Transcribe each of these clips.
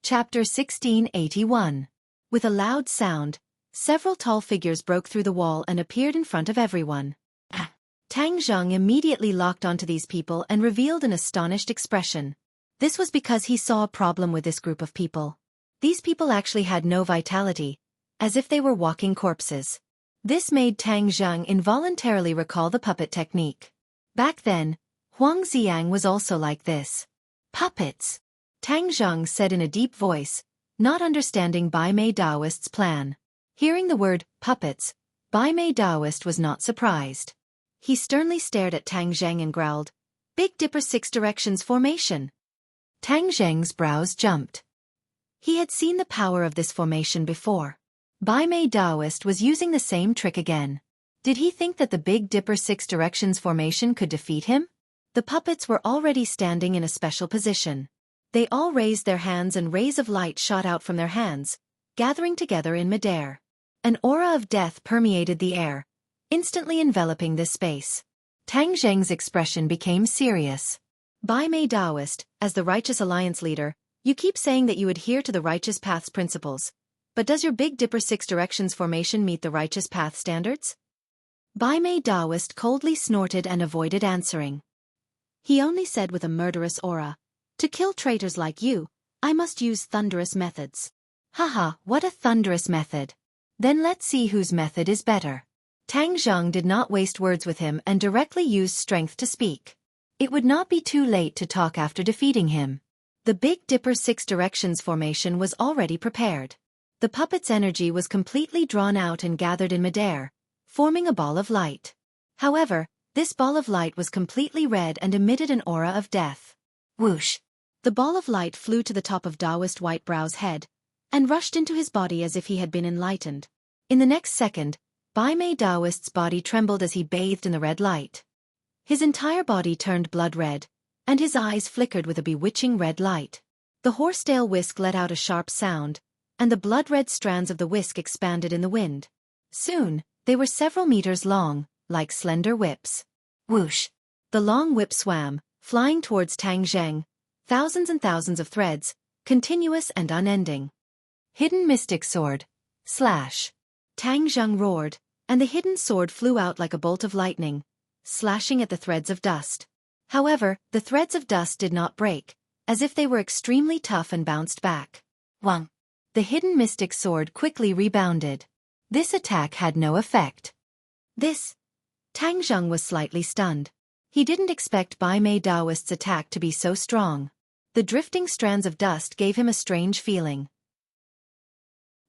Chapter 1681. With a loud sound, several tall figures broke through the wall and appeared in front of everyone. Tang Zheng immediately locked onto these people and revealed an astonished expression. This was because he saw a problem with this group of people. These people actually had no vitality, as if they were walking corpses. This made Tang Zheng involuntarily recall the puppet technique. Back then, Huang Xiang was also like this. Puppets! Tang Zheng said in a deep voice, not understanding Bai Mei Daoist's plan. Hearing the word, puppets, Bai Mei Daoist was not surprised. He sternly stared at Tang Zheng and growled, Big Dipper 6 directions formation. Tang Zheng's brows jumped. He had seen the power of this formation before. Bai Mei Daoist was using the same trick again. Did he think that the Big Dipper 6 directions formation could defeat him? The puppets were already standing in a special position. They all raised their hands and rays of light shot out from their hands, gathering together in midair. An aura of death permeated the air, instantly enveloping this space. Tang Zheng's expression became serious. Bai Mei Daoist, as the Righteous Alliance leader, you keep saying that you adhere to the Righteous Path's principles, but does your Big Dipper 6 directions formation meet the Righteous Path standards? Bai Mei Daoist coldly snorted and avoided answering. He only said with a murderous aura, to kill traitors like you, I must use thunderous methods. Haha, what a thunderous method. Then let's see whose method is better. Tang Zheng did not waste words with him and directly used strength to speak. It would not be too late to talk after defeating him. The Big Dipper 6 directions formation was already prepared. The puppet's energy was completely drawn out and gathered in midair, forming a ball of light. However, this ball of light was completely red and emitted an aura of death. Whoosh! The ball of light flew to the top of Daoist Whitebrow's head, and rushed into his body as if he had been enlightened. In the next second, Bai Mei Daoist's body trembled as he bathed in the red light. His entire body turned blood red, and his eyes flickered with a bewitching red light. The horsetail whisk let out a sharp sound, and the blood-red strands of the whisk expanded in the wind. Soon, they were several meters long, like slender whips. Whoosh! The long whip swam, flying towards Tang Zheng, thousands and thousands of threads, continuous and unending. Hidden Mystic Sword. Slash! Tang Zheng roared, and the hidden sword flew out like a bolt of lightning, slashing at the threads of dust. However, the threads of dust did not break, as if they were extremely tough and bounced back. Wang! The hidden mystic sword quickly rebounded. This attack had no effect. Tang Zheng was slightly stunned. He didn't expect Bai Mei Daoist's attack to be so strong. The drifting strands of dust gave him a strange feeling.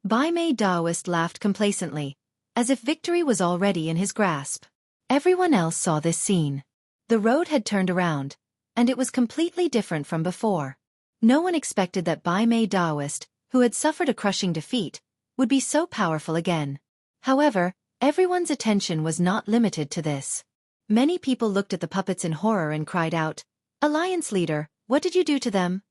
Bai Mei Daoist laughed complacently, as if victory was already in his grasp. Everyone else saw this scene. The road had turned around, and it was completely different from before. No one expected that Bai Mei Daoist, who had suffered a crushing defeat, would be so powerful again. However, everyone's attention was not limited to this. Many people looked at the puppets in horror and cried out, Alliance leader, what did you do to them?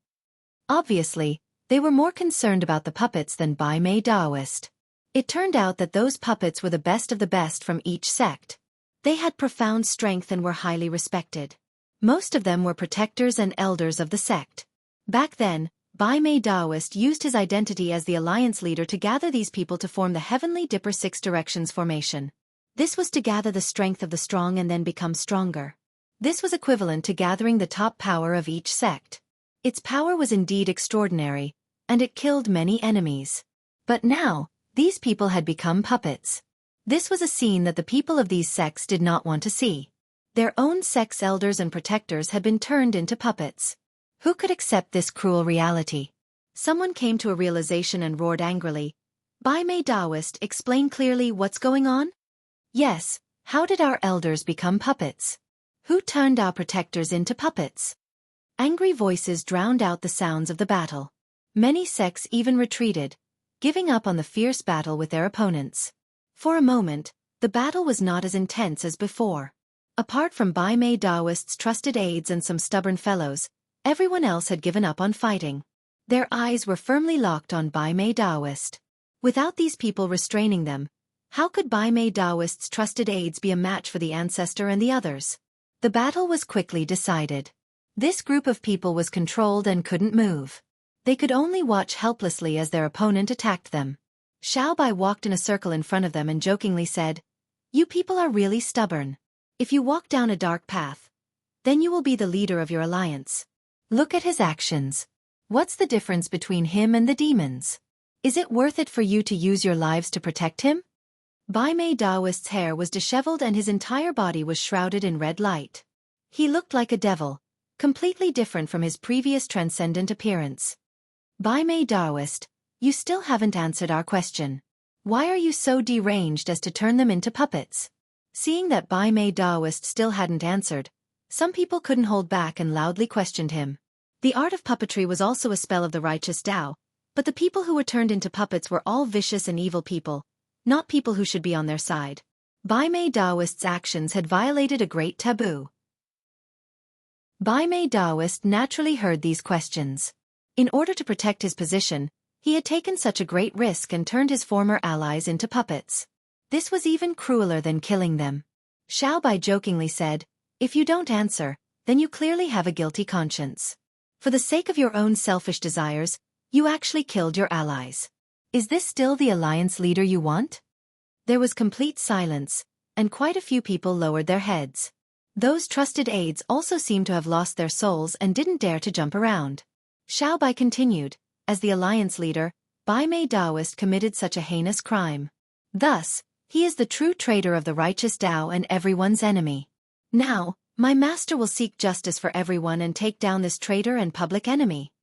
Obviously, they were more concerned about the puppets than Bai Mei Daoist. It turned out that those puppets were the best of the best from each sect. They had profound strength and were highly respected. Most of them were protectors and elders of the sect. Back then, Bai Mei Daoist used his identity as the alliance leader to gather these people to form the Heavenly Dipper 6 Directions formation. This was to gather the strength of the strong and then become stronger. This was equivalent to gathering the top power of each sect. Its power was indeed extraordinary, and it killed many enemies. But now, these people had become puppets. This was a scene that the people of these sects did not want to see. Their own sect's elders and protectors had been turned into puppets. Who could accept this cruel reality? Someone came to a realization and roared angrily, Bai Mei Daoist, explain clearly what's going on? Yes, how did our elders become puppets? Who turned our protectors into puppets? Angry voices drowned out the sounds of the battle. Many sects even retreated, giving up on the fierce battle with their opponents. For a moment, the battle was not as intense as before. Apart from Bai Mei Daoist's trusted aides and some stubborn fellows, everyone else had given up on fighting. Their eyes were firmly locked on Bai Mei Daoist. Without these people restraining them, how could Bai Mei Daoist's trusted aides be a match for the ancestor and the others? The battle was quickly decided. This group of people was controlled and couldn't move. They could only watch helplessly as their opponent attacked them. Xiaobai walked in a circle in front of them and jokingly said, "You people are really stubborn. If you walk down a dark path, then you will be the leader of your alliance. Look at his actions. What's the difference between him and the demons? Is it worth it for you to use your lives to protect him?" Bai Mei Daoist's hair was disheveled and his entire body was shrouded in red light. He looked like a devil, completely different from his previous transcendent appearance. "Bai Mei Daoist, you still haven't answered our question. Why are you so deranged as to turn them into puppets?" Seeing that Bai Mei Daoist still hadn't answered, some people couldn't hold back and loudly questioned him. The art of puppetry was also a spell of the righteous Tao, but the people who were turned into puppets were all vicious and evil people, not people who should be on their side. Bai Mei Daoist's actions had violated a great taboo. Bai Mei Daoist naturally heard these questions. In order to protect his position, he had taken such a great risk and turned his former allies into puppets. This was even crueler than killing them. Xiaobai jokingly said, "If you don't answer, then you clearly have a guilty conscience. For the sake of your own selfish desires, you actually killed your allies. Is this still the alliance leader you want?" There was complete silence, and quite a few people lowered their heads. Those trusted aides also seemed to have lost their souls and didn't dare to jump around. Xiaobai continued, "As the alliance leader, Bai Mei Daoist committed such a heinous crime. Thus, he is the true traitor of the righteous Tao and everyone's enemy. Now, my master will seek justice for everyone and take down this traitor and public enemy."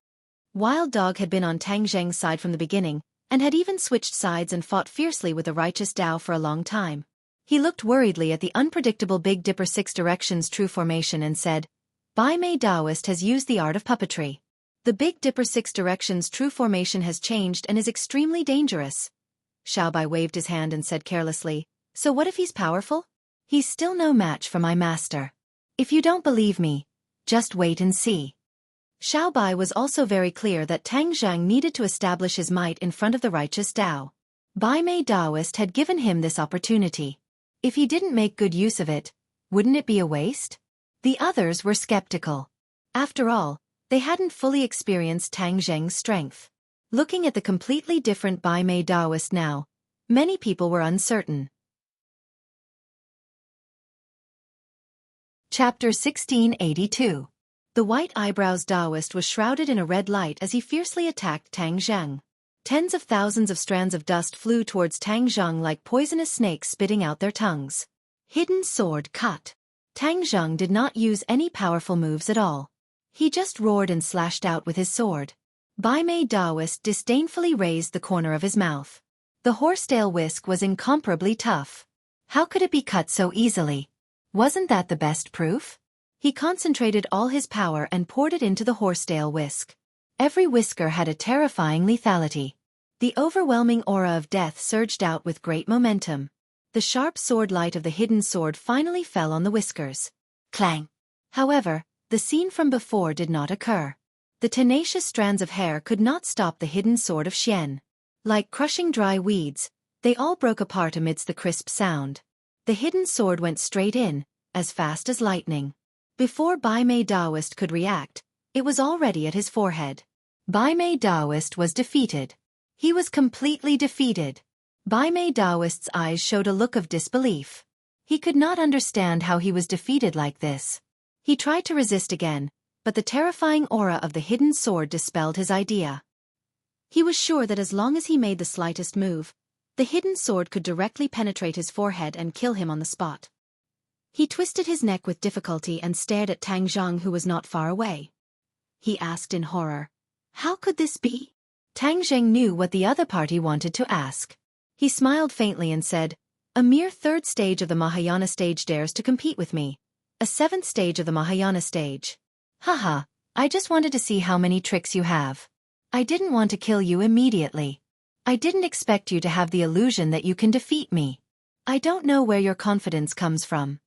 Wild Dog had been on Tang Zheng's side from the beginning, and had even switched sides and fought fiercely with the righteous Tao for a long time. He looked worriedly at the unpredictable Big Dipper Six Directions true formation and said, "Bai Mei Daoist has used the art of puppetry. The Big Dipper Six Directions true formation has changed and is extremely dangerous." Xiaobai waved his hand and said carelessly, "So what if he's powerful? He's still no match for my master. If you don't believe me, just wait and see." Xiaobai was also very clear that Tang Zheng needed to establish his might in front of the righteous Tao. Bai Mei Daoist had given him this opportunity. If he didn't make good use of it, wouldn't it be a waste? The others were skeptical. After all, they hadn't fully experienced Tang Zheng's strength. Looking at the completely different Bai Mei Daoist now, many people were uncertain. Chapter 1682. The White Eyebrows Daoist was shrouded in a red light as he fiercely attacked Tang Zheng. Tens of thousands of strands of dust flew towards Tang Zheng like poisonous snakes spitting out their tongues. Hidden sword cut. Tang Zheng did not use any powerful moves at all. He just roared and slashed out with his sword. Bai Mei Daoist disdainfully raised the corner of his mouth. The horsetail whisk was incomparably tough. How could it be cut so easily? Wasn't that the best proof? He concentrated all his power and poured it into the horsetail whisk. Every whisker had a terrifying lethality. The overwhelming aura of death surged out with great momentum. The sharp sword light of the hidden sword finally fell on the whiskers. Clang! However, the scene from before did not occur. The tenacious strands of hair could not stop the hidden sword of Xian. Like crushing dry weeds, they all broke apart amidst the crisp sound. The hidden sword went straight in, as fast as lightning. Before Bai Mei Daoist could react, it was already at his forehead. Bai Mei Daoist was defeated. He was completely defeated. Bai Mei Daoist's eyes showed a look of disbelief. He could not understand how he was defeated like this. He tried to resist again, but the terrifying aura of the hidden sword dispelled his idea. He was sure that as long as he made the slightest move, the hidden sword could directly penetrate his forehead and kill him on the spot. He twisted his neck with difficulty and stared at Tang Zheng, who was not far away. He asked in horror, "How could this be?" Tang Zheng knew what the other party wanted to ask. He smiled faintly and said, "A mere third stage of the Mahayana stage dares to compete with me. A seventh stage of the Mahayana stage. Haha, I just wanted to see how many tricks you have. I didn't want to kill you immediately. I didn't expect you to have the illusion that you can defeat me. I don't know where your confidence comes from."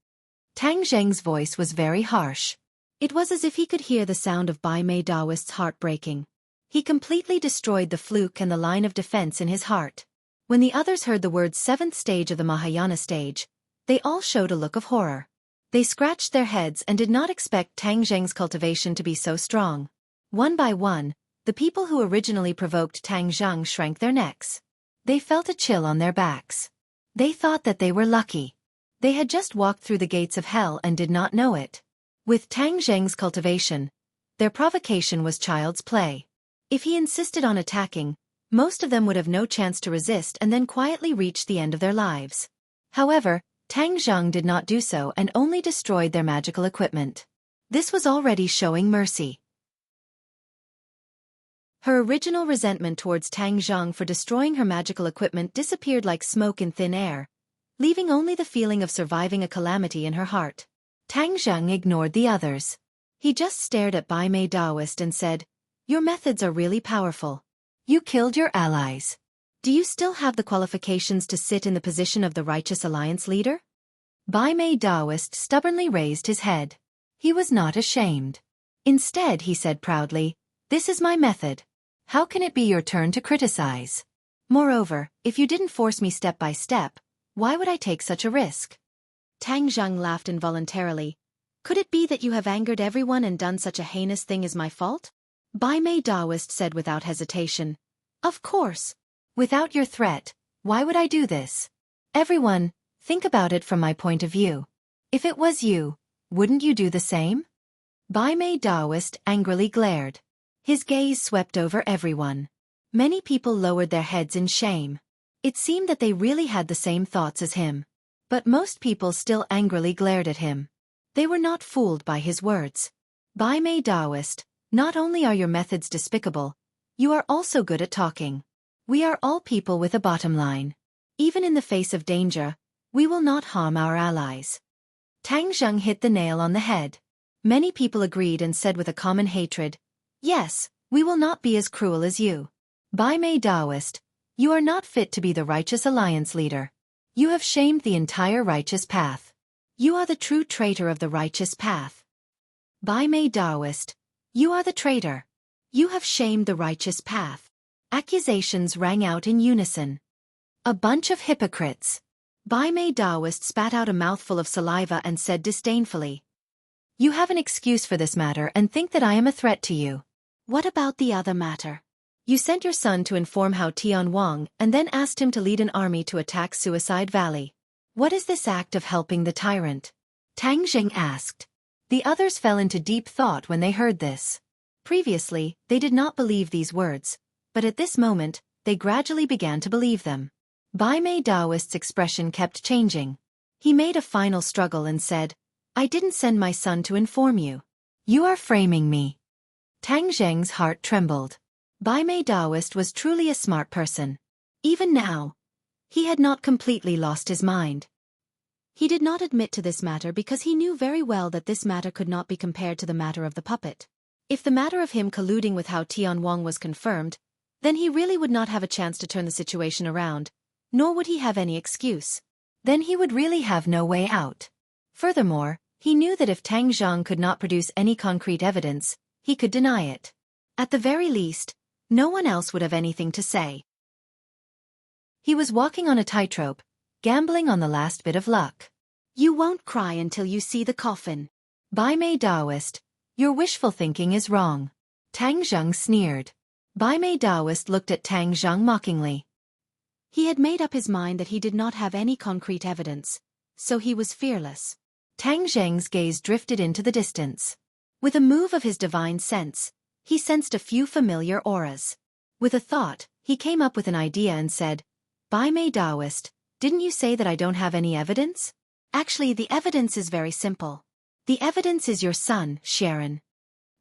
Tang Zheng's voice was very harsh. It was as if he could hear the sound of Bai Mei Daoist's heart breaking. He completely destroyed the fluke and the line of defense in his heart. When the others heard the words seventh stage of the Mahayana stage, they all showed a look of horror. They scratched their heads and did not expect Tang Zheng's cultivation to be so strong. One by one, The people who originally provoked Tang Zhang shrank their necks. They felt a chill on their backs. They thought that they were lucky. They had just walked through the gates of hell and did not know it. With Tang Zheng's cultivation, their provocation was child's play. If he insisted on attacking, most of them would have no chance to resist and then quietly reach the end of their lives. However, Tang Zhang did not do so and only destroyed their magical equipment. This was already showing mercy. Her original resentment towards Tang Zhang for destroying her magical equipment disappeared like smoke in thin air, leaving only the feeling of surviving a calamity in her heart. Tang Zhang ignored the others. He just stared at Bai Mei Daoist and said, "Your methods are really powerful. You killed your allies. Do you still have the qualifications to sit in the position of the Righteous Alliance leader?" Bai Mei Daoist stubbornly raised his head. He was not ashamed. Instead, he said proudly, "This is my method. How can it be your turn to criticize? Moreover, if you didn't force me step by step, why would I take such a risk?" Tang Zhang laughed involuntarily. "Could it be that you have angered everyone and done such a heinous thing as my fault?" Bai Mei Daoist said without hesitation. "Of course. Without your threat, why would I do this? Everyone, think about it from my point of view. If it was you, wouldn't you do the same?" Bai Mei Daoist angrily glared. His gaze swept over everyone. Many people lowered their heads in shame. It seemed that they really had the same thoughts as him. But most people still angrily glared at him. They were not fooled by his words. "Bai Mei Daoist, not only are your methods despicable, you are also good at talking. We are all people with a bottom line. Even in the face of danger, we will not harm our allies." Tang Zhang hit the nail on the head. Many people agreed and said with a common hatred, "Yes, we will not be as cruel as you. Bai Mei Daoist, you are not fit to be the Righteous Alliance leader. You have shamed the entire righteous path. You are the true traitor of the righteous path. Bai Mei Daoist, you are the traitor. You have shamed the righteous path." Accusations rang out in unison. "A bunch of hypocrites." Bai Mei Daoist spat out a mouthful of saliva and said disdainfully, "You have an excuse for this matter and think that I am a threat to you. What about the other matter? You sent your son to inform Hao Tian Wang and then asked him to lead an army to attack Suicide Valley. What is this act of helping the tyrant?" Tang Zheng asked. The others fell into deep thought when they heard this. Previously, they did not believe these words, but at this moment, they gradually began to believe them. Bai Mei Daoist's expression kept changing. He made a final struggle and said, "I didn't send my son to inform you. You are framing me." Tang Zheng's heart trembled. Bai Mei Daoist was truly a smart person. Even now, he had not completely lost his mind. He did not admit to this matter because he knew very well that this matter could not be compared to the matter of the puppet. If the matter of him colluding with Hao Tian Wang was confirmed, then he really would not have a chance to turn the situation around, nor would he have any excuse. Then he would really have no way out. Furthermore, he knew that if Tang Zhang could not produce any concrete evidence, he could deny it. At the very least, no one else would have anything to say. He was walking on a tightrope, gambling on the last bit of luck. "You won't cry until you see the coffin. Bai Mei Daoist, your wishful thinking is wrong." Tang Zhang sneered. Bai Mei Daoist looked at Tang Zhang mockingly. He had made up his mind that he did not have any concrete evidence, so he was fearless. Tang Zheng's gaze drifted into the distance. With a move of his divine sense, he sensed a few familiar auras. With a thought, he came up with an idea and said, "Bai Mei Daoist, didn't you say that I don't have any evidence? Actually, the evidence is very simple. The evidence is your son, Sharon."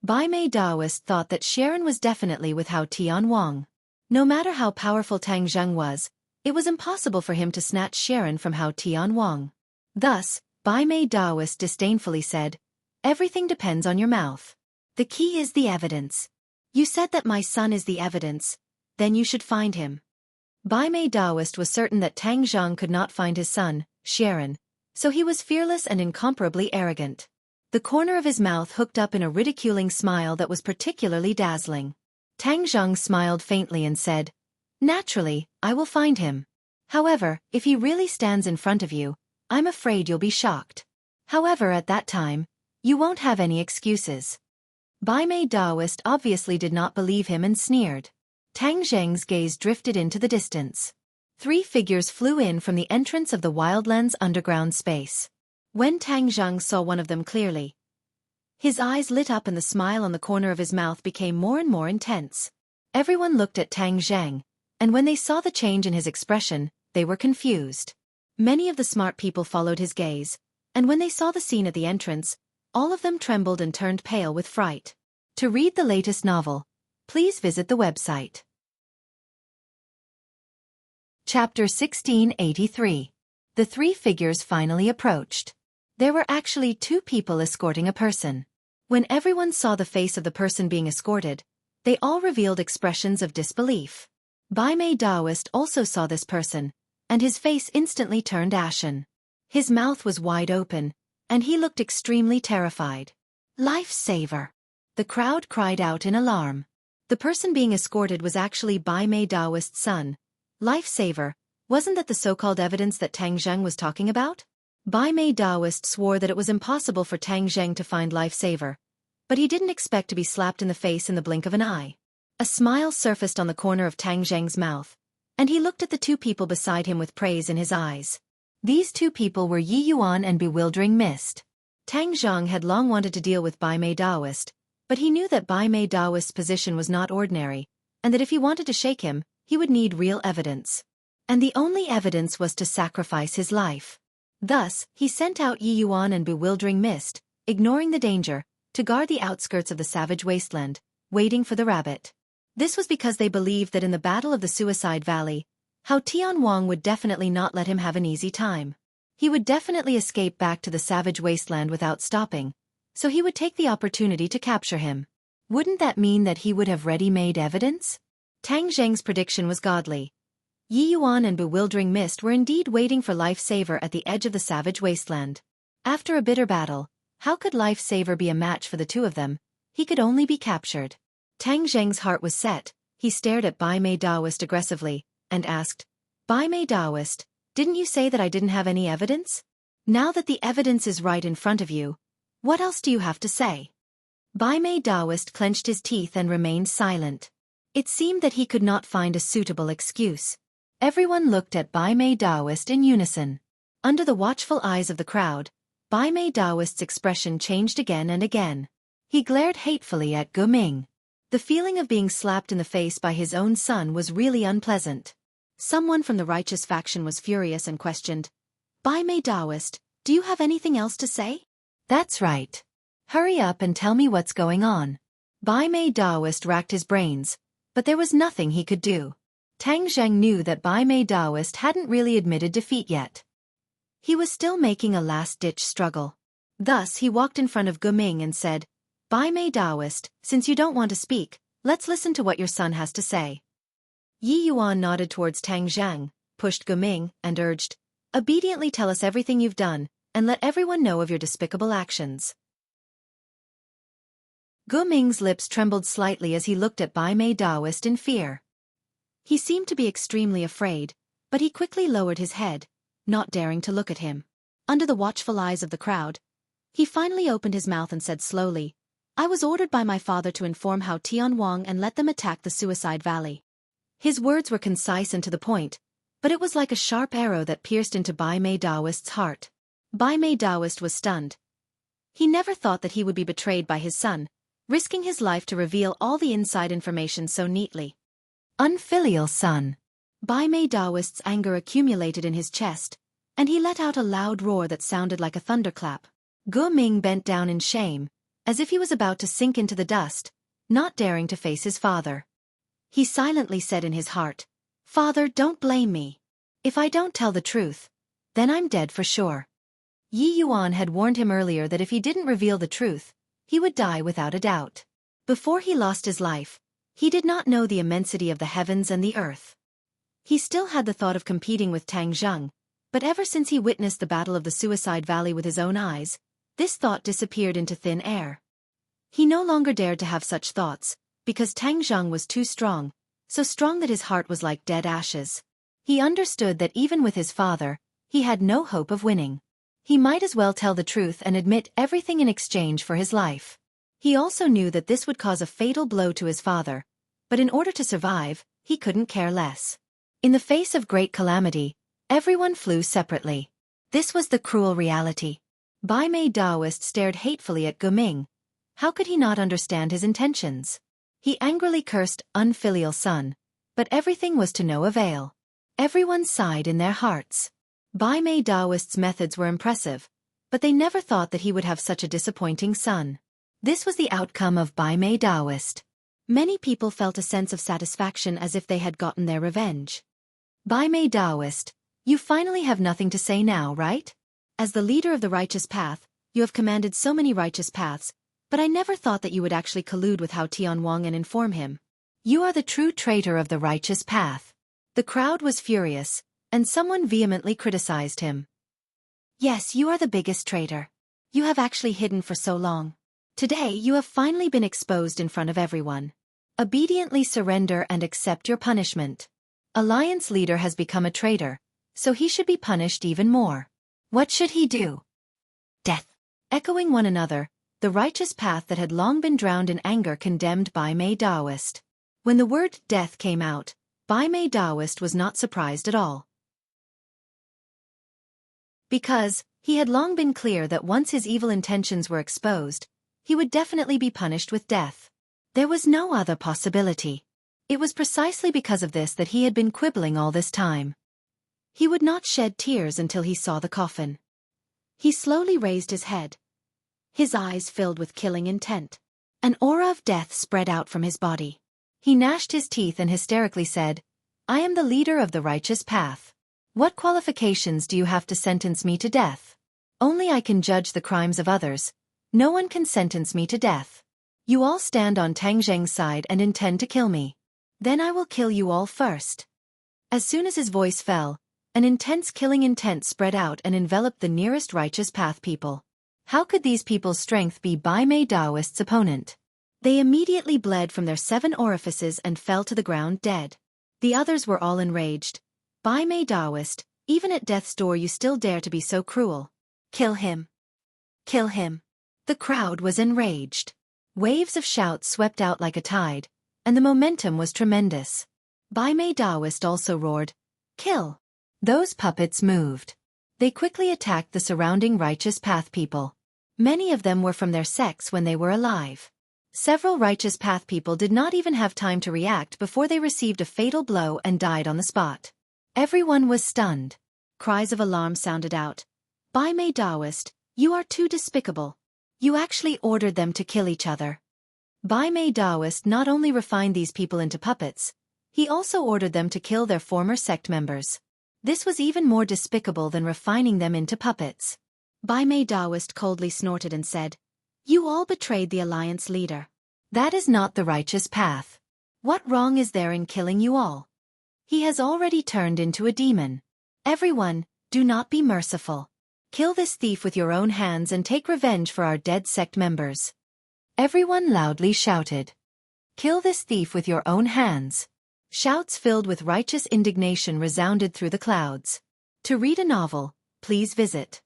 Bai Mei Daoist thought that Sharon was definitely with Hao Tian Wang. No matter how powerful Tang Zheng was, it was impossible for him to snatch Sharon from Hao Tian Wang. Thus, Bai Mei Daoist disdainfully said, "Everything depends on your mouth. The key is the evidence. You said that my son is the evidence, then you should find him." Bai Mei Daoist was certain that Tang Zhang could not find his son, Sharon, so he was fearless and incomparably arrogant. The corner of his mouth hooked up in a ridiculing smile that was particularly dazzling. Tang Zhang smiled faintly and said, "Naturally, I will find him. However, if he really stands in front of you, I'm afraid you'll be shocked. However, at that time, you won't have any excuses." Bai Mei Daoist obviously did not believe him and sneered. Tang Zheng's gaze drifted into the distance. 3 figures flew in from the entrance of the Wildlands underground space. When Tang Zheng saw one of them clearly, his eyes lit up and the smile on the corner of his mouth became more and more intense. Everyone looked at Tang Zheng, and when they saw the change in his expression, they were confused. Many of the smart people followed his gaze, and when they saw the scene at the entrance, all of them trembled and turned pale with fright. To read the latest novel, please visit the website. Chapter 1683. The 3 figures finally approached. There were actually 2 people escorting a person. When everyone saw the face of the person being escorted, they all revealed expressions of disbelief. Bai Mei Daoist also saw this person, and his face instantly turned ashen. His mouth was wide open, and he looked extremely terrified. Lifesaver! The crowd cried out in alarm. The person being escorted was actually Bai Mei Daoist's son. Lifesaver, wasn't that the so-called evidence that Tang Zheng was talking about? Bai Mei Daoist swore that it was impossible for Tang Zheng to find Lifesaver, but he didn't expect to be slapped in the face in the blink of an eye. A smile surfaced on the corner of Tang Zheng's mouth, and he looked at the 2 people beside him with praise in his eyes. These 2 people were Yi Yuan and Bewildering Mist. Tang Zheng had long wanted to deal with Bai Mei Daoist, but he knew that Bai Mei Daoist's position was not ordinary, and that if he wanted to shake him, he would need real evidence. And the only evidence was to sacrifice his life. Thus, he sent out Yi Yuan and Bewildering Mist, ignoring the danger, to guard the outskirts of the savage wasteland, waiting for the rabbit. This was because they believed that in the Battle of the Suicide Valley, Hao Tianwang would definitely not let him have an easy time. He would definitely escape back to the savage wasteland without stopping, so he would take the opportunity to capture him. Wouldn't that mean that he would have ready-made evidence? Tang Zheng's prediction was godly. Yi Yuan and Bewildering Mist were indeed waiting for Lifesaver at the edge of the savage wasteland. After a bitter battle, how could Lifesaver be a match for the 2 of them? He could only be captured. Tang Zheng's heart was set. He stared at Bai Mei Daoist aggressively, and asked, Bai Mei Daoist, didn't you say that I didn't have any evidence? Now that the evidence is right in front of you, what else do you have to say? Bai Mei Daoist clenched his teeth and remained silent. It seemed that he could not find a suitable excuse. Everyone looked at Bai Mei Daoist in unison. Under the watchful eyes of the crowd, Bai Mei Daoist's expression changed again and again. He glared hatefully at Gu Ming. The feeling of being slapped in the face by his own son was really unpleasant. Someone from the righteous faction was furious and questioned, Bai Mei Daoist, do you have anything else to say? That's right. Hurry up and tell me what's going on. Bai Mei Daoist racked his brains, but there was nothing he could do. Tang Zheng knew that Bai Mei Daoist hadn't really admitted defeat yet. He was still making a last-ditch struggle. Thus he walked in front of Gu Ming and said, Bai Mei Daoist, since you don't want to speak, let's listen to what your son has to say. Yi Yuan nodded towards Tang Zheng, pushed Gu Ming, and urged, obediently tell us everything you've done, and let everyone know of your despicable actions. Gu Ming's lips trembled slightly as he looked at Bai Mei Daoist in fear. He seemed to be extremely afraid, but he quickly lowered his head, not daring to look at him. Under the watchful eyes of the crowd, he finally opened his mouth and said slowly, I was ordered by my father to inform Hao Tianwang and let them attack the Suicide Valley. His words were concise and to the point, but it was like a sharp arrow that pierced into Bai Mei Daoist's heart. Bai Mei Daoist was stunned. He never thought that he would be betrayed by his son, risking his life to reveal all the inside information so neatly. Unfilial son. Bai Mei Daoist's anger accumulated in his chest, and he let out a loud roar that sounded like a thunderclap. Gu Ming bent down in shame, as if he was about to sink into the dust, not daring to face his father. He silently said in his heart, Father, don't blame me. If I don't tell the truth, then I'm dead for sure. Yi Yuan had warned him earlier that if he didn't reveal the truth, he would die without a doubt. Before he lost his life, he did not know the immensity of the heavens and the earth. He still had the thought of competing with Tang Zheng, but ever since he witnessed the Battle of the Suicide Valley with his own eyes, this thought disappeared into thin air. He no longer dared to have such thoughts, because Tang Zheng was too strong, so strong that his heart was like dead ashes. He understood that even with his father, he had no hope of winning. He might as well tell the truth and admit everything in exchange for his life. He also knew that this would cause a fatal blow to his father, but in order to survive, he couldn't care less. In the face of great calamity, everyone flew separately. This was the cruel reality. Bai Mei Daoist stared hatefully at Guming. How could he not understand his intentions? He angrily cursed unfilial son, but everything was to no avail. Everyone sighed in their hearts. Bai Mei Daoist's methods were impressive, but they never thought that he would have such a disappointing son. This was the outcome of Bai Mei Daoist. Many people felt a sense of satisfaction as if they had gotten their revenge. Bai Mei Daoist, you finally have nothing to say now, right? As the leader of the righteous path, you have commanded so many righteous paths, but I never thought that you would actually collude with Hao Tianwang and inform him. You are the true traitor of the righteous path. The crowd was furious, and someone vehemently criticized him. Yes, you are the biggest traitor. You have actually hidden for so long. Today you have finally been exposed in front of everyone. Obediently surrender and accept your punishment. Alliance leader has become a traitor, so he should be punished even more. What should he do? Death. Echoing one another, the righteous path that had long been drowned in anger condemned Bai Mei Daoist. When the word death came out, Bai Mei Daoist was not surprised at all. Because he had long been clear that once his evil intentions were exposed, he would definitely be punished with death. There was no other possibility. It was precisely because of this that he had been quibbling all this time. He would not shed tears until he saw the coffin. He slowly raised his head. His eyes filled with killing intent. An aura of death spread out from his body. He gnashed his teeth and hysterically said, I am the leader of the righteous path. What qualifications do you have to sentence me to death? Only I can judge the crimes of others. No one can sentence me to death. You all stand on Tang Zheng's side and intend to kill me. Then I will kill you all first. As soon as his voice fell, an intense killing intent spread out and enveloped the nearest righteous path people. How could these people's strength be Bai Mei Daoist's opponent? They immediately bled from their 7 orifices and fell to the ground dead. The others were all enraged. Bai Mei Daoist, even at death's door you still dare to be so cruel. Kill him. Kill him. The crowd was enraged. Waves of shouts swept out like a tide, and the momentum was tremendous. Bai Mei Daoist also roared, Kill! Those puppets moved. They quickly attacked the surrounding righteous path people. Many of them were from their sects when they were alive. Several righteous path people did not even have time to react before they received a fatal blow and died on the spot. Everyone was stunned. Cries of alarm sounded out. Bai Mei Daoist, you are too despicable. You actually ordered them to kill each other. Bai Mei Daoist not only refined these people into puppets, he also ordered them to kill their former sect members. This was even more despicable than refining them into puppets. Bai Mei Daoist coldly snorted and said, You all betrayed the alliance leader. That is not the righteous path. What wrong is there in killing you all? He has already turned into a demon. Everyone, do not be merciful. Kill this thief with your own hands and take revenge for our dead sect members. Everyone loudly shouted. Kill this thief with your own hands. Shouts filled with righteous indignation resounded through the clouds. To read a novel, please visit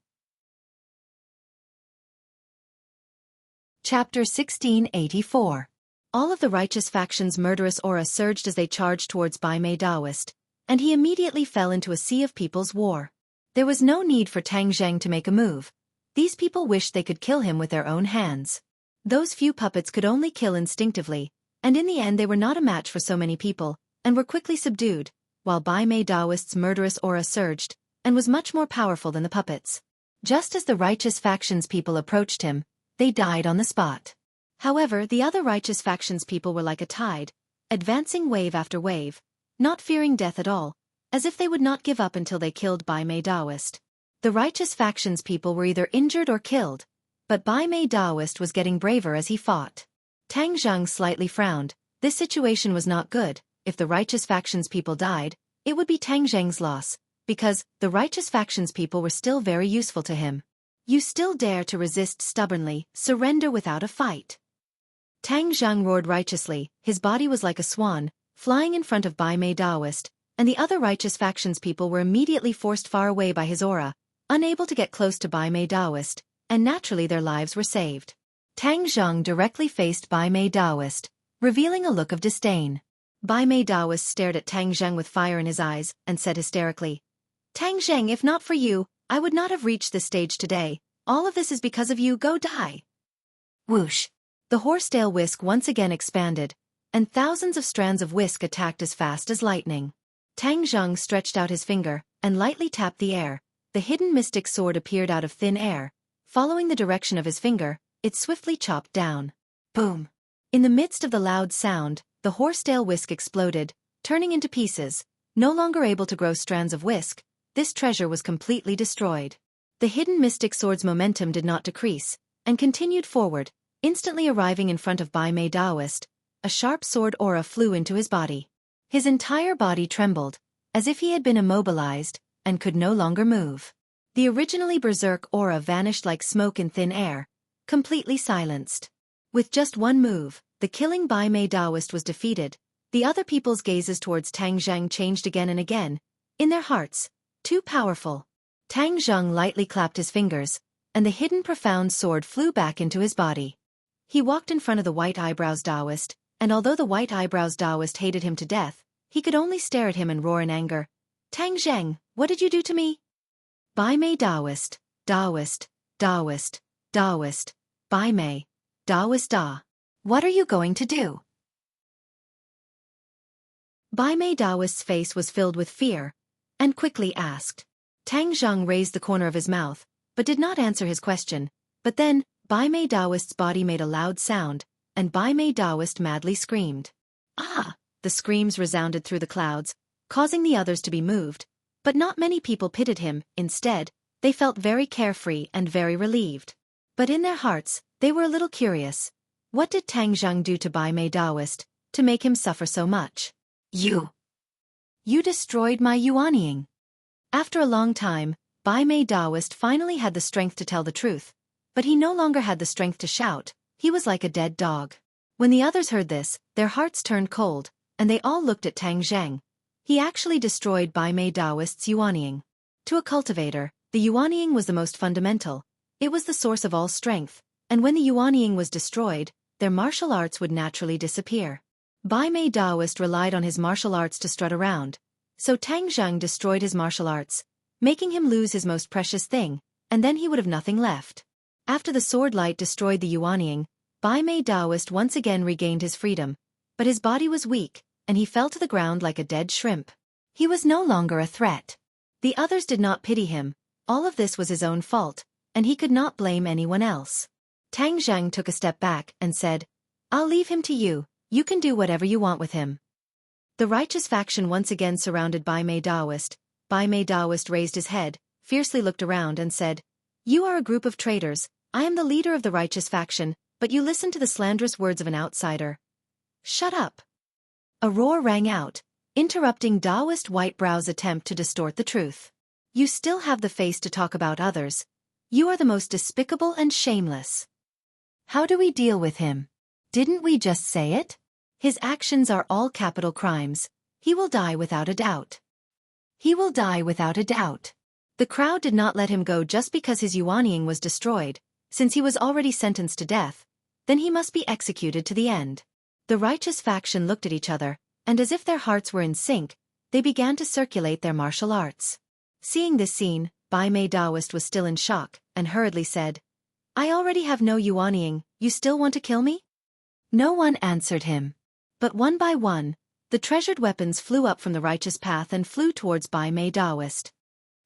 Chapter 1684. All of the righteous faction's murderous aura surged as they charged towards Bai Mei Daoist, and he immediately fell into a sea of people's war. There was no need for Tang Zheng to make a move. These people wished they could kill him with their own hands. Those few puppets could only kill instinctively, and in the end they were not a match for so many people, and were quickly subdued, while Bai Mei Daoist's murderous aura surged, and was much more powerful than the puppets. Just as the righteous faction's people approached him, they died on the spot. However, the other righteous faction's people were like a tide, advancing wave after wave, not fearing death at all, as if they would not give up until they killed Bai Mei Daoist. The righteous faction's people were either injured or killed, but Bai Mei Daoist was getting braver as he fought. Tang Zheng slightly frowned. This situation was not good. If the righteous faction's people died, it would be Tang Zheng's loss, because the righteous faction's people were still very useful to him. You still dare to resist stubbornly, surrender without a fight. Tang Zheng roared righteously. His body was like a swan, flying in front of Bai Mei Daoist, and the other righteous faction's people were immediately forced far away by his aura, unable to get close to Bai Mei Daoist, and naturally their lives were saved. Tang Zhang directly faced Bai Mei Daoist, revealing a look of disdain. Bai Mei Daoist stared at Tang Zheng with fire in his eyes and said hysterically, "Tang Zheng, if not for you, I would not have reached this stage today. All of this is because of you. Go die." Whoosh! The horsetail whisk once again expanded, and thousands of strands of whisk attacked as fast as lightning. Tang Zheng stretched out his finger and lightly tapped the air. The hidden mystic sword appeared out of thin air. Following the direction of his finger, it swiftly chopped down. Boom! In the midst of the loud sound, the horsetail whisk exploded, turning into pieces. No longer able to grow strands of whisk, this treasure was completely destroyed. The hidden mystic sword's momentum did not decrease, and continued forward, instantly arriving in front of Bai Mei Daoist. A sharp sword aura flew into his body. His entire body trembled, as if he had been immobilized, and could no longer move. The originally berserk aura vanished like smoke in thin air, completely silenced. With just one move, the killing Bai Mei Daoist was defeated. The other people's gazes towards Tang Zheng changed again and again. In their hearts, too powerful. Tang Zheng lightly clapped his fingers, and the hidden profound sword flew back into his body. He walked in front of the white eyebrows Daoist, and although the white eyebrows Daoist hated him to death, he could only stare at him and roar in anger. "Tang Zheng, what did you do to me?" Bai Mei Daoist, Daoist, Daoist, Daoist, Bai Mei, Daoist Da. What are you going to do? Bai Mei Daoist's face was filled with fear, and quickly asked. Tang Zheng raised the corner of his mouth, but did not answer his question. But then, Bai Mei Daoist's body made a loud sound, and Bai Mei Daoist madly screamed. "Ah!" The screams resounded through the clouds, causing the others to be moved, but not many people pitied him. Instead, they felt very carefree and very relieved. But in their hearts, they were a little curious. What did Tang Zheng do to Bai Mei Daoist to make him suffer so much? You destroyed my Yuanying." After a long time, Bai Mei Daoist finally had the strength to tell the truth, but he no longer had the strength to shout. He was like a dead dog. When the others heard this, their hearts turned cold, and they all looked at Tang Zheng. He actually destroyed Bai Mei Daoist's Yuanying. To a cultivator, the Yuanying was the most fundamental. It was the source of all strength, and when the Yuanying was destroyed, their martial arts would naturally disappear. Bai Mei Daoist relied on his martial arts to strut around, so Tang Zheng destroyed his martial arts, making him lose his most precious thing, and then he would have nothing left. After the sword light destroyed the Yuanying, Bai Mei Daoist once again regained his freedom, but his body was weak, and he fell to the ground like a dead shrimp. He was no longer a threat. The others did not pity him. All of this was his own fault, and he could not blame anyone else. Tang Zheng took a step back and said, "I'll leave him to you. You can do whatever you want with him." The righteous faction once again surrounded Bai Mei Daoist. Bai Mei Daoist raised his head, fiercely looked around and said, "You are a group of traitors. I am the leader of the righteous faction, but you listen to the slanderous words of an outsider. Shut up." A roar rang out, interrupting Daoist Whitebrow's attempt to distort the truth. "You still have the face to talk about others. You are the most despicable and shameless. How do we deal with him? Didn't we just say it? His actions are all capital crimes. He will die without a doubt. He will die without a doubt." The crowd did not let him go just because his Yuanying was destroyed. Since he was already sentenced to death, then he must be executed to the end. The righteous faction looked at each other, and as if their hearts were in sync, they began to circulate their martial arts. Seeing this scene, Bai Mei Daoist was still in shock, and hurriedly said, "I already have no Yuanying, you still want to kill me?" No one answered him. But one by one, the treasured weapons flew up from the righteous path and flew towards Bai Mei Daoist.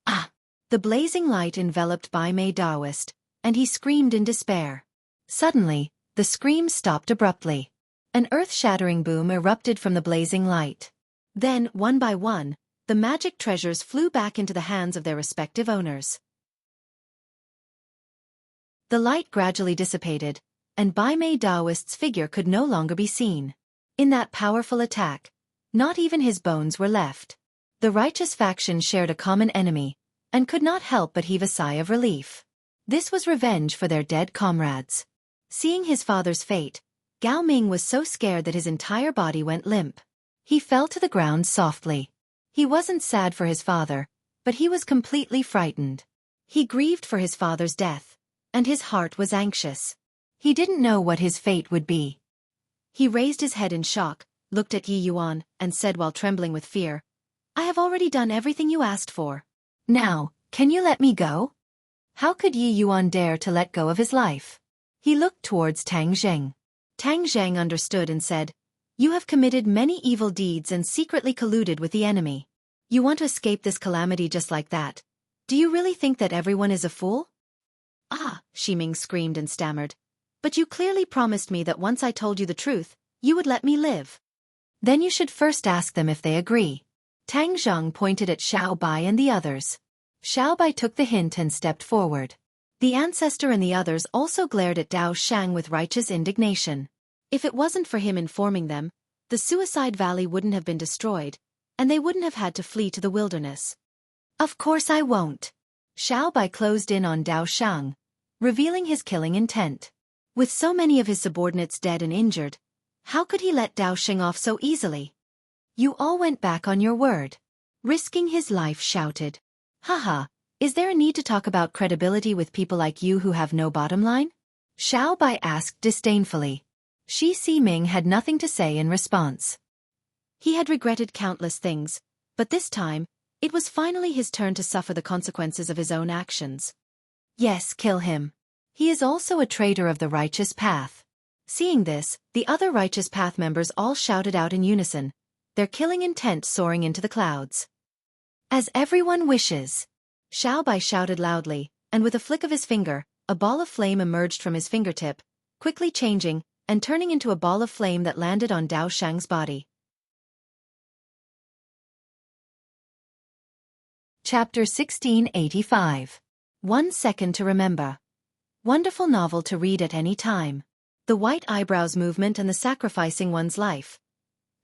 Ah! The blazing light enveloped Bai Mei Daoist, and he screamed in despair. Suddenly, the scream stopped abruptly. An earth-shattering boom erupted from the blazing light. Then, one by one, the magic treasures flew back into the hands of their respective owners. The light gradually dissipated, and Bai Mei Daoist's figure could no longer be seen. In that powerful attack, not even his bones were left. The righteous faction shared a common enemy, and could not help but heave a sigh of relief. This was revenge for their dead comrades. Seeing his father's fate, Gao Ming was so scared that his entire body went limp. He fell to the ground softly. He wasn't sad for his father, but he was completely frightened. He grieved for his father's death, and his heart was anxious. He didn't know what his fate would be. He raised his head in shock, looked at Yi Yuan, and said while trembling with fear, "I have already done everything you asked for. Now, can you let me go?" How could Yi Yuan dare to let go of his life? He looked towards Tang Zheng. Tang Zheng understood and said, "You have committed many evil deeds and secretly colluded with the enemy. You want to escape this calamity just like that. Do you really think that everyone is a fool?" "Ah," Shiming screamed and stammered. "But you clearly promised me that once I told you the truth, you would let me live." "Then you should first ask them if they agree." Tang Zheng pointed at Xiao Bai and the others. Xiao Bai took the hint and stepped forward. The ancestor and the others also glared at Dao Shang with righteous indignation. If it wasn't for him informing them, the Suicide Valley wouldn't have been destroyed, and they wouldn't have had to flee to the wilderness. "Of course I won't." Xiao Bai closed in on Dao Shang, revealing his killing intent. With so many of his subordinates dead and injured, how could he let Dao Shang off so easily? "You all went back on your word." Risking his life shouted. "Haha, is there a need to talk about credibility with people like you who have no bottom line?" Xiao Bai asked disdainfully. Shi Ximing had nothing to say in response. He had regretted countless things, but this time, it was finally his turn to suffer the consequences of his own actions. "Yes, kill him. He is also a traitor of the righteous path." Seeing this, the other righteous path members all shouted out in unison, their killing intent soaring into the clouds. "As everyone wishes." Xiao Bai shouted loudly, and with a flick of his finger, a ball of flame emerged from his fingertip, quickly changing and turning into a ball of flame that landed on Dao Shang's body. Chapter 1685. 1 Second to Remember. Wonderful novel to read at any time. The white eyebrows movement and the sacrificing one's life.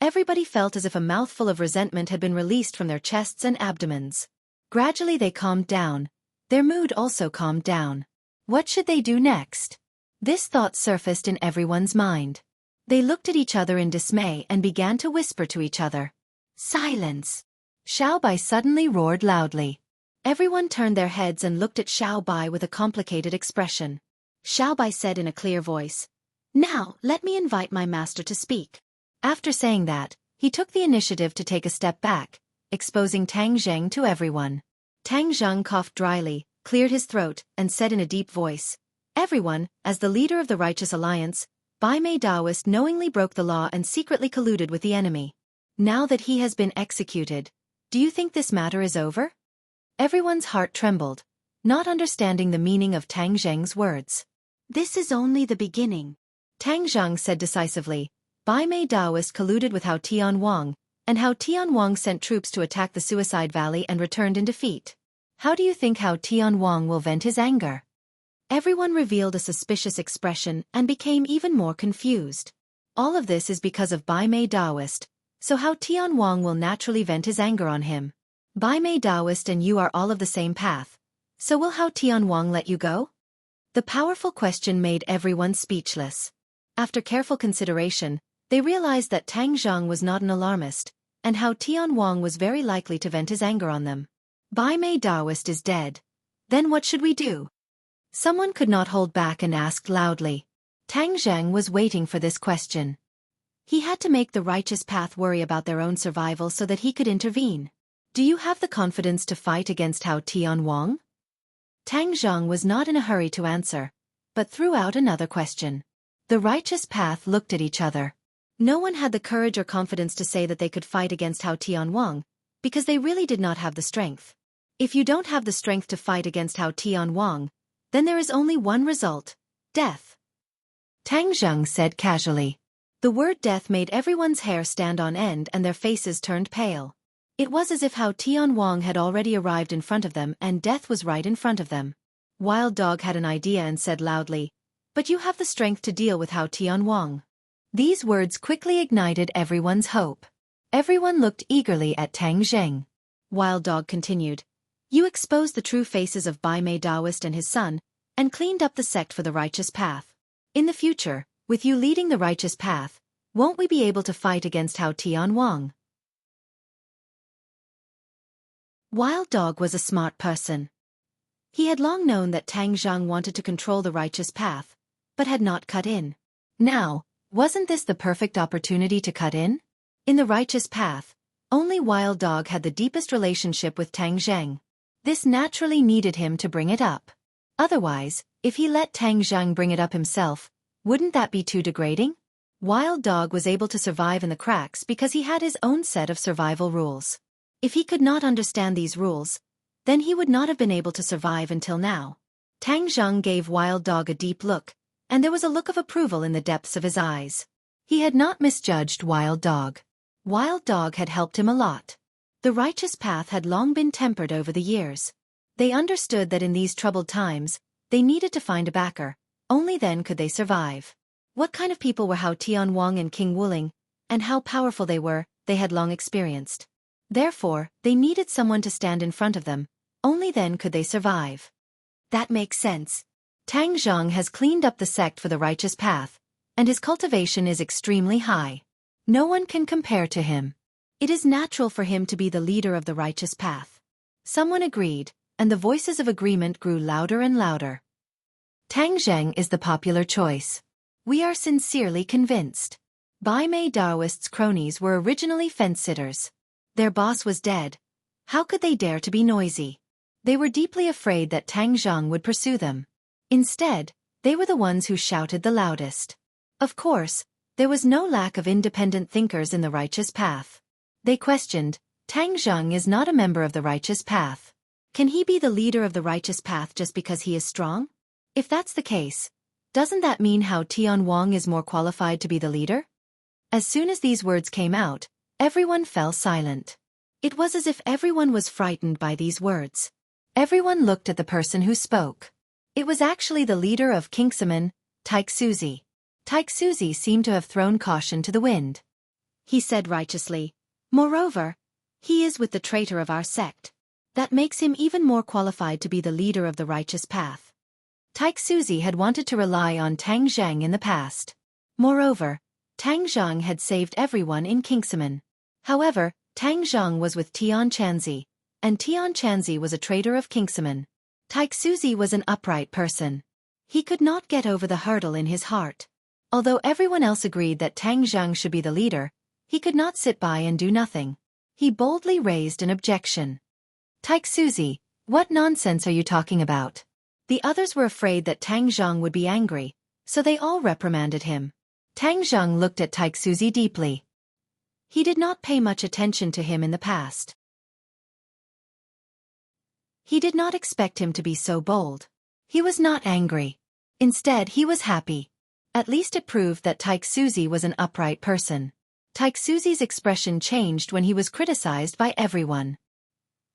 Everybody felt as if a mouthful of resentment had been released from their chests and abdomens. Gradually they calmed down. Their mood also calmed down. What should they do next? This thought surfaced in everyone's mind. They looked at each other in dismay and began to whisper to each other. "Silence!" Xiao Bai suddenly roared loudly. Everyone turned their heads and looked at Xiao Bai with a complicated expression. Xiao Bai said in a clear voice, "Now, let me invite my master to speak." After saying that, he took the initiative to take a step back, exposing Tang Zheng to everyone. Tang Zheng coughed dryly, cleared his throat, and said in a deep voice, "Everyone, as the leader of the Righteous Alliance, Bai Mei Daoist knowingly broke the law and secretly colluded with the enemy. Now that he has been executed, do you think this matter is over?" Everyone's heart trembled, not understanding the meaning of Tang Zheng's words. "This is only the beginning," Tang Zheng said decisively. "Bai Mei Daoist colluded with Hao Tian Wang, and Hao Tian Wang sent troops to attack the Suicide Valley and returned in defeat. How do you think Hao Tian Wang will vent his anger?" Everyone revealed a suspicious expression and became even more confused. All of this is because of Bai Mei Daoist, so Hao Tian Wang will naturally vent his anger on him. Bai Mei Daoist and you are all of the same path, so will Hao Tian Wang let you go? The powerful question made everyone speechless. After careful consideration, they realized that Tang Zheng was not an alarmist, and Hao Tian Wang was very likely to vent his anger on them. Bai Mei Daoist is dead. Then what should we do? Someone could not hold back and asked loudly. Tang Zheng was waiting for this question. He had to make the righteous path worry about their own survival so that he could intervene. "Do you have the confidence to fight against Hao Tian Wang?" Tang Zheng was not in a hurry to answer, but threw out another question. The righteous path looked at each other. No one had the courage or confidence to say that they could fight against Hao Tian Wang, because they really did not have the strength. If you don't have the strength to fight against Hao Tian Wang, then there is only one result: death. Tang Zheng said casually. The word death made everyone's hair stand on end and their faces turned pale. It was as if Hao Tian Wang had already arrived in front of them and death was right in front of them. Wild Dog had an idea and said loudly, "But you have the strength to deal with Hao Tian Wang." These words quickly ignited everyone's hope. Everyone looked eagerly at Tang Zheng. Wild Dog continued, "You exposed the true faces of Bai Mei Daoist and his son, and cleaned up the sect for the righteous path. In the future, with you leading the righteous path, won't we be able to fight against Hao Tian Wang?" Wild Dog was a smart person. He had long known that Tang Zheng wanted to control the righteous path, but had not cut in. Now, wasn't this the perfect opportunity to cut in? In the righteous path, only Wild Dog had the deepest relationship with Tang Zheng. This naturally needed him to bring it up. Otherwise, if he let Tang Zheng bring it up himself, wouldn't that be too degrading? Wild Dog was able to survive in the cracks because he had his own set of survival rules. If he could not understand these rules, then he would not have been able to survive until now. Tang Zheng gave Wild Dog a deep look, and there was a look of approval in the depths of his eyes. He had not misjudged Wild Dog. Wild Dog had helped him a lot. The righteous path had long been tempered over the years. They understood that in these troubled times, they needed to find a backer. Only then could they survive. What kind of people were Hao Tianwang and King Wuling, and how powerful they were, they had long experienced. Therefore, they needed someone to stand in front of them. Only then could they survive. That makes sense. Tang Zheng has cleaned up the sect for the righteous path, and his cultivation is extremely high. No one can compare to him. It is natural for him to be the leader of the righteous path. Someone agreed, and the voices of agreement grew louder and louder. Tang Zheng is the popular choice. We are sincerely convinced. Bai Mei Daoists' cronies were originally fence-sitters. Their boss was dead. How could they dare to be noisy? They were deeply afraid that Tang Zheng would pursue them. Instead, they were the ones who shouted the loudest. Of course, there was no lack of independent thinkers in the righteous path. They questioned, Tang Zheng is not a member of the righteous path. Can he be the leader of the righteous path just because he is strong? If that's the case, doesn't that mean Hao Tianwang is more qualified to be the leader? As soon as these words came out, everyone fell silent. It was as if everyone was frightened by these words. Everyone looked at the person who spoke. It was actually the leader of Kingsaman, Taixuzi. Taixuzi seemed to have thrown caution to the wind. He said righteously, "Moreover, he is with the traitor of our sect. That makes him even more qualified to be the leader of the righteous path." Taixuzi had wanted to rely on Tang Zheng in the past. Moreover, Tang Zheng had saved everyone in Kingsaman. However, Tang Zheng was with Tian Chanzi, and Tian Chanzi was a traitor of Kingsaman. Taixuzi was an upright person. He could not get over the hurdle in his heart. Although everyone else agreed that Tang Zheng should be the leader, he could not sit by and do nothing. He boldly raised an objection. "Taixuzi, what nonsense are you talking about?" The others were afraid that Tang Zheng would be angry, so they all reprimanded him. Tang Zheng looked at Taixuzi deeply. He did not pay much attention to him in the past. He did not expect him to be so bold. He was not angry. Instead, he was happy. At least it proved that Taixuzi was an upright person. Taixuzi's expression changed when he was criticized by everyone.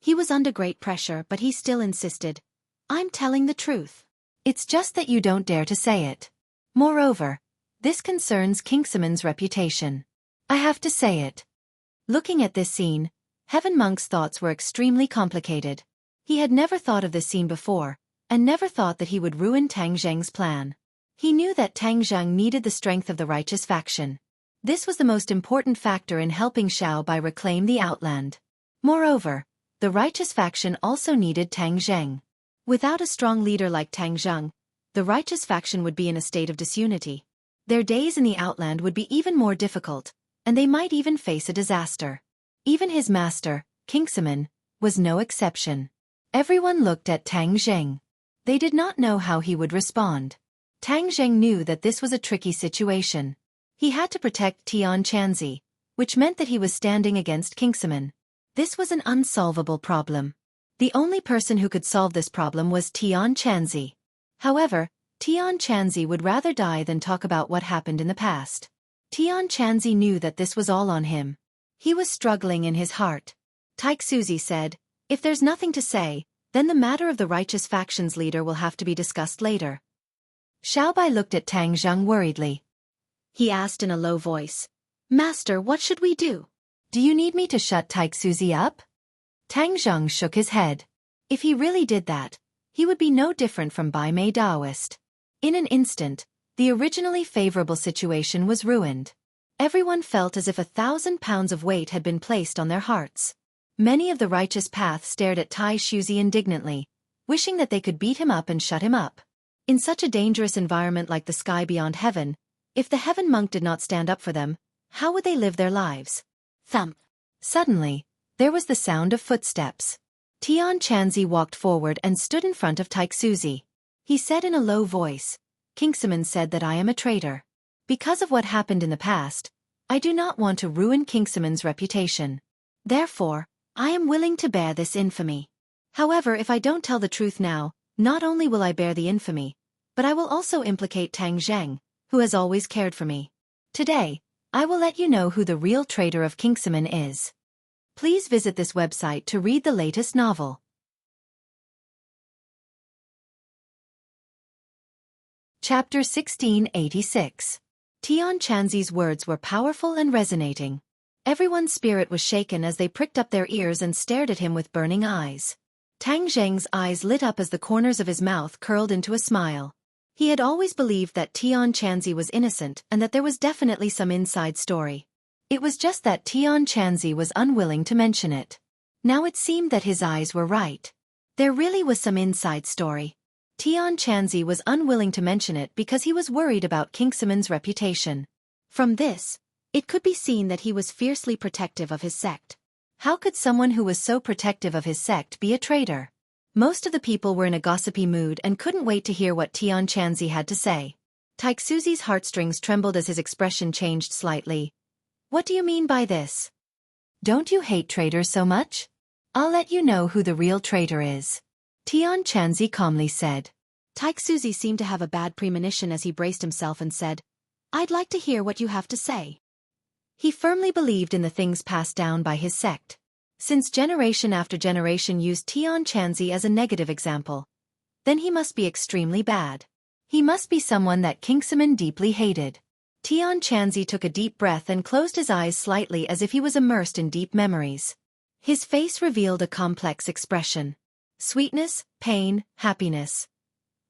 He was under great pressure, but he still insisted, "I'm telling the truth. It's just that you don't dare to say it. Moreover, this concerns Kingsaman's reputation. I have to say it." Looking at this scene, Heaven Monk's thoughts were extremely complicated. He had never thought of this scene before, and never thought that he would ruin Tang Zheng's plan. He knew that Tang Zheng needed the strength of the righteous faction. This was the most important factor in helping Xiao Bai reclaim the Outland. Moreover, the righteous faction also needed Tang Zheng. Without a strong leader like Tang Zheng, the righteous faction would be in a state of disunity. Their days in the Outland would be even more difficult, and they might even face a disaster. Even his master, Kingsaman, was no exception. Everyone looked at Tang Zheng. They did not know how he would respond. Tang Zheng knew that this was a tricky situation. He had to protect Tian Chanzi, which meant that he was standing against Kingsaman. This was an unsolvable problem. The only person who could solve this problem was Tian Chanzi. However, Tian Chanzi would rather die than talk about what happened in the past. Tian Chanzi knew that this was all on him. He was struggling in his heart. Taixuzi said, "If there's nothing to say, then the matter of the righteous faction's leader will have to be discussed later." Xiao Bai looked at Tang Zheng worriedly. He asked in a low voice, "Master, what should we do? Do you need me to shut Taixuzi up?" Tang Zheng shook his head. If he really did that, he would be no different from Bai Mei Daoist. In an instant, the originally favorable situation was ruined. Everyone felt as if 1,000 pounds of weight had been placed on their hearts. Many of the righteous path stared at Taixuzi indignantly, wishing that they could beat him up and shut him up. In such a dangerous environment like the sky beyond heaven, if the heaven monk did not stand up for them, how would they live their lives? Thump. Suddenly, there was the sound of footsteps. Tian Chanzi walked forward and stood in front of Taixuzi. He said in a low voice, "Kingsaman said that I am a traitor. Because of what happened in the past, I do not want to ruin Kingsaman's reputation. Therefore, I am willing to bear this infamy. However, if I don't tell the truth now, not only will I bear the infamy, but I will also implicate Tang Zheng, who has always cared for me. Today, I will let you know who the real traitor of Kingsaman is." Please visit this website to read the latest novel. Chapter 1686. Tian Chanzi's words were powerful and resonating. Everyone's spirit was shaken as they pricked up their ears and stared at him with burning eyes. Tang Zheng's eyes lit up as the corners of his mouth curled into a smile. He had always believed that Tian Chanzi was innocent and that there was definitely some inside story. It was just that Tian Chanzi was unwilling to mention it. Now it seemed that his eyes were right. There really was some inside story. Tian Chanzi was unwilling to mention it because he was worried about Kingsaman's reputation. From this, it could be seen that he was fiercely protective of his sect. How could someone who was so protective of his sect be a traitor? Most of the people were in a gossipy mood and couldn't wait to hear what Tian Chanzi had to say. Taixuzi's heartstrings trembled as his expression changed slightly. "What do you mean by this? Don't you hate traitors so much? I'll let you know who the real traitor is," Tian Chanzi calmly said. Taixuzi seemed to have a bad premonition as he braced himself and said, "I'd like to hear what you have to say." He firmly believed in the things passed down by his sect. Since generation after generation used Tian Chanzi as a negative example, then he must be extremely bad. He must be someone that Kingsaman deeply hated. Tian Chanzi took a deep breath and closed his eyes slightly as if he was immersed in deep memories. His face revealed a complex expression. Sweetness, pain, happiness.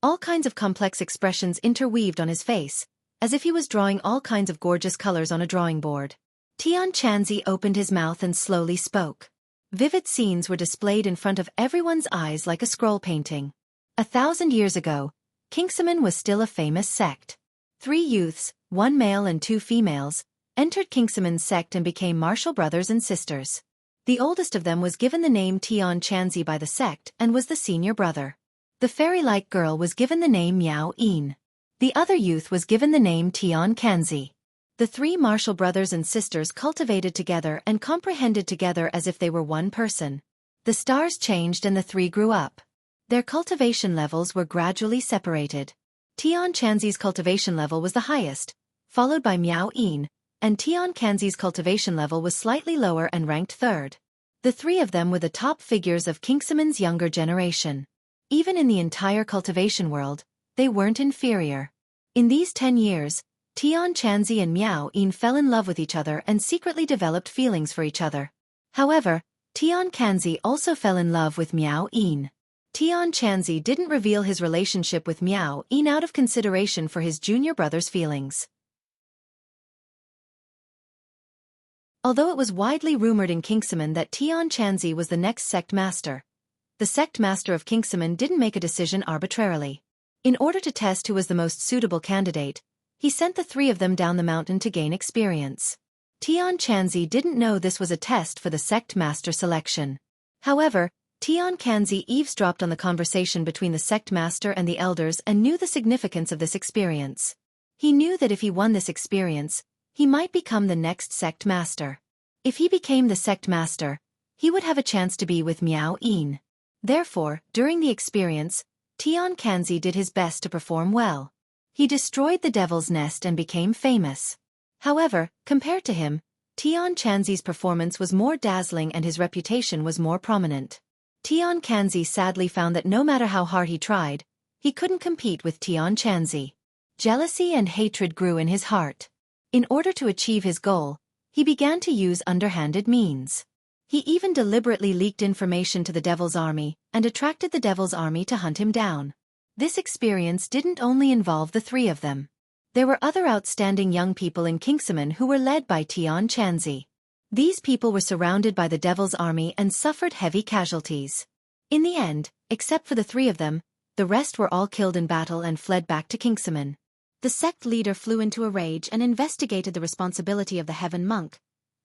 All kinds of complex expressions interweaved on his face, as if he was drawing all kinds of gorgeous colors on a drawing board. Tian Chanzi opened his mouth and slowly spoke. Vivid scenes were displayed in front of everyone's eyes like a scroll painting. 1,000 years ago, Kingsaman was still a famous sect. 3 youths, 1 male and 2 females, entered Kingsaman's sect and became martial brothers and sisters. The oldest of them was given the name Tian Chanzi by the sect and was the senior brother. The fairy-like girl was given the name Miao Yin. The other youth was given the name Tian Kanzi. The 3 martial brothers and sisters cultivated together and comprehended together as if they were one person. The stars changed and the 3 grew up. Their cultivation levels were gradually separated. Tian Chanzi's cultivation level was the highest, followed by Miao Yin, and Tian Kanzi's cultivation level was slightly lower and ranked 3rd. The 3 of them were the top figures of Kingsaman's younger generation. Even in the entire cultivation world, they weren't inferior. In these 10 years, Tian Chanzi and Miao Yin fell in love with each other and secretly developed feelings for each other. However, Tian Kanzi also fell in love with Miao Yin. Tian Chanzi didn't reveal his relationship with Miao Yin out of consideration for his junior brother's feelings. Although it was widely rumored in Kingsaman that Tian Chanzi was the next sect master, the sect master of Kingsaman didn't make a decision arbitrarily. In order to test who was the most suitable candidate, he sent the 3 of them down the mountain to gain experience. Tian Chanzi didn't know this was a test for the sect master selection. However, Tian Kanzi eavesdropped on the conversation between the sect master and the elders and knew the significance of this experience. He knew that if he won this experience, he might become the next sect master. If he became the sect master, he would have a chance to be with Miao Yin. Therefore, during the experience, Tian Kanzi did his best to perform well. He destroyed the devil's nest and became famous. However, compared to him, Tian Chanzi's performance was more dazzling and his reputation was more prominent. Tian Kanzi sadly found that no matter how hard he tried, he couldn't compete with Tian Chanzi. Jealousy and hatred grew in his heart. In order to achieve his goal, he began to use underhanded means. He even deliberately leaked information to the Devil's Army and attracted the Devil's Army to hunt him down. This experience didn't only involve the 3 of them. There were other outstanding young people in Kingsaman who were led by Tian Chanzi. These people were surrounded by the Devil's Army and suffered heavy casualties. In the end, except for the 3 of them, the rest were all killed in battle and fled back to Kingsaman. The sect leader flew into a rage and investigated the responsibility of the heaven monk,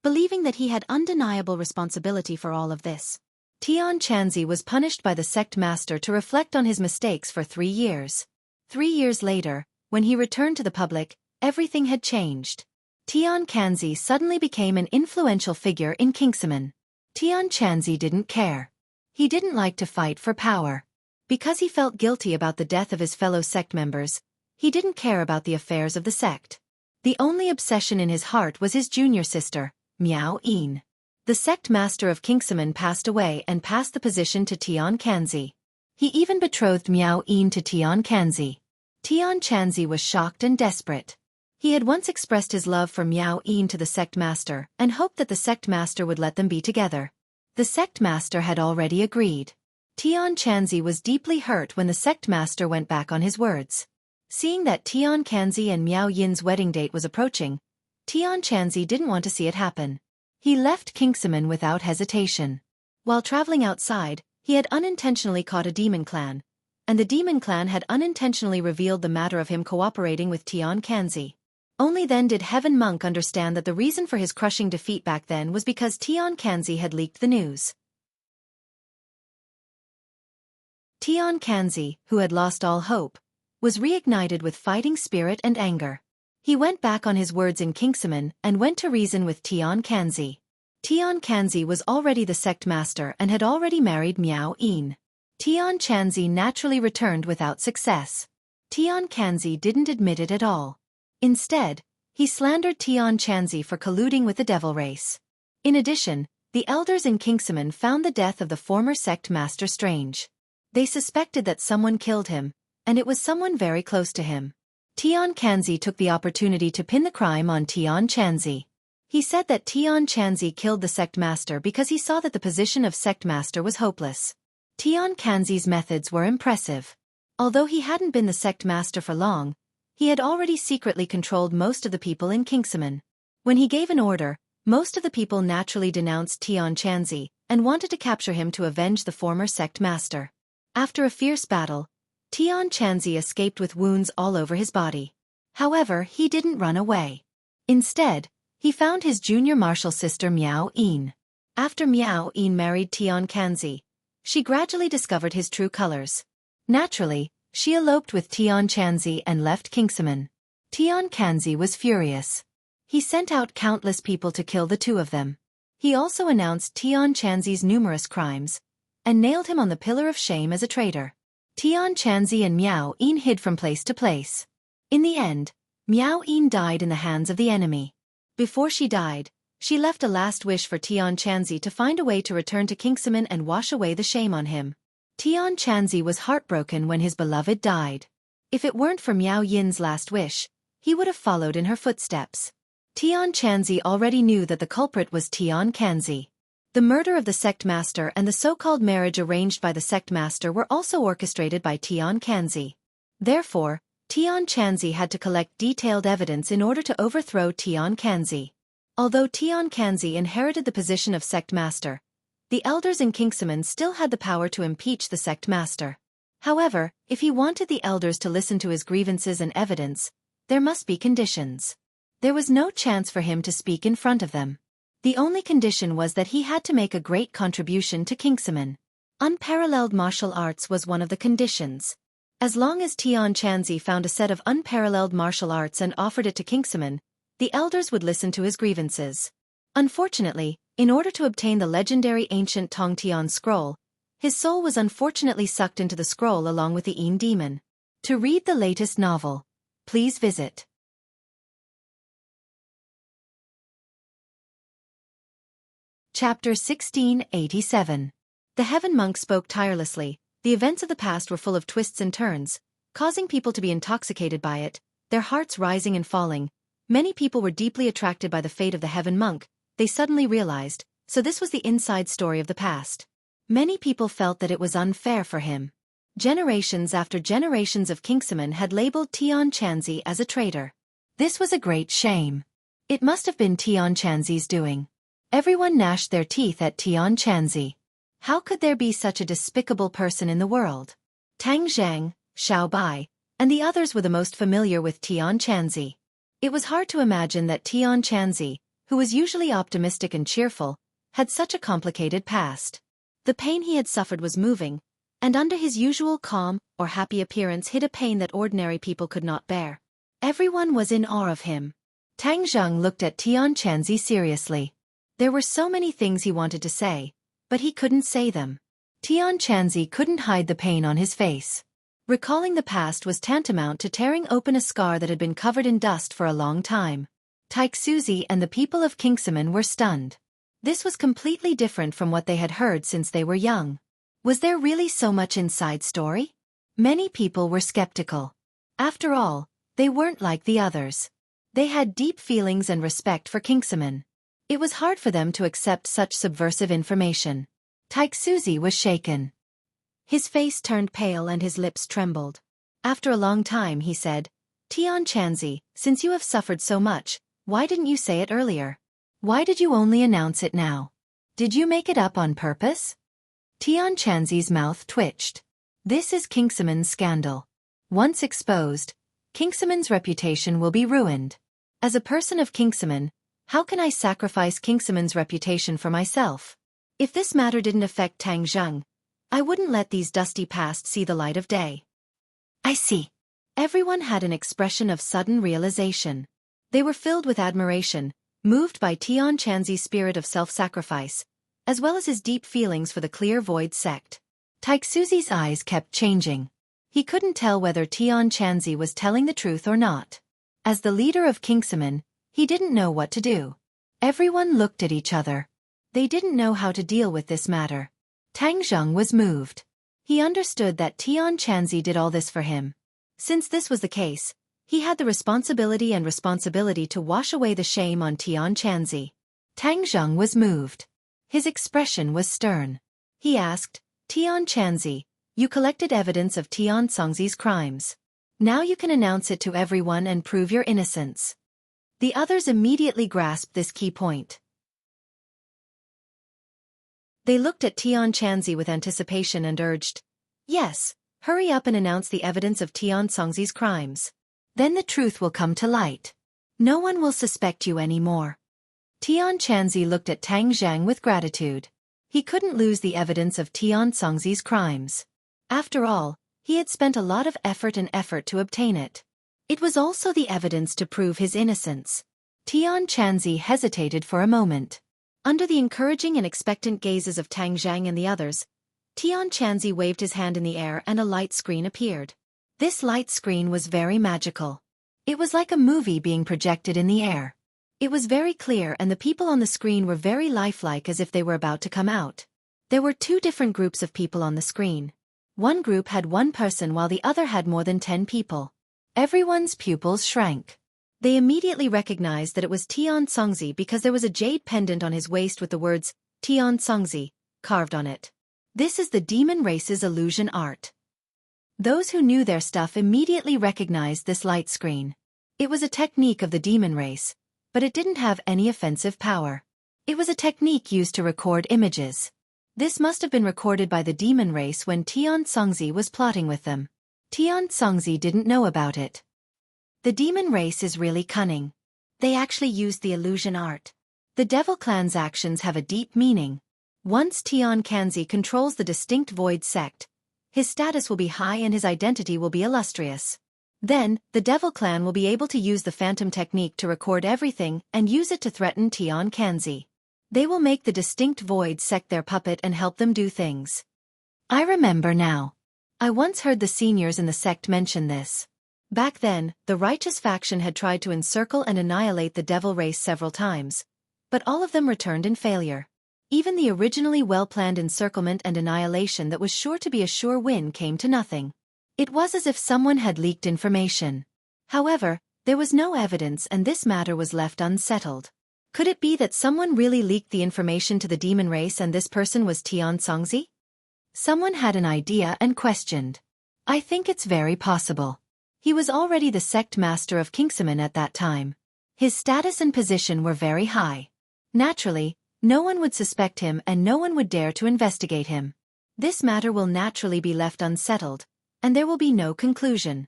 believing that he had undeniable responsibility for all of this. Tian Chanzi was punished by the sect master to reflect on his mistakes for 3 years. 3 years later, when he returned to the public, everything had changed. Tian Chanzi suddenly became an influential figure in Kingsaman. Tian Chanzi didn't care. He didn't like to fight for power. Because he felt guilty about the death of his fellow sect members, he didn't care about the affairs of the sect. The only obsession in his heart was his junior sister, Miao Yin. The sect master of Kingsaman passed away and passed the position to Tian Chanzi. He even betrothed Miao Yin to Tian Chanzi. Tian Chanzi was shocked and desperate. He had once expressed his love for Miao Yin to the sect master and hoped that the sect master would let them be together. The sect master had already agreed. Tian Chanzi was deeply hurt when the sect master went back on his words. Seeing that Tian Chanzi and Miao Yin's wedding date was approaching, Tian Chanzi didn't want to see it happen. He left Kingsaman without hesitation. While traveling outside, he had unintentionally caught a demon clan, and the demon clan had unintentionally revealed the matter of him cooperating with Tian Chanzi. Only then did Heaven Monk understand that the reason for his crushing defeat back then was because Tian Chanzi had leaked the news. Tian Chanzi, who had lost all hope, was reignited with fighting spirit and anger. He went back on his words in Kingsaman and went to reason with Tian Chanzi. Tian Chanzi was already the sect master and had already married Miao Yin. Tian Chanzi naturally returned without success. Tian Chanzi didn't admit it at all. Instead, he slandered Tian Chanzi for colluding with the devil race. In addition, the elders in Kingsaman found the death of the former sect master strange. They suspected that someone killed him, and it was someone very close to him. Tian Chanzi took the opportunity to pin the crime on Tian Chanzi. He said that Tian Chanzi killed the sect master because he saw that the position of sect master was hopeless. Tian Chanzi's methods were impressive. Although he hadn't been the sect master for long, he had already secretly controlled most of the people in Kingsaman. When he gave an order, most of the people naturally denounced Tian Chanzi and wanted to capture him to avenge the former sect master. After a fierce battle, Tian Chanzi escaped with wounds all over his body. However, he didn't run away. Instead, he found his junior martial sister Miao Yin. After Miao Yin married Tian Chanzi, she gradually discovered his true colors. Naturally, she eloped with Tian Chanzi and left Kingsaman. Tian Chanzi was furious. He sent out countless people to kill the two of them. He also announced Tian Chanzi's numerous crimes and nailed him on the pillar of shame as a traitor. Tian Chanzi and Miao Yin hid from place to place. In the end, Miao Yin died in the hands of the enemy. Before she died, she left a last wish for Tian Chanzi to find a way to return to Kingsaman and wash away the shame on him. Tian Chanzi was heartbroken when his beloved died. If it weren't for Miao Yin's last wish, he would have followed in her footsteps. Tian Chanzi already knew that the culprit was Tian Chanzi. The murder of the sect master and the so-called marriage arranged by the sect master were also orchestrated by Tian Chanzi. Therefore, Tian Chanzi had to collect detailed evidence in order to overthrow Tian Chanzi. Although Tian Chanzi inherited the position of sect master, the elders in Kingsaman still had the power to impeach the sect master. However, if he wanted the elders to listen to his grievances and evidence, there must be conditions. There was no chance for him to speak in front of them. The only condition was that he had to make a great contribution to Kingsaman. Unparalleled martial arts was one of the conditions. As long as Tian Chanzi found a set of unparalleled martial arts and offered it to Kingsaman, the elders would listen to his grievances. Unfortunately, in order to obtain the legendary ancient Tongtian scroll, his soul was unfortunately sucked into the scroll along with the Yin demon. To read the latest novel, please visit Chapter 1687. The Heaven Monk spoke tirelessly. The events of the past were full of twists and turns, causing people to be intoxicated by it, their hearts rising and falling. Many people were deeply attracted by the fate of the Heaven Monk, they suddenly realized, so this was the inside story of the past. Many people felt that it was unfair for him. Generations after generations of Kingsaman had labeled Tian Chanzi as a traitor. This was a great shame. It must have been Tian Chanzi's doing. Everyone gnashed their teeth at Tian Chanzi. How could there be such a despicable person in the world? Tang Zhang, Xiao Bai, and the others were the most familiar with Tian Chanzi. It was hard to imagine that Tian Chanzi, who was usually optimistic and cheerful, had such a complicated past. The pain he had suffered was moving, and under his usual calm or happy appearance hid a pain that ordinary people could not bear. Everyone was in awe of him. Tang Zhang looked at Tian Chanzi seriously. There were so many things he wanted to say, but he couldn't say them. Tian Chanzi couldn't hide the pain on his face. Recalling the past was tantamount to tearing open a scar that had been covered in dust for a long time. Taixuzi and the people of Kingsaman were stunned. This was completely different from what they had heard since they were young. Was there really so much inside story? Many people were skeptical. After all, they weren't like the others. They had deep feelings and respect for Kingsaman. It was hard for them to accept such subversive information. Taixuzi was shaken. His face turned pale and his lips trembled. After a long time he said, "Tian Chanzi, since you have suffered so much, why didn't you say it earlier? Why did you only announce it now? Did you make it up on purpose?" Tian Chanzi's mouth twitched. This is Kingsaman's scandal. Once exposed, Kingsaman's reputation will be ruined. As a person of Kingsaman, how can I sacrifice Kingsaman's reputation for myself? If this matter didn't affect Tang Zhang, I wouldn't let these dusty past see the light of day. I see. Everyone had an expression of sudden realization. They were filled with admiration, moved by Tian Chanzi's spirit of self-sacrifice, as well as his deep feelings for the Clear Void sect. Taixuzi's eyes kept changing. He couldn't tell whether Tian Chanzi was telling the truth or not. As the leader of Kingsaman, he didn't know what to do. Everyone looked at each other. They didn't know how to deal with this matter. Tang Zhang was moved. He understood that Tian Chanzi did all this for him. Since this was the case, he had the responsibility to wash away the shame on Tian Chanzi. Tang Zhang was moved. His expression was stern. He asked, "Tian Chanzi, you collected evidence of Tian Songzi's crimes. Now you can announce it to everyone and prove your innocence." The others immediately grasped this key point. They looked at Tian Chanzi with anticipation and urged, "Yes, hurry up and announce the evidence of Tian Songzi's crimes. Then the truth will come to light. No one will suspect you anymore." Tian Chanzi looked at Tang Zhang with gratitude. He couldn't lose the evidence of Tian Songzi's crimes. After all, he had spent a lot of effort to obtain it. It was also the evidence to prove his innocence. Tian Chanzi hesitated for a moment. Under the encouraging and expectant gazes of Tang Zhang and the others, Tian Chanzi waved his hand in the air and a light screen appeared. This light screen was very magical. It was like a movie being projected in the air. It was very clear and the people on the screen were very lifelike as if they were about to come out. There were two different groups of people on the screen. One group had one person while the other had more than 10 people. Everyone's pupils shrank. They immediately recognized that it was Tian Songzi because there was a jade pendant on his waist with the words, "Tian Songzi," carved on it. This is the demon race's illusion art. Those who knew their stuff immediately recognized this light screen. It was a technique of the demon race, but it didn't have any offensive power. It was a technique used to record images. This must have been recorded by the demon race when Tian Songzi was plotting with them. Tian Songzi didn't know about it. The demon race is really cunning. They actually used the illusion art. The devil clan's actions have a deep meaning. Once Tian Chanzi controls the distinct void sect, his status will be high and his identity will be illustrious. Then, the devil clan will be able to use the phantom technique to record everything and use it to threaten Tian Chanzi. They will make the distinct void sect their puppet and help them do things. I remember now. I once heard the seniors in the sect mention this. Back then, the righteous faction had tried to encircle and annihilate the devil race several times, but all of them returned in failure. Even the originally well-planned encirclement and annihilation that was sure to be a sure win came to nothing. It was as if someone had leaked information. However, there was no evidence and this matter was left unsettled. Could it be that someone really leaked the information to the demon race and this person was Tian Songzi? Someone had an idea and questioned. I think it's very possible. He was already the sect master of Kingsaman at that time. His status and position were very high. Naturally, no one would suspect him and no one would dare to investigate him. This matter will naturally be left unsettled, and there will be no conclusion.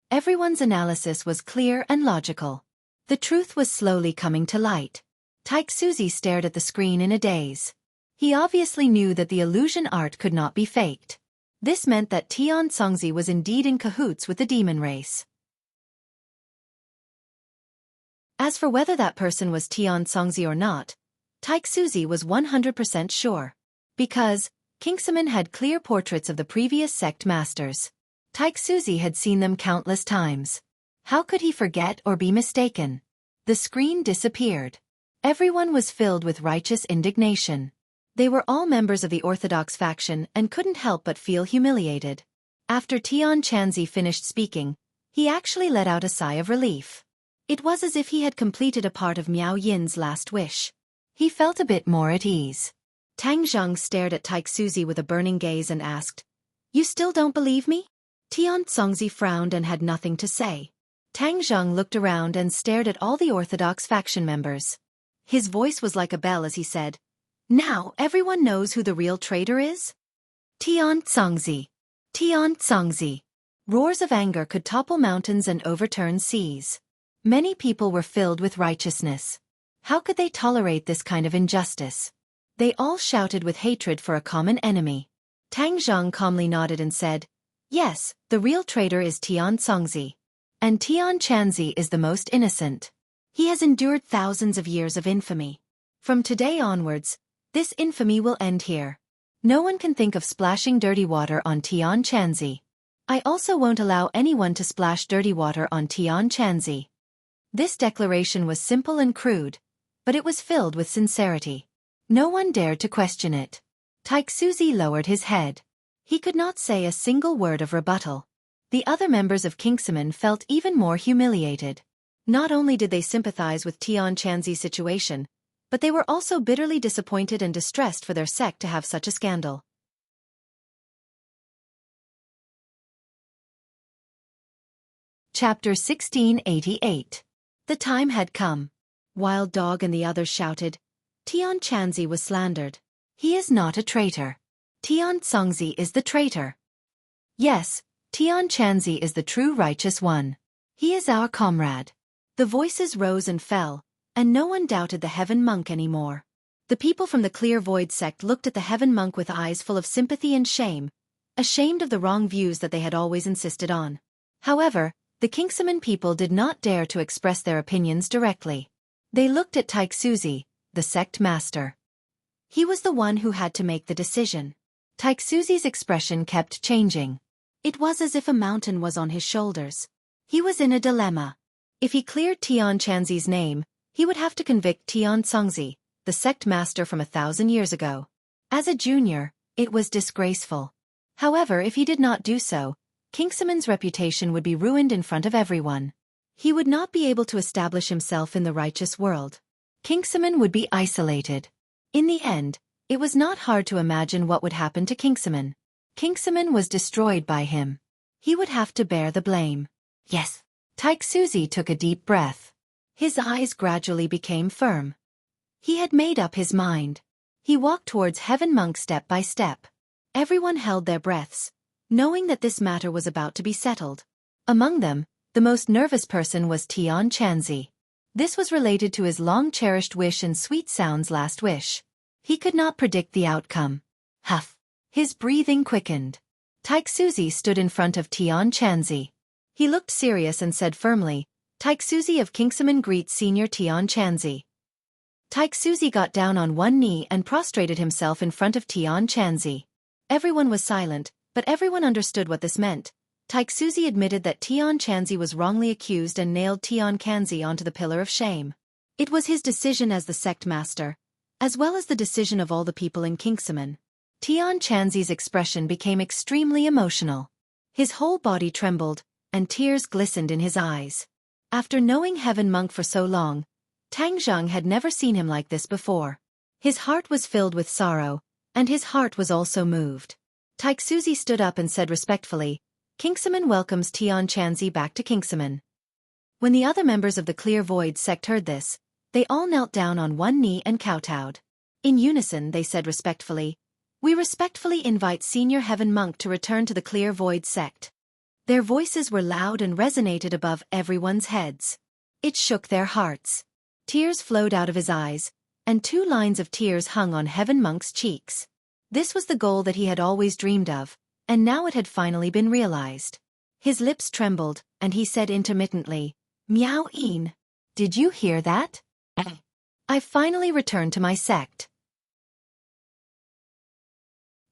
Everyone's analysis was clear and logical. The truth was slowly coming to light. Taixuzi stared at the screen in a daze. He obviously knew that the illusion art could not be faked. This meant that Tian Congzi was indeed in cahoots with the demon race. As for whether that person was Tian Congzi or not, Taixuzi was 100% sure. Because Kingsaman had clear portraits of the previous sect masters. Taixuzi had seen them countless times. How could he forget or be mistaken? The screen disappeared. Everyone was filled with righteous indignation. They were all members of the Orthodox faction and couldn't help but feel humiliated. After Tian Congzi finished speaking, he actually let out a sigh of relief. It was as if he had completed a part of Miao Yin's last wish. He felt a bit more at ease. Tang Zheng stared at Taixuzi with a burning gaze and asked, "You still don't believe me?" Tian Congzi frowned and had nothing to say. Tang Zheng looked around and stared at all the Orthodox faction members. His voice was like a bell as he said, "Now everyone knows who the real traitor is?" Tian Congzi. Tian Congzi. Roars of anger could topple mountains and overturn seas. Many people were filled with righteousness. How could they tolerate this kind of injustice? They all shouted with hatred for a common enemy. Tang Zheng calmly nodded and said, "Yes, the real traitor is Tian Congzi. And Tian Congzi is the most innocent. He has endured thousands of years of infamy. From today onwards, this infamy will end here. No one can think of splashing dirty water on Tian Congzi. I also won't allow anyone to splash dirty water on Tian Congzi." This declaration was simple and crude, but it was filled with sincerity. No one dared to question it. Taixuzi lowered his head. He could not say a single word of rebuttal. The other members of Kingsaman felt even more humiliated. Not only did they sympathize with Tian Congzi's situation, but they were also bitterly disappointed and distressed for their sect to have such a scandal. Chapter 1688. The time had come. Wild Dog and the others shouted, "Tian Congzi was slandered. He is not a traitor. Tian Congzi is the traitor. Yes, Tian Congzi is the true righteous one. He is our comrade." The voices rose and fell, and no one doubted the Heaven Monk anymore. The people from the Clear Void sect looked at the Heaven Monk with eyes full of sympathy and shame, ashamed of the wrong views that they had always insisted on. However, the Kingsaman people did not dare to express their opinions directly. They looked at Taixuzi, the sect master. He was the one who had to make the decision. Taixuzi's expression kept changing. It was as if a mountain was on his shoulders. He was in a dilemma. If he cleared Tian Congzi's name, he would have to convict Tian Congzi, the sect master from 1,000 years ago. As a junior, it was disgraceful. However, if he did not do so, Kingsaman's reputation would be ruined in front of everyone. He would not be able to establish himself in the righteous world. Kingsaman would be isolated. In the end, it was not hard to imagine what would happen to Kingsaman. Kingsaman was destroyed by him. He would have to bear the blame. Yes. Taixuzi took a deep breath. His eyes gradually became firm. He had made up his mind. He walked towards Heaven Monk step by step. Everyone held their breaths, knowing that this matter was about to be settled. Among them, the most nervous person was Tian Congzi. This was related to his long-cherished wish and Sweet Sound's last wish. He could not predict the outcome. Huff. His breathing quickened. Taixuzi stood in front of Tian Congzi. He looked serious and said firmly, "Taixuzi of Kingsaman greets Senior Tian Congzi." Taixuzi got down on one knee and prostrated himself in front of Tian Congzi. Everyone was silent, but everyone understood what this meant. Taixuzi admitted that Tian Congzi was wrongly accused and nailed Tian Congzi onto the pillar of shame. It was his decision as the sect master, as well as the decision of all the people in Kingsaman. Tian Congzi's expression became extremely emotional. His whole body trembled, and tears glistened in his eyes. After knowing Heaven Monk for so long, Tang Zheng had never seen him like this before. His heart was filled with sorrow, and his heart was also moved. Taixuzi stood up and said respectfully, "Kingsaman welcomes Tian Congzi back to Kingsaman." When the other members of the Clear Void sect heard this, they all knelt down on one knee and kowtowed. In unison they said respectfully, We respectfully invite Senior Heaven Monk to return to the Clear Void sect. Their voices were loud and resonated above everyone's heads. It shook their hearts. Tears flowed out of his eyes, and 2 lines of tears hung on Heaven Monk's cheeks. This was the goal that he had always dreamed of, and now it had finally been realized. His lips trembled, and he said intermittently, "Miao Yin. Did you hear that? I've finally returned to my sect."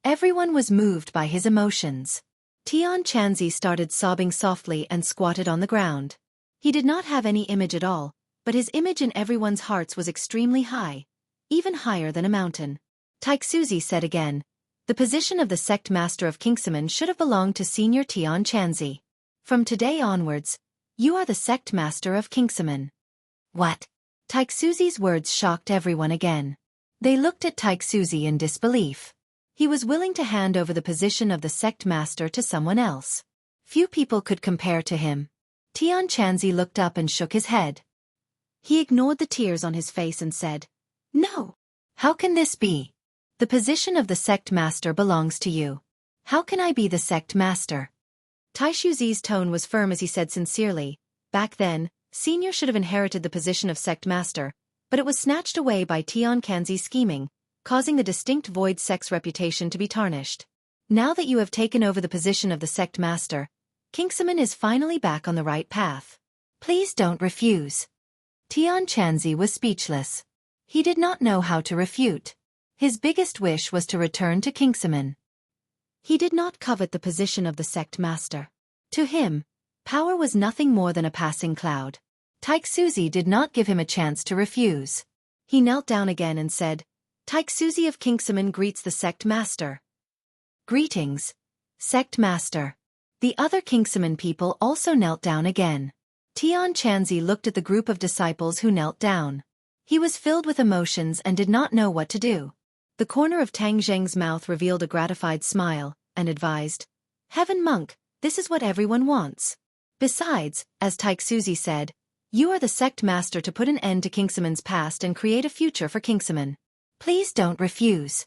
Everyone was moved by his emotions. Tian Chanzi started sobbing softly and squatted on the ground. He did not have any image at all, but his image in everyone's hearts was extremely high, even higher than a mountain. Taixuzi said again, "The position of the sect master of Kingsaman should have belonged to Senior Tian Chanzi. From today onwards, you are the sect master of Kingsaman." What? Taixuzi's words shocked everyone again. They looked at Taixuzi in disbelief. He was willing to hand over the position of the sect master to someone else. Few people could compare to him. Tian Chanzi looked up and shook his head. He ignored the tears on his face and said, "No. How can this be? The position of the sect master belongs to you. How can I be the sect master?" Taixuzi's tone was firm as he said sincerely, "Back then, Senior should have inherited the position of sect master, but it was snatched away by Tian Chanzi's scheming, causing the distinct void sect's reputation to be tarnished. Now that you have taken over the position of the sect master, Kingsaman is finally back on the right path. Please don't refuse." Tian Chanzi was speechless. He did not know how to refute. His biggest wish was to return to Kingsaman. He did not covet the position of the sect master. To him, power was nothing more than a passing cloud. Taixuzi did not give him a chance to refuse. He knelt down again and said, "Taixuzi of Kingsaman greets the sect master." "Greetings, sect master." The other Kingsaman people also knelt down again. Tian Chanzi looked at the group of disciples who knelt down. He was filled with emotions and did not know what to do. The corner of Tang Zheng's mouth revealed a gratified smile, and advised, "Heaven Monk, this is what everyone wants. Besides, as Taixuzi said, you are the sect master to put an end to Kingsaman's past and create a future for Kingsaman. Please don't refuse."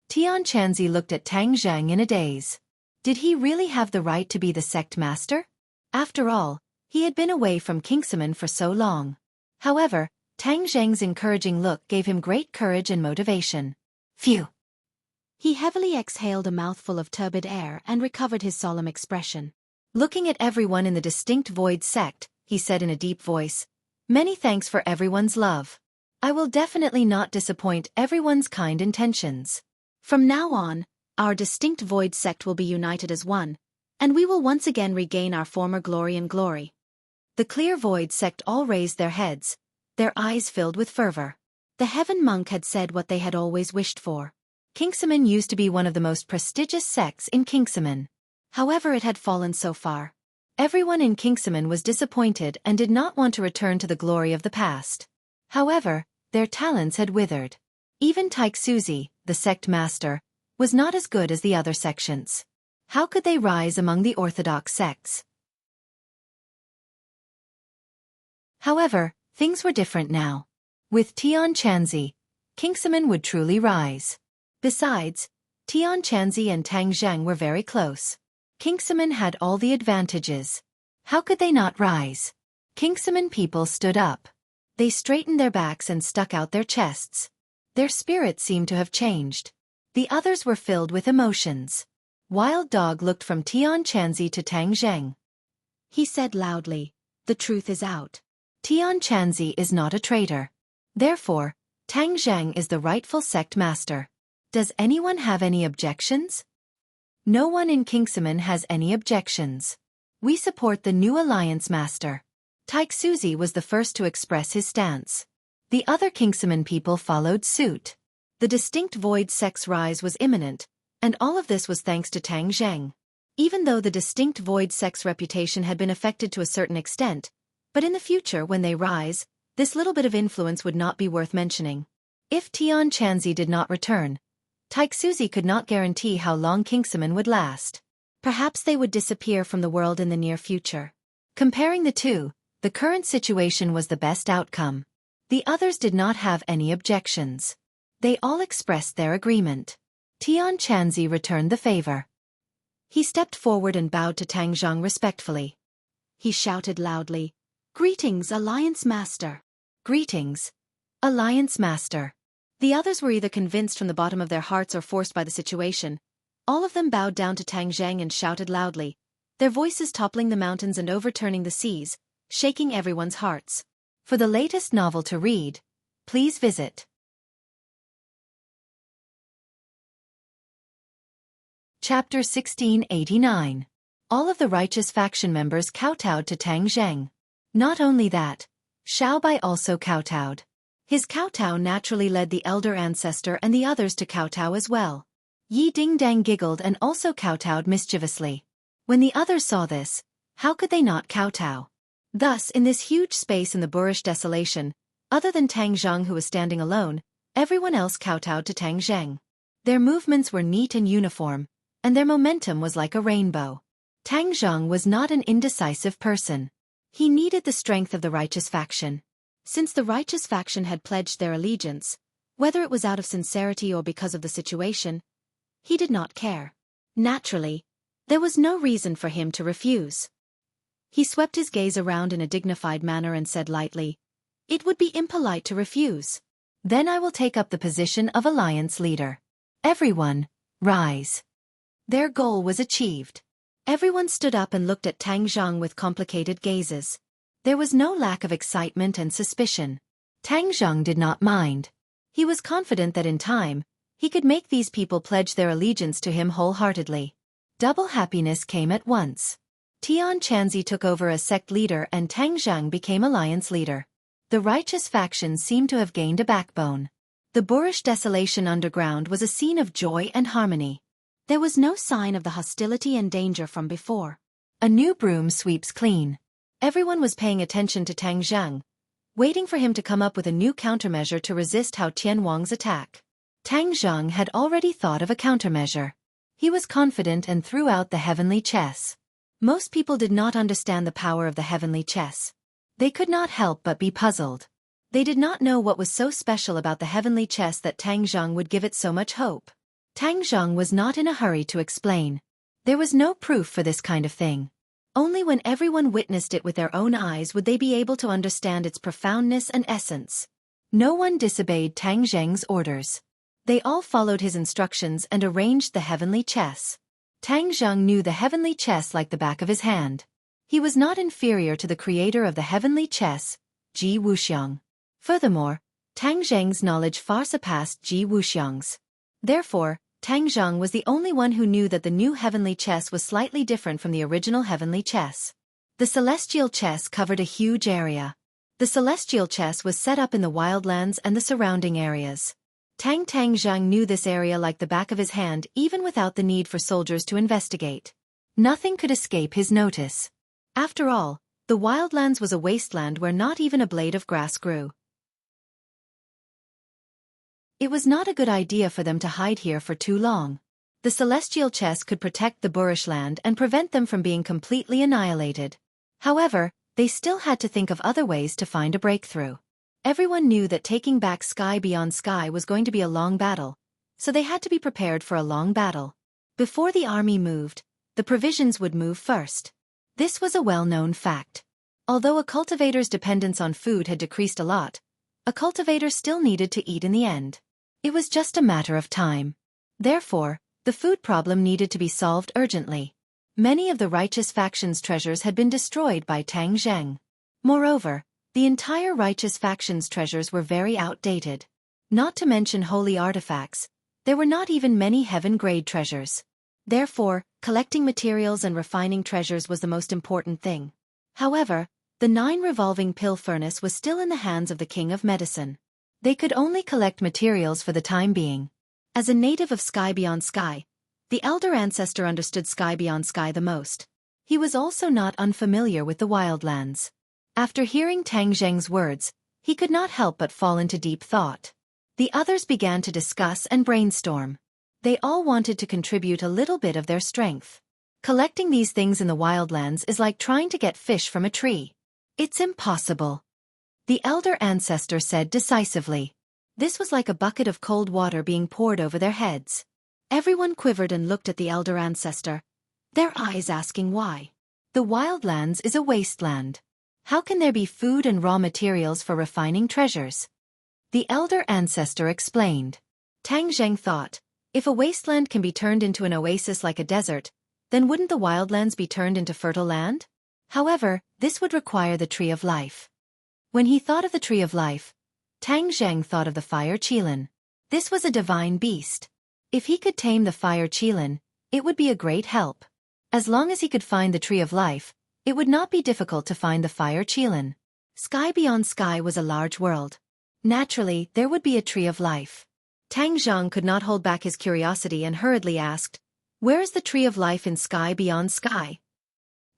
Tian Chanzi looked at Tang Zheng in a daze. Did he really have the right to be the sect master? After all, he had been away from Kingsaman for so long. However, Tang Zheng's encouraging look gave him great courage and motivation. Phew! He heavily exhaled a mouthful of turbid air and recovered his solemn expression. Looking at everyone in the distinct void sect, he said in a deep voice, "Many thanks for everyone's love. I will definitely not disappoint everyone's kind intentions. From now on, our distinct void sect will be united as one, and we will once again regain our former glory and glory." The Clear Void sect all raised their heads, their eyes filled with fervor. The Heaven Monk had said what they had always wished for. Kingsaman used to be one of the most prestigious sects in Kingsaman. However, it had fallen so far. Everyone in Kingsaman was disappointed and did not want to return to the glory of the past. However, their talents had withered. Even Taixuzi, the sect master, was not as good as the other sections. How could they rise among the orthodox sects? However, things were different now. With Tian Chanzi, Kingsaman would truly rise. Besides, Tian Chanzi and Tang Zheng were very close. Kingsaman had all the advantages. How could they not rise? Kingsaman people stood up. They straightened their backs and stuck out their chests. Their spirits seemed to have changed. The others were filled with emotions. Wild Dog looked from Tian Chanzi to Tang Zheng. He said loudly, "The truth is out. Tian Chanzi is not a traitor. Therefore, Tang Zheng is the rightful sect master. Does anyone have any objections?" No one in Kingsaman has any objections. We support the new alliance master. Taixuzi was the first to express his stance. The other Kingsaman people followed suit. The distinct void sect's rise was imminent, and all of this was thanks to Tang Zheng. Even though the distinct void sect's reputation had been affected to a certain extent, but in the future when they rise, this little bit of influence would not be worth mentioning. If Tian Chanzi did not return, Taixuzi could not guarantee how long Kingsaman would last. Perhaps they would disappear from the world in the near future. Comparing the two, the current situation was the best outcome. The others did not have any objections. They all expressed their agreement. Tian Chanzi returned the favor. He stepped forward and bowed to Tang Zhang respectfully. He shouted loudly, "Greetings, Alliance Master!" "Greetings, Alliance Master!" The others were either convinced from the bottom of their hearts or forced by the situation. All of them bowed down to Tang Zhang and shouted loudly, their voices toppling the mountains and overturning the seas, shaking everyone's hearts. For the latest novel to read, please visit Chapter 1689. All of the righteous faction members kowtowed to Tang Zhang. Not only that, Xiaobai also kowtowed. His kowtow naturally led the elder ancestor and the others to kowtow as well. Yi Dingdang giggled and also kowtowed mischievously. When the others saw this, how could they not kowtow? Thus, in this huge space in the boorish desolation, other than Tang Zhang who was standing alone, everyone else kowtowed to Tang Zhang. Their movements were neat and uniform, and their momentum was like a rainbow. Tang Zhang was not an indecisive person. He needed the strength of the righteous faction. Since the righteous faction had pledged their allegiance, whether it was out of sincerity or because of the situation, he did not care. Naturally, there was no reason for him to refuse. He swept his gaze around in a dignified manner and said lightly, "It would be impolite to refuse. Then I will take up the position of alliance leader. Everyone, rise." Their goal was achieved. Everyone stood up and looked at Tang Zhang with complicated gazes. There was no lack of excitement and suspicion. Tang Zhang did not mind. He was confident that in time, he could make these people pledge their allegiance to him wholeheartedly. Double happiness came at once. Tian Chanzi took over as sect leader and Tang Zhang became alliance leader. The righteous faction seemed to have gained a backbone. The boorish desolation underground was a scene of joy and harmony. There was no sign of the hostility and danger from before. A new broom sweeps clean. Everyone was paying attention to Tang Zhang, waiting for him to come up with a new countermeasure to resist Hao Tianwang's attack. Tang Zhang had already thought of a countermeasure. He was confident and threw out the heavenly chess. Most people did not understand the power of the heavenly chess. They could not help but be puzzled. They did not know what was so special about the heavenly chess that Tang Zhang would give it so much hope. Tang Zhang was not in a hurry to explain. There was no proof for this kind of thing. Only when everyone witnessed it with their own eyes would they be able to understand its profoundness and essence. No one disobeyed Tang Zhang's orders. They all followed his instructions and arranged the heavenly chess. Tang Zhang knew the heavenly chess like the back of his hand. He was not inferior to the creator of the heavenly chess, Ji Wuxiang. Furthermore, Tang Zhang's knowledge far surpassed Ji Wuxiang's. Therefore, Tang Zhang was the only one who knew that the new heavenly chess was slightly different from the original heavenly chess. The celestial chess covered a huge area. The celestial chess was set up in the wildlands and the surrounding areas. Tang Zhang knew this area like the back of his hand even without the need for soldiers to investigate. Nothing could escape his notice. After all, the wildlands was a wasteland where not even a blade of grass grew. It was not a good idea for them to hide here for too long. The celestial chess could protect the boorish land and prevent them from being completely annihilated. However, they still had to think of other ways to find a breakthrough. Everyone knew that taking back Sky Beyond Sky was going to be a long battle, so they had to be prepared for a long battle. Before the army moved, the provisions would move first. This was a well-known fact. Although a cultivator's dependence on food had decreased a lot, a cultivator still needed to eat in the end. It was just a matter of time. Therefore, the food problem needed to be solved urgently. Many of the righteous faction's treasures had been destroyed by Tang Zhang. Moreover, the entire righteous faction's treasures were very outdated. Not to mention holy artifacts, there were not even many heaven-grade treasures. Therefore, collecting materials and refining treasures was the most important thing. However, the 9 revolving pill furnace was still in the hands of the King of Medicine. They could only collect materials for the time being. As a native of Sky Beyond Sky, the elder ancestor understood Sky Beyond Sky the most. He was also not unfamiliar with the wildlands. After hearing Tang Zhang's words, he could not help but fall into deep thought. The others began to discuss and brainstorm. They all wanted to contribute a little bit of their strength. Collecting these things in the wildlands is like trying to get fish from a tree. It's impossible. The elder ancestor said decisively. This was like a bucket of cold water being poured over their heads. Everyone quivered and looked at the elder ancestor, their eyes asking why. The wildlands is a wasteland. How can there be food and raw materials for refining treasures? The elder ancestor explained. Tang Zheng thought, if a wasteland can be turned into an oasis like a desert, then wouldn't the wildlands be turned into fertile land? However, this would require the Tree of Life. When he thought of the Tree of Life, Tang Zheng thought of the fire qilin. This was a divine beast. If he could tame the fire qilin, it would be a great help. As long as he could find the Tree of Life, it would not be difficult to find the fire qilin. Sky beyond sky was a large world. Naturally, there would be a Tree of Life. Tang Zheng could not hold back his curiosity and hurriedly asked, "Where is the Tree of Life in Sky beyond sky?"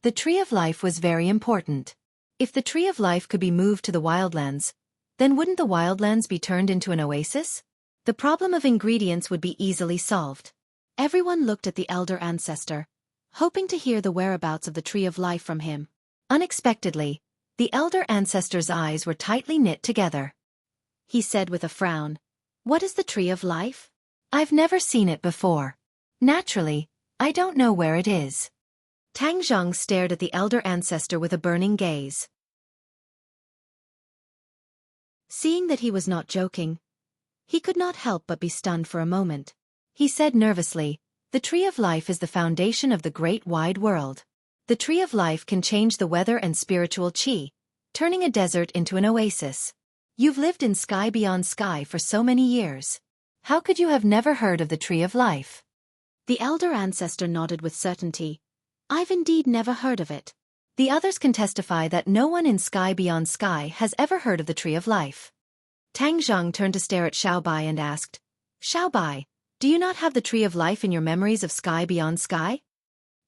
The Tree of Life was very important. If the Tree of Life could be moved to the wildlands, then wouldn't the wildlands be turned into an oasis? The problem of ingredients would be easily solved. Everyone looked at the elder ancestor, hoping to hear the whereabouts of the Tree of Life from him. Unexpectedly, the elder ancestor's eyes were tightly knit together. He said with a frown, "What is the Tree of Life? I've never seen it before. Naturally, I don't know where it is." Tang Zheng stared at the elder ancestor with a burning gaze. Seeing that he was not joking, he could not help but be stunned for a moment. He said nervously, "The Tree of Life is the foundation of the great wide world. The Tree of Life can change the weather and spiritual qi, turning a desert into an oasis. You've lived in Sky beyond sky for so many years. How could you have never heard of the Tree of Life?" The elder ancestor nodded with certainty. "I've indeed never heard of it." The others can testify that no one in Sky beyond sky has ever heard of the Tree of Life. Tang Zheng turned to stare at Xiaobai and asked, "Xiaobai, do you not have the Tree of Life in your memories of Sky beyond sky?"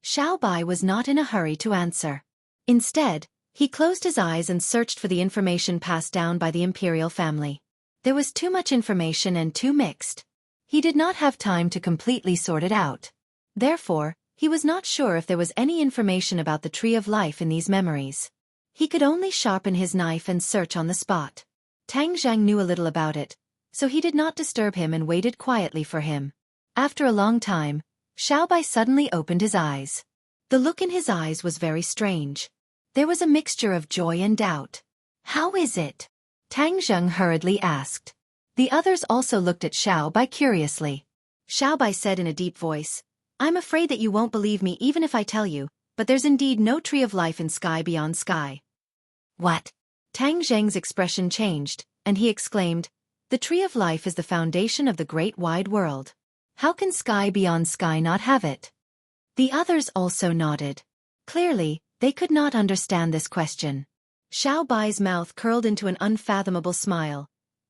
Xiaobai was not in a hurry to answer. Instead, he closed his eyes and searched for the information passed down by the imperial family. There was too much information and too mixed. He did not have time to completely sort it out. Therefore, he was not sure if there was any information about the Tree of Life in these memories. He could only sharpen his knife and search on the spot. Tang Zheng knew a little about it, so he did not disturb him and waited quietly for him. After a long time, Xiaobai suddenly opened his eyes. The look in his eyes was very strange. There was a mixture of joy and doubt. "How is it?" Tang Zheng hurriedly asked. The others also looked at Xiaobai curiously. Xiaobai said in a deep voice, "I'm afraid that you won't believe me even if I tell you, but there's indeed no Tree of Life in Sky beyond sky." "What?" Tang Zheng's expression changed, and he exclaimed, "The Tree of Life is the foundation of the great wide world. How can Sky beyond sky not have it?" The others also nodded. Clearly, they could not understand this question. Xiaobai's mouth curled into an unfathomable smile.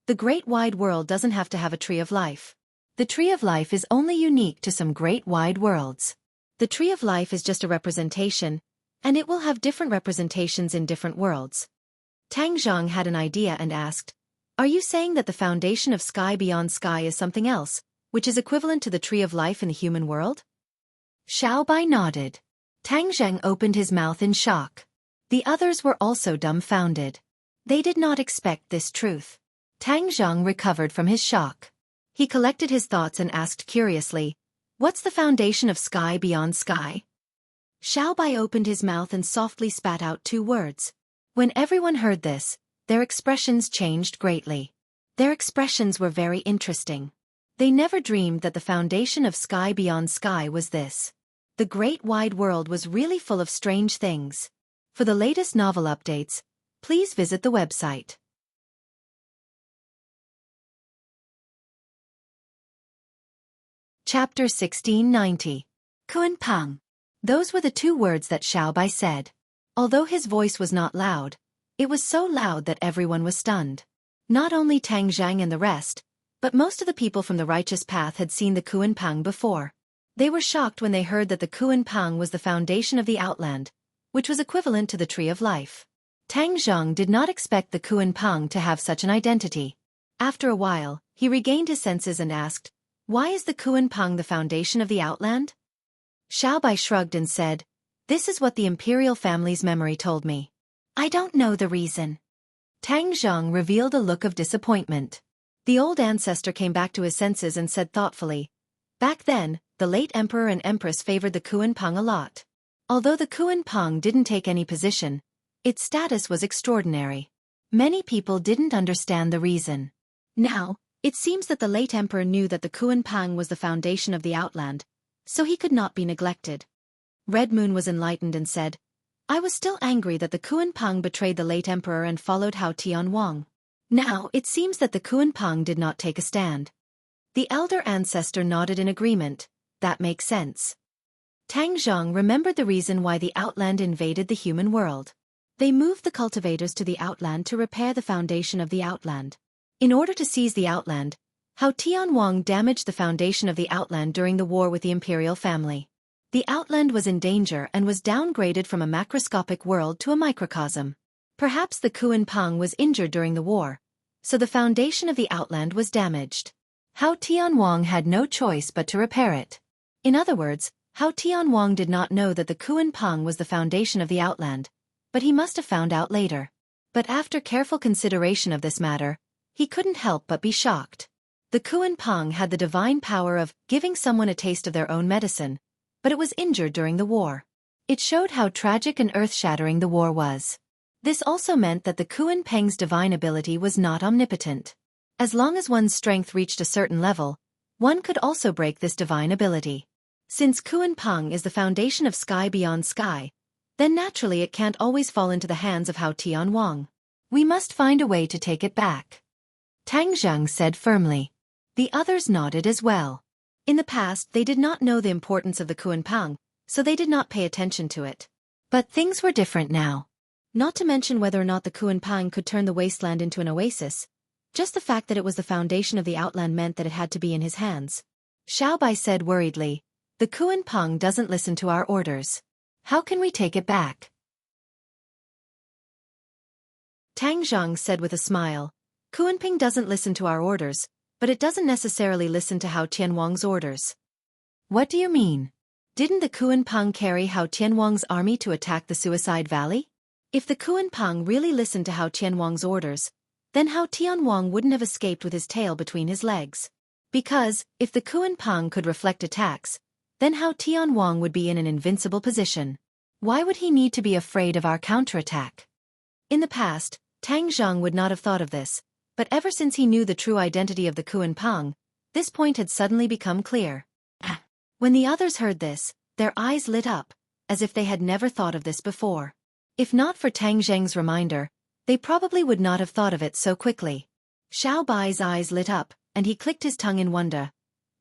The great wide world doesn't have to have a Tree of Life. The Tree of Life is only unique to some great wide worlds. The Tree of Life is just a representation, and it will have different representations in different worlds. Tang Zheng had an idea and asked, "Are you saying that the foundation of Sky beyond sky is something else, which is equivalent to the Tree of Life in the human world?" Xiaobai nodded. Tang Zheng opened his mouth in shock. The others were also dumbfounded. They did not expect this truth. Tang Zheng recovered from his shock. He collected his thoughts and asked curiously, "What's the foundation of Sky beyond sky?" Xiaobai opened his mouth and softly spat out 2 words. When everyone heard this, their expressions changed greatly. Their expressions were very interesting. They never dreamed that the foundation of Sky beyond sky was this. The great wide world was really full of strange things. For the latest novel updates, please visit the website. Chapter 1690. Kunpang. Those were the 2 words that Xiaobai said. Although his voice was not loud, it was so loud that everyone was stunned. Not only Tang Zheng and the rest, but most of the people from the righteous path had seen the Kunpang before. They were shocked when they heard that the Kunpang was the foundation of the Outland, which was equivalent to the Tree of Life. Tang Zheng did not expect the Kunpang to have such an identity. After a while, he regained his senses and asked, "Why is the Kunpang the foundation of the Outland?" Xiaobai shrugged and said, "This is what the imperial family's memory told me. I don't know the reason." Tang Zheng revealed a look of disappointment. The old ancestor came back to his senses and said thoughtfully, Back then, the late emperor and empress favored the Kuan Pang a lot. Although the Kuan Pang didn't take any position, its status was extraordinary. Many people didn't understand the reason. Now, it seems that the late emperor knew that the Kuan Pang was the foundation of the outland, so he could not be neglected. Red Moon was enlightened and said, I was still angry that the Kuan Pang betrayed the late emperor and followed Hao Tianwang. Now, it seems that the Kuan Pang did not take a stand. The elder ancestor nodded in agreement. That makes sense. Tang Zhang remembered the reason why the outland invaded the human world. They moved the cultivators to the outland to repair the foundation of the outland. In order to seize the outland, Hao Tianwang damaged the foundation of the outland during the war with the imperial family. The outland was in danger and was downgraded from a macroscopic world to a microcosm. Perhaps the Kuan Pang was injured during the war, so the foundation of the outland was damaged. Hao Tianwang had no choice but to repair it. In other words, Hao Tianwang did not know that the Kuan Pang was the foundation of the outland, but he must have found out later. But after careful consideration of this matter, he couldn't help but be shocked. The Kuan Pang had the divine power of giving someone a taste of their own medicine, but it was injured during the war. It showed how tragic and earth-shattering the war was. This also meant that the Kuan Pang's divine ability was not omnipotent. As long as one's strength reached a certain level, one could also break this divine ability. Since Kuan Pang is the foundation of sky beyond sky, then naturally it can't always fall into the hands of Hao Tianwang. We must find a way to take it back. Tang Zhang said firmly. The others nodded as well. In the past they did not know the importance of the Kuan Pang, so they did not pay attention to it. But things were different now. Not to mention whether or not the Kuan Pang could turn the wasteland into an oasis, just the fact that it was the foundation of the outland meant that it had to be in his hands. Xiaobai said worriedly, the Kuan Pang doesn't listen to our orders. How can we take it back? Tang Zhang said with a smile, Kuan Ping doesn't listen to our orders, but it doesn't necessarily listen to Hao Tianwang's orders. What do you mean? Didn't the Kuan Pang carry Hao Tianwang's army to attack the Suicide Valley? If the Kuan Pang really listened to Hao Tianwang's orders, then Hao Tianwang wouldn't have escaped with his tail between his legs. Because, if the Kuan Pang could reflect attacks, then Hao Tianwang would be in an invincible position. Why would he need to be afraid of our counterattack? In the past, Tang Zhang would not have thought of this, but ever since he knew the true identity of the Kuan Pang, this point had suddenly become clear. When the others heard this, their eyes lit up, as if they had never thought of this before. If not for Tang Zhang's reminder, they probably would not have thought of it so quickly. Xiao Bai's eyes lit up, and he clicked his tongue in wonder.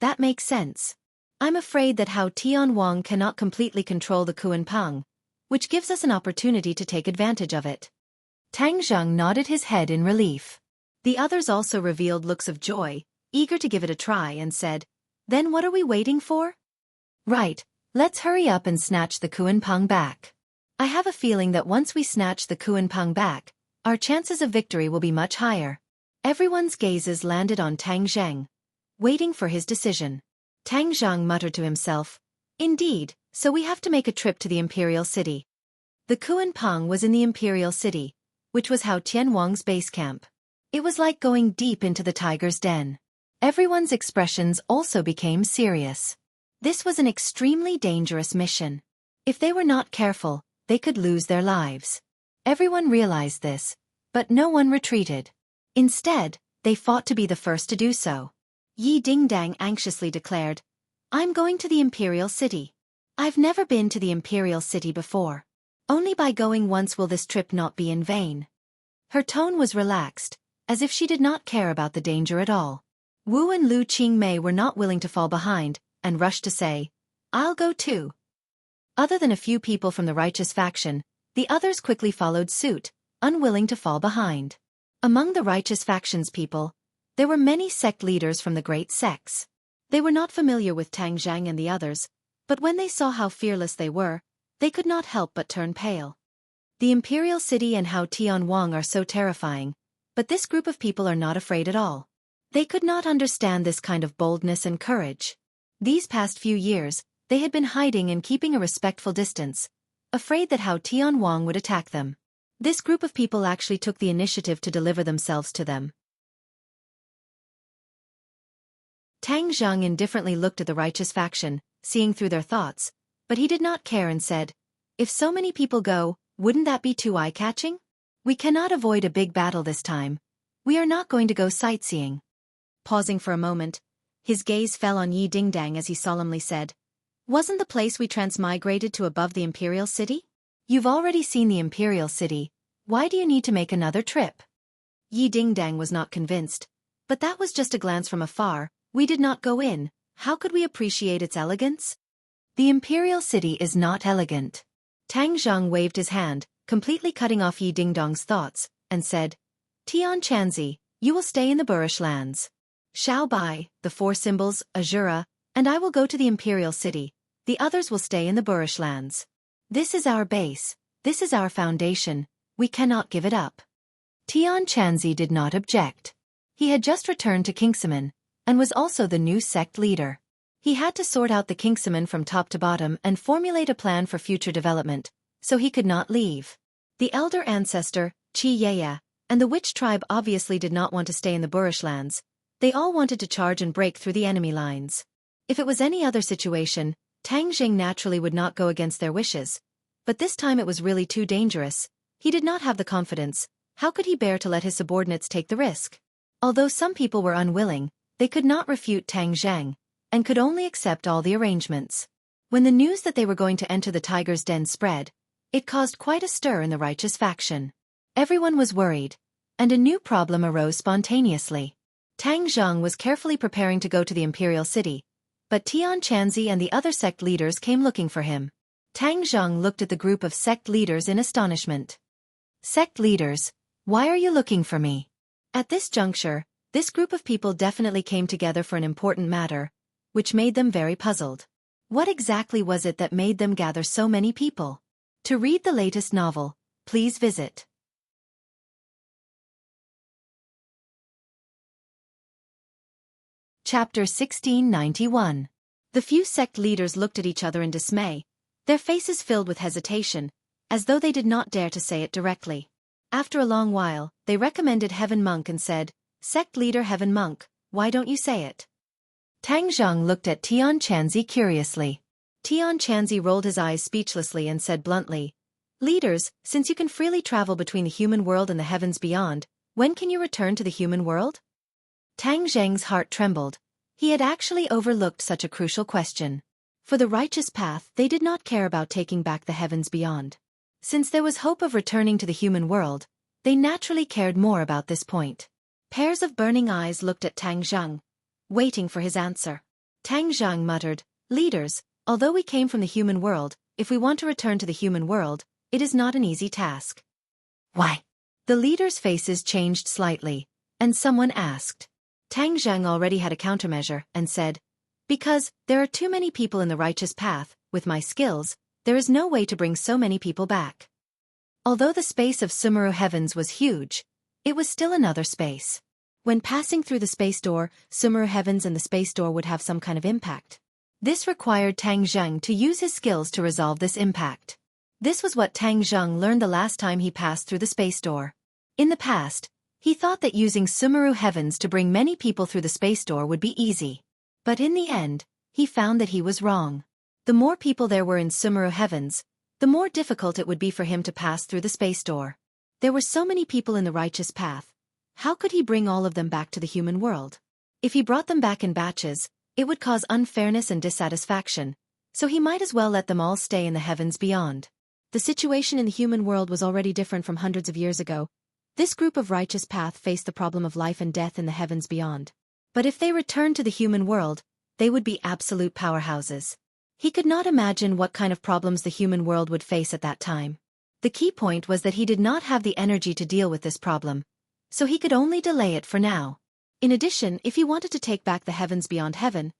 That makes sense. I'm afraid that Hao Tianwang cannot completely control the Kuan Pang, which gives us an opportunity to take advantage of it. Tang Zhang nodded his head in relief. The others also revealed looks of joy, eager to give it a try, and said, Then what are we waiting for? Right, let's hurry up and snatch the Kuan Pang back. I have a feeling that once we snatch the Kuan Pang back, our chances of victory will be much higher. Everyone's gazes landed on Tang Zhang, waiting for his decision. Tang Zhang muttered to himself, Indeed, so we have to make a trip to the imperial city. The Kuan Pang was in the imperial city, which was Hao Tianwang's base camp. It was like going deep into the tiger's den. Everyone's expressions also became serious. This was an extremely dangerous mission. If they were not careful, they could lose their lives. Everyone realized this, but no one retreated. Instead, they fought to be the first to do so. Yi Dingdang anxiously declared, I'm going to the imperial city. I've never been to the imperial city before. Only by going once will this trip not be in vain. Her tone was relaxed, as if she did not care about the danger at all. Wu and Lu Qingmei were not willing to fall behind, and rushed to say, I'll go too. Other than a few people from the righteous faction, the others quickly followed suit, unwilling to fall behind. Among the righteous faction's people, there were many sect leaders from the great sects. They were not familiar with Tang Zhang and the others, but when they saw how fearless they were, they could not help but turn pale. The imperial city and Hao Tianwang are so terrifying, but this group of people are not afraid at all. They could not understand this kind of boldness and courage. These past few years, they had been hiding and keeping a respectful distance, afraid that Hao Tianwang would attack them. This group of people actually took the initiative to deliver themselves to them. Tang Zhang indifferently looked at the righteous faction, seeing through their thoughts, but he did not care and said, "If so many people go, wouldn't that be too eye-catching? We cannot avoid a big battle this time. We are not going to go sightseeing." Pausing for a moment, his gaze fell on Yi Dingdang as he solemnly said, "Wasn't the place we transmigrated to above the Imperial City? You've already seen the Imperial City, why do you need to make another trip?" Yi Dingdang was not convinced, but that was just a glance from afar. "We did not go in, how could we appreciate its elegance?" "The Imperial City is not elegant." Tang Zhang waved his hand, completely cutting off Yi Dingdong's thoughts, and said, "Tian Chanzi, you will stay in the Burish lands. Xiao Bai, the four symbols, Azura, and I will go to the Imperial City. The others will stay in the Burish lands. This is our base, this is our foundation, we cannot give it up." Tian Chanzi did not object. He had just returned to Kingsaman, and was also the new sect leader. He had to sort out the Kingsaman from top to bottom and formulate a plan for future development, so he could not leave. The elder ancestor, Qi Yaya, and the witch tribe obviously did not want to stay in the Burish lands. They all wanted to charge and break through the enemy lines. If it was any other situation, Tang Jing naturally would not go against their wishes. But this time it was really too dangerous. He did not have the confidence. How could he bear to let his subordinates take the risk? Although some people were unwilling, they could not refute Tang Zhang, and could only accept all the arrangements. When the news that they were going to enter the tiger's den spread, it caused quite a stir in the righteous faction. Everyone was worried, and a new problem arose spontaneously. Tang Zhang was carefully preparing to go to the Imperial City, but Tian Chanzi and the other sect leaders came looking for him. Tang Zhang looked at the group of sect leaders in astonishment. "Sect leaders, why are you looking for me?" At this juncture, this group of people definitely came together for an important matter, which made them very puzzled. What exactly was it that made them gather so many people? To read the latest novel, please visit Chapter 1691. The few sect leaders looked at each other in dismay, their faces filled with hesitation, as though they did not dare to say it directly. After a long while, they recommended Heaven Monk and said, "Sect leader Heaven Monk, why don't you say it?" Tang Zhang looked at Tian Chanzi curiously. Tian Chanzi rolled his eyes speechlessly and said bluntly, "Leaders, since you can freely travel between the human world and the heavens beyond, when can you return to the human world?" Tang Zhang's heart trembled. He had actually overlooked such a crucial question. For the righteous path, they did not care about taking back the heavens beyond. Since there was hope of returning to the human world, they naturally cared more about this point. Pairs of burning eyes looked at Tang Zhang, waiting for his answer. Tang Zhang muttered, "Leaders, although we came from the human world, if we want to return to the human world, it is not an easy task." "Why?" The leaders' faces changed slightly, and someone asked. Tang Zhang already had a countermeasure, and said, "Because there are too many people in the righteous path, with my skills, there is no way to bring so many people back." Although the space of Sumeru Heavens was huge, it was still another space. When passing through the space door, Sumeru Heavens and the space door would have some kind of impact. This required Tang Zhang to use his skills to resolve this impact. This was what Tang Zhang learned the last time he passed through the space door. In the past, he thought that using Sumeru Heavens to bring many people through the space door would be easy. But in the end, he found that he was wrong. The more people there were in Sumeru Heavens, the more difficult it would be for him to pass through the space door. There were so many people in the righteous path. How could he bring all of them back to the human world? If he brought them back in batches, it would cause unfairness and dissatisfaction, so he might as well let them all stay in the heavens beyond. The situation in the human world was already different from hundreds of years ago. This group of righteous path faced the problem of life and death in the heavens beyond. But if they returned to the human world, they would be absolute powerhouses. He could not imagine what kind of problems the human world would face at that time. The key point was that he did not have the energy to deal with this problem, so he could only delay it for now. In addition, if he wanted to take back the heavens beyond heaven,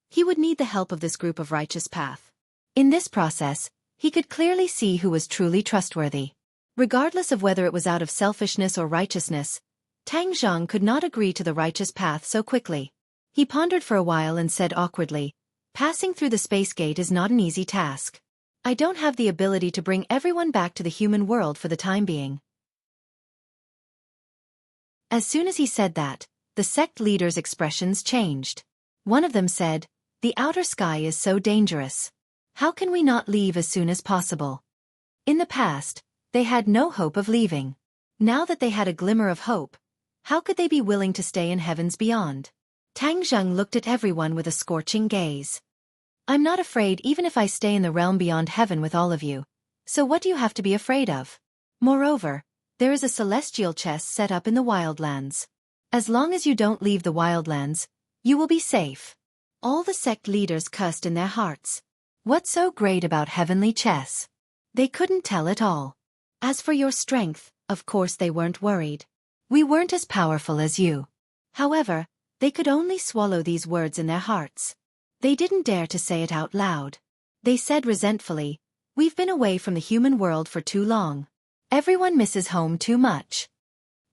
he would need the help of this group of righteous path. In this process, he could clearly see who was truly trustworthy. Regardless of whether it was out of selfishness or righteousness, Tang Zhang could not agree to the righteous path so quickly. He pondered for a while and said awkwardly, "Passing through the space gate is not an easy task. I don't have the ability to bring everyone back to the human world for the time being." As soon as he said that, the sect leaders' expressions changed. One of them said, "The outer sky is so dangerous. How can we not leave as soon as possible?" In the past, they had no hope of leaving. Now that they had a glimmer of hope, how could they be willing to stay in heavens beyond? Tang Zheng looked at everyone with a scorching gaze. "I'm not afraid even if I stay in the realm beyond heaven with all of you. So what do you have to be afraid of? Moreover, there is a celestial chest set up in the wildlands. As long as you don't leave the wildlands, you will be safe." All the sect leaders cussed in their hearts. What's so great about heavenly chess? They couldn't tell at all. As for your strength, of course they weren't worried. We weren't as powerful as you. However, they could only swallow these words in their hearts. They didn't dare to say it out loud. They said resentfully, "We've been away from the human world for too long. Everyone misses home too much."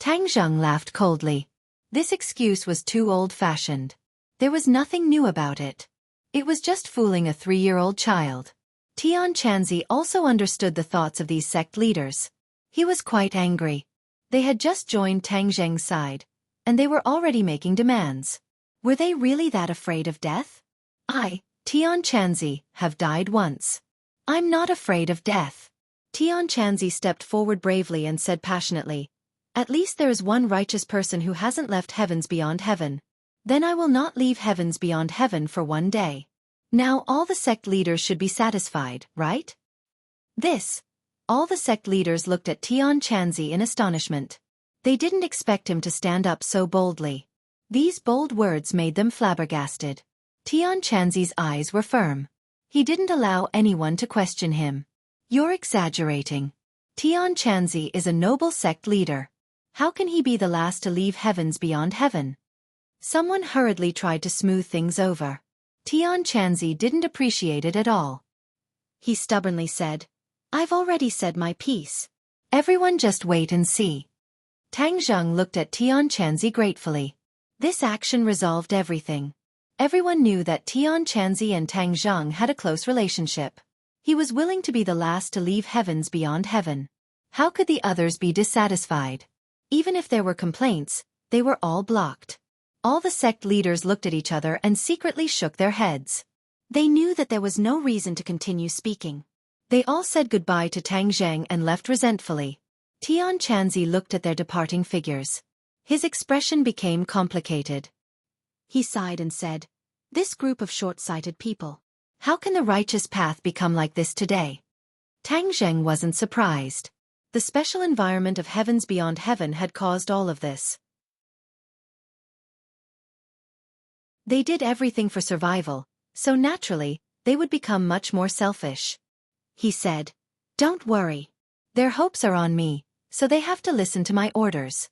Tang Zheng laughed coldly. This excuse was too old-fashioned. There was nothing new about it. It was just fooling a 3-year-old child. Tian Chanzi also understood the thoughts of these sect leaders. He was quite angry. They had just joined Tang Zheng's side, and they were already making demands. Were they really that afraid of death? "I, Tian Chanzi, have died once. I'm not afraid of death." Tian Chanzi stepped forward bravely and said passionately, "At least there is one righteous person who hasn't left heavens beyond heaven. Then I will not leave heavens beyond heaven for one day." Now all the sect leaders should be satisfied, right? All the sect leaders looked at Tian Chanzi in astonishment. They didn't expect him to stand up so boldly. These bold words made them flabbergasted. Tian Chanzi's eyes were firm. He didn't allow anyone to question him. "You're exaggerating. Tian Chanzi is a noble sect leader. How can he be the last to leave heavens beyond heaven?" Someone hurriedly tried to smooth things over. Tian Chanzi didn't appreciate it at all. He stubbornly said, "I've already said my piece. Everyone just wait and see." Tang Zheng looked at Tian Chanzi gratefully. This action resolved everything. Everyone knew that Tian Chanzi and Tang Zheng had a close relationship. He was willing to be the last to leave heavens beyond heaven. How could the others be dissatisfied? Even if there were complaints, they were all blocked. All the sect leaders looked at each other and secretly shook their heads. They knew that there was no reason to continue speaking. They all said goodbye to Tang Zheng and left resentfully. Tian Chanzi looked at their departing figures. His expression became complicated. He sighed and said, "This group of short-sighted people. How can the righteous path become like this today?" Tang Zheng wasn't surprised. The special environment of heavens beyond heaven had caused all of this. They did everything for survival, so naturally, they would become much more selfish. He said, "Don't worry. Their hopes are on me, so they have to listen to my orders.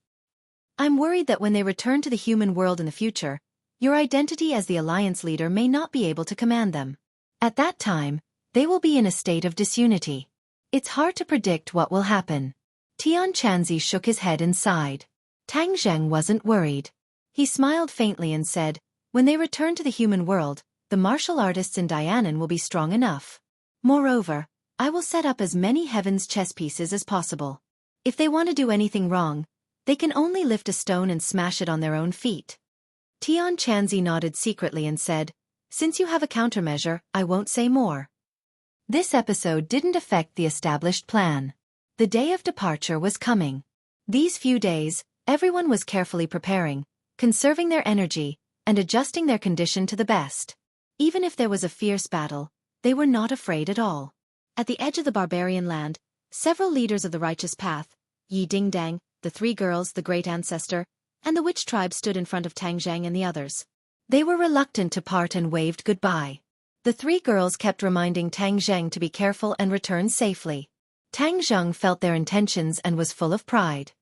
I'm worried that when they return to the human world in the future, your identity as the alliance leader may not be able to command them. At that time, they will be in a state of disunity. It's hard to predict what will happen." Tian Chanzi shook his head and sighed. Tang Zheng wasn't worried. He smiled faintly and said, "When they return to the human world, the martial artists in Dianan will be strong enough. Moreover, I will set up as many heaven's chess pieces as possible. If they want to do anything wrong, they can only lift a stone and smash it on their own feet." Tian Chanzi nodded secretly and said, "Since you have a countermeasure, I won't say more." This episode didn't affect the established plan. The day of departure was coming. These few days, everyone was carefully preparing, conserving their energy, and adjusting their condition to the best. Even if there was a fierce battle, they were not afraid at all. At the edge of the barbarian land, several leaders of the righteous path, Yi Dingdang, the 3 girls, the great ancestor, and the witch tribe stood in front of Tang Zheng and the others. They were reluctant to part and waved goodbye. The 3 girls kept reminding Tang Zheng to be careful and return safely. Tang Zheng felt their intentions and was full of pride.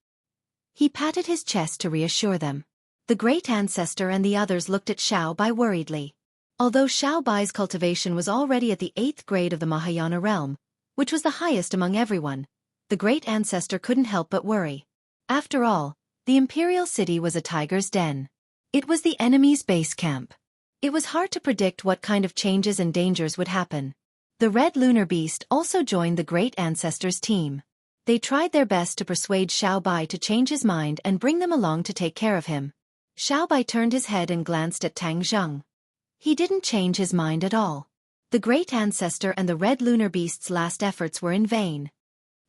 He patted his chest to reassure them. The great ancestor and the others looked at Xiao Bai worriedly. Although Xiao Bai's cultivation was already at the 8th grade of the Mahayana realm, which was the highest among everyone, the great ancestor couldn't help but worry. After all, the imperial city was a tiger's den. It was the enemy's base camp. It was hard to predict what kind of changes and dangers would happen. The red lunar beast also joined the great ancestor's team. They tried their best to persuade Xiao Bai to change his mind and bring them along to take care of him. Xiao Bai turned his head and glanced at Tang Zheng. He didn't change his mind at all. The great ancestor and the red lunar beast's last efforts were in vain.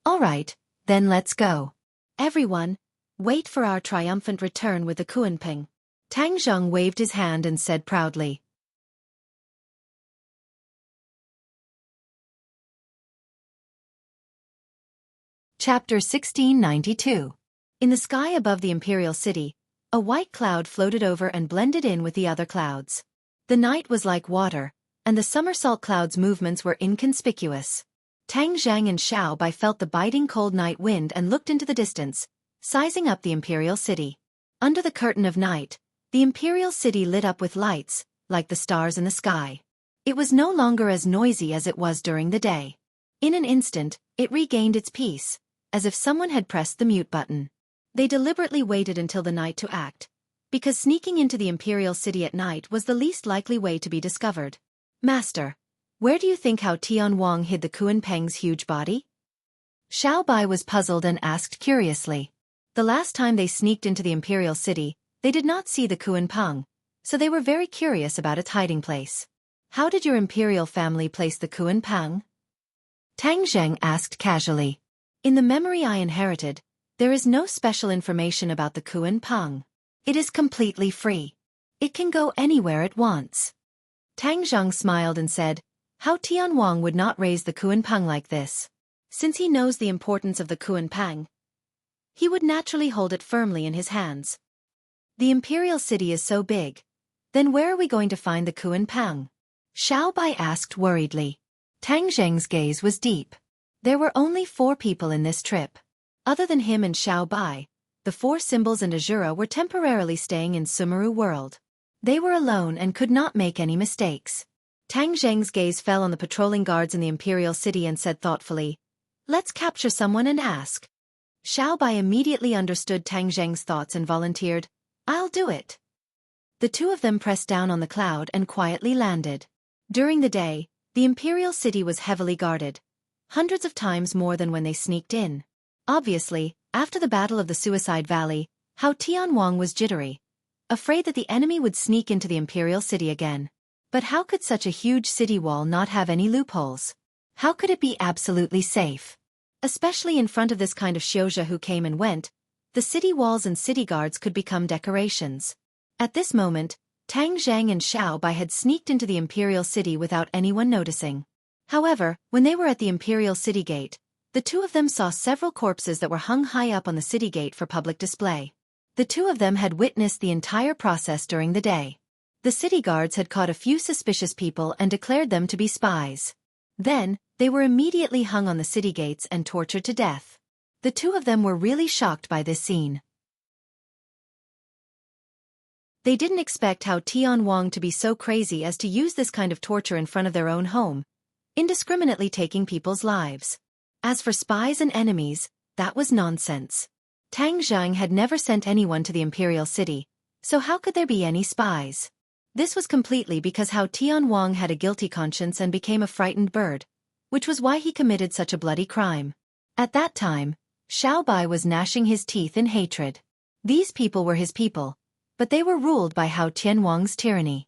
All right, then let's go. Everyone, wait for our triumphant return with the Kuanping. Tang Zheng waved his hand and said proudly. Chapter 1692. In the sky above the imperial city, a white cloud floated over and blended in with the other clouds. The night was like water, and the somersault cloud's movements were inconspicuous. Tang Zhang and Xiao Bai felt the biting cold night wind and looked into the distance, sizing up the imperial city. Under the curtain of night, the imperial city lit up with lights, like the stars in the sky. It was no longer as noisy as it was during the day. In an instant, it regained its peace, as if someone had pressed the mute button. They deliberately waited until the night to act, because sneaking into the imperial city at night was the least likely way to be discovered. Master, where do you think Hao Tianwang hid the Kuanpeng's huge body? Xiao Bai was puzzled and asked curiously. The last time they sneaked into the imperial city, they did not see the Kuanpeng, so they were very curious about its hiding place. How did your imperial family place the Kuanpeng? Tang Zheng asked casually. In the memory I inherited, there is no special information about the Kuanpeng. It is completely free. It can go anywhere it wants. Tang Zheng smiled and said, Hao Tianwang would not raise the Kuanpeng like this. Since he knows the importance of the Kuanpeng, he would naturally hold it firmly in his hands. The imperial city is so big. Then where are we going to find the Kuanpeng? Xiao Bai asked worriedly. Tang Zheng's gaze was deep. There were only 4 people in this trip. Other than him and Xiao Bai, the 4 symbols and Azura were temporarily staying in Sumeru world. They were alone and could not make any mistakes. Tang Zheng's gaze fell on the patrolling guards in the imperial city and said thoughtfully, Let's capture someone and ask. Xiao Bai immediately understood Tang Zheng's thoughts and volunteered, I'll do it. The 2 of them pressed down on the cloud and quietly landed. During the day, the imperial city was heavily guarded, hundreds of times more than when they sneaked in. Obviously, after the Battle of the Suicide Valley, Hao Tianwang was jittery, afraid that the enemy would sneak into the imperial city again. But how could such a huge city wall not have any loopholes? How could it be absolutely safe? Especially in front of this kind of Xiozha who came and went, the city walls and city guards could become decorations. At this moment, Tang Zheng and Xiao Bai had sneaked into the imperial city without anyone noticing. However, when they were at the imperial city gate, the 2 of them saw several corpses that were hung high up on the city gate for public display. The 2 of them had witnessed the entire process during the day. The city guards had caught a few suspicious people and declared them to be spies. Then, they were immediately hung on the city gates and tortured to death. The 2 of them were really shocked by this scene. They didn't expect Hao Tianwang to be so crazy as to use this kind of torture in front of their own home, indiscriminately taking people's lives. As for spies and enemies, that was nonsense. Tang Zheng had never sent anyone to the imperial city, so how could there be any spies? This was completely because Hao Tianwang had a guilty conscience and became a frightened bird, which was why he committed such a bloody crime. At that time, Xiao Bai was gnashing his teeth in hatred. These people were his people, but they were ruled by Hao Tianwang's tyranny.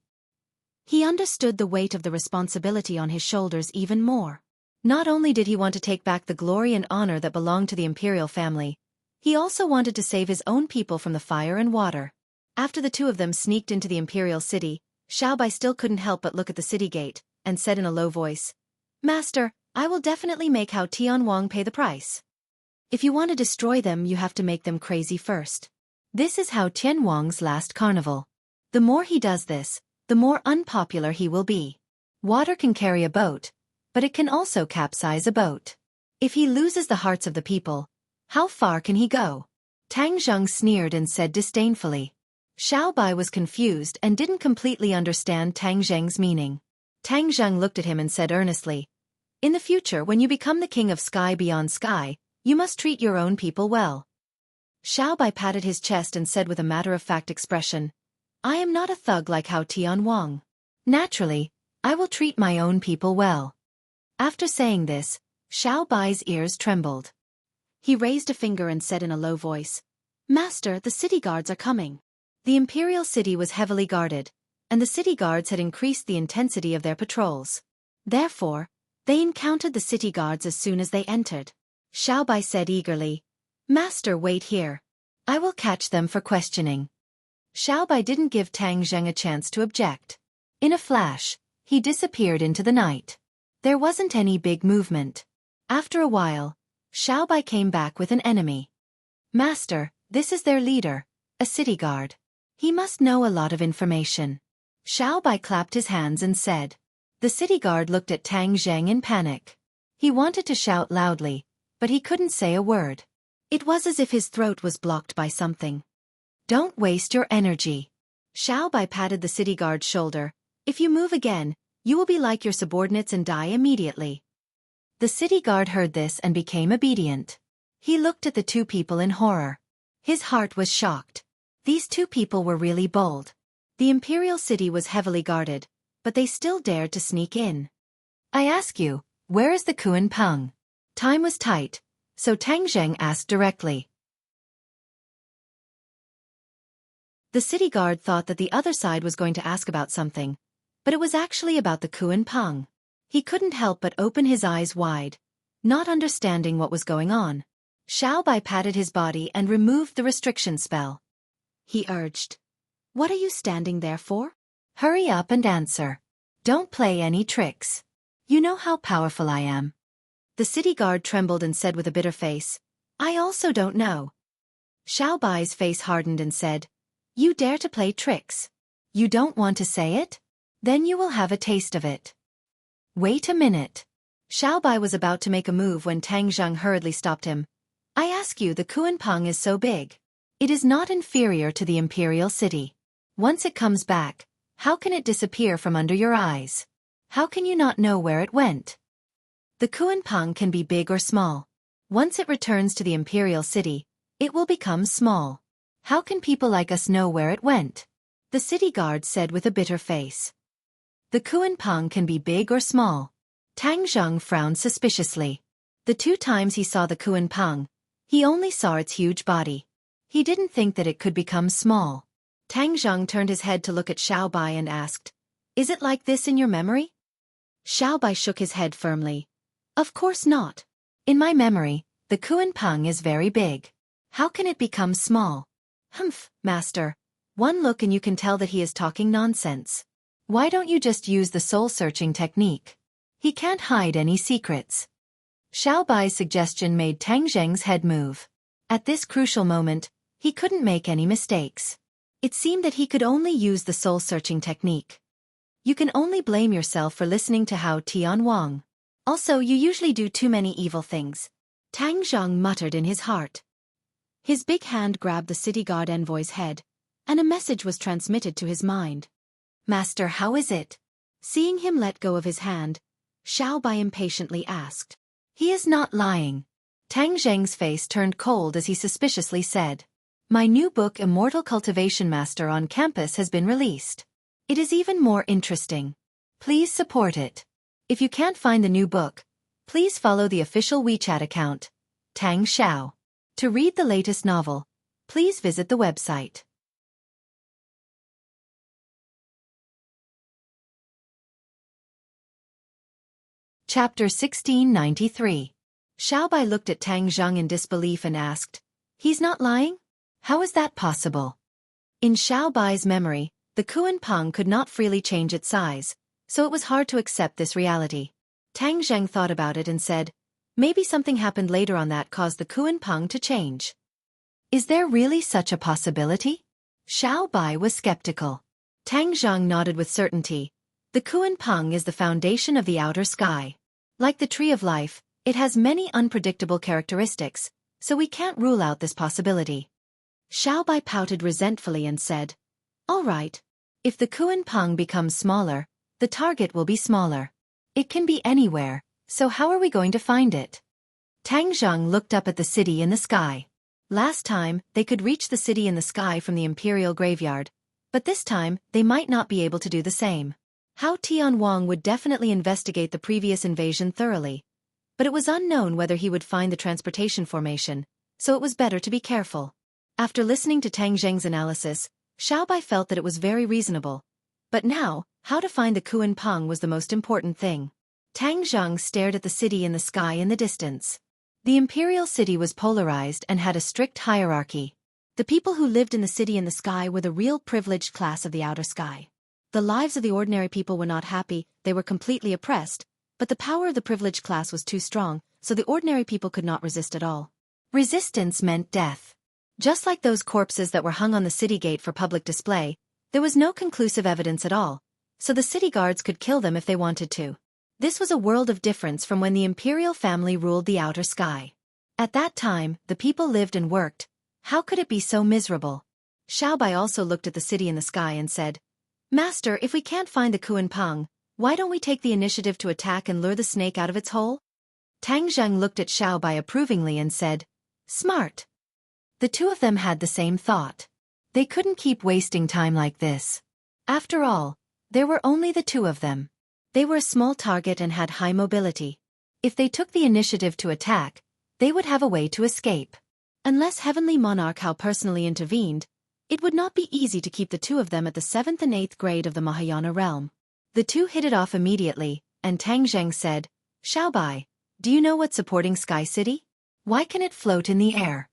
He understood the weight of the responsibility on his shoulders even more. Not only did he want to take back the glory and honor that belonged to the imperial family, he also wanted to save his own people from the fire and water. After the 2 of them sneaked into the imperial city, Xiao Bai still couldn't help but look at the city gate, and said in a low voice, Master, I will definitely make Hao Tianwang pay the price. If you want to destroy them, you have to make them crazy first. This is Hao Tianwang's last carnival. The more he does this, the more unpopular he will be. Water can carry a boat, but it can also capsize a boat. If he loses the hearts of the people, how far can he go? Tang Zheng sneered and said disdainfully. Xiao Bai was confused and didn't completely understand Tang Zheng's meaning. Tang Zheng looked at him and said earnestly, In the future, when you become the king of sky beyond sky, you must treat your own people well. Xiao Bai patted his chest and said with a matter-of-fact expression, I am not a thug like Hao Tianwang. Naturally, I will treat my own people well. After saying this, Xiao Bai's ears trembled. He raised a finger and said in a low voice, Master, the city guards are coming. The imperial city was heavily guarded, and the city guards had increased the intensity of their patrols. Therefore, they encountered the city guards as soon as they entered. Xiaobai said eagerly, "Master, wait here. I will catch them for questioning." Xiaobai didn't give Tang Zheng a chance to object. In a flash, he disappeared into the night. There wasn't any big movement. After a while, Xiaobai came back with an enemy. "Master, this is their leader, a city guard. He must know a lot of information." Xiaobai clapped his hands and said. The city guard looked at Tang Zheng in panic. He wanted to shout loudly, but he couldn't say a word. It was as if his throat was blocked by something. "Don't waste your energy." Xiaobai patted the city guard's shoulder. "If you move again, you will be like your subordinates and die immediately." The city guard heard this and became obedient. He looked at the two people in horror. His heart was shocked. These two people were really bold. The imperial city was heavily guarded, but they still dared to sneak in. "I ask you, where is the Kuan Peng?" Time was tight, so Tang Zheng asked directly. The city guard thought that the other side was going to ask about something, but it was actually about the Kuan Peng. He couldn't help but open his eyes wide, not understanding what was going on. Xiaobai patted his body and removed the restriction spell. He urged, "What are you standing there for? Hurry up and answer. Don't play any tricks. You know how powerful I am." The city guard trembled and said with a bitter face, "I also don't know." Xiaobai's face hardened and said, "You dare to play tricks? You don't want to say it? Then you will have a taste of it." "Wait a minute." Xiaobai was about to make a move when Tang Zheng hurriedly stopped him. "I ask you, the Kuan Peng is so big. It is not inferior to the imperial city. Once it comes back, how can it disappear from under your eyes? How can you not know where it went? The Kuan Peng can be big or small. Once it returns to the imperial city, it will become small. How can people like us know where it went?" The city guard said with a bitter face. "The Kuan Peng can be big or small." Tang Zheng frowned suspiciously. The 2 times he saw the Kuan Peng, he only saw its huge body. He didn't think that it could become small. Tang Zheng turned his head to look at Xiaobai and asked, "Is it like this in your memory?" Xiaobai shook his head firmly. "Of course not. In my memory, the Kuan Peng is very big. How can it become small?" "Humph, master. One look and you can tell that he is talking nonsense. Why don't you just use the soul-searching technique? He can't hide any secrets." Xiaobai's suggestion made Tang Zheng's head move. At this crucial moment, he couldn't make any mistakes. It seemed that he could only use the soul-searching technique. You can only blame yourself for listening to Hao Tian Wang. Also, you usually do too many evil things. Tang Zheng muttered in his heart. His big hand grabbed the city guard envoy's head, and a message was transmitted to his mind. "Master, how is it?" Seeing him let go of his hand, Xiaobai impatiently asked. "He is not lying." Tang Zheng's face turned cold as he suspiciously said, "My new book Immortal Cultivation Master on campus has been released. It is even more interesting. Please support it. If you can't find the new book, please follow the official WeChat account, Tang Xiao. To read the latest novel, please visit the website." Chapter 1693. Xiaobai looked at Tang Zheng in disbelief and asked, "He's not lying? How is that possible?" In Xiaobai's memory, the Kuan Peng could not freely change its size, so it was hard to accept this reality. Tang Zheng thought about it and said, "Maybe something happened later on that caused the Kuan Peng to change." "Is there really such a possibility?" Xiaobai was skeptical. Tang Zheng nodded with certainty. The Kuan Peng is the foundation of the outer sky. Like the tree of life, it has many unpredictable characteristics, so we can't rule out this possibility. Xiaobai pouted resentfully and said, "All right. If the Kuan Peng becomes smaller, the target will be smaller. It can be anywhere, so how are we going to find it?" Tang Zheng looked up at the city in the sky. Last time, they could reach the city in the sky from the imperial graveyard, but this time, they might not be able to do the same. Hao Tian Wang would definitely investigate the previous invasion thoroughly, but it was unknown whether he would find the transportation formation, so it was better to be careful. After listening to Tang Zheng's analysis, Xiaobai felt that it was very reasonable, But now, how to find the Kuan Peng was the most important thing. Tang Zheng stared at the city in the sky in the distance. The imperial city was polarized and had a strict hierarchy. The people who lived in the city in the sky were the real privileged class of the outer sky. The lives of the ordinary people were not happy, they were completely oppressed, but the power of the privileged class was too strong, so the ordinary people could not resist at all. Resistance meant death. Just like those corpses that were hung on the city gate for public display, there was no conclusive evidence at all, so the city guards could kill them if they wanted to. This was a world of difference from when the imperial family ruled the outer sky. At that time, the people lived and worked. How could it be so miserable? Xiaobai also looked at the city in the sky and said, "Master, if we can't find the Kuan Peng, why don't we take the initiative to attack and lure the snake out of its hole?" Tang Zheng looked at Xiaobai approvingly and said, "Smart." The two of them had the same thought. They couldn't keep wasting time like this. After all, there were only the two of them. They were a small target and had high mobility. If they took the initiative to attack, they would have a way to escape. Unless Heavenly Monarch Hao personally intervened, it would not be easy to keep the two of them at the 7th and 8th grade of the Mahayana realm. The two hit it off immediately, and Tang Zheng said, "Xiaobai, do you know what's supporting Sky City? Why can it float in the air?"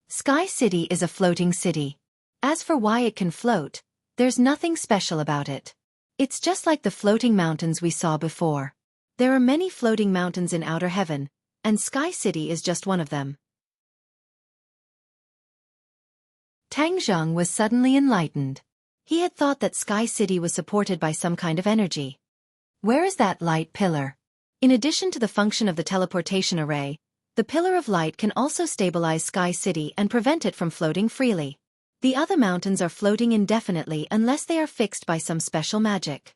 Sky City is a floating city. As for why it can float, there's nothing special about it. It's just like the floating mountains we saw before. There are many floating mountains in outer heaven, and Sky City is just one of them. Tang Zheng was suddenly enlightened. He had thought that Sky City was supported by some kind of energy. Where is that light pillar? In addition to the function of the teleportation array, the pillar of light can also stabilize Sky City and prevent it from floating freely. The other mountains are floating indefinitely unless they are fixed by some special magic.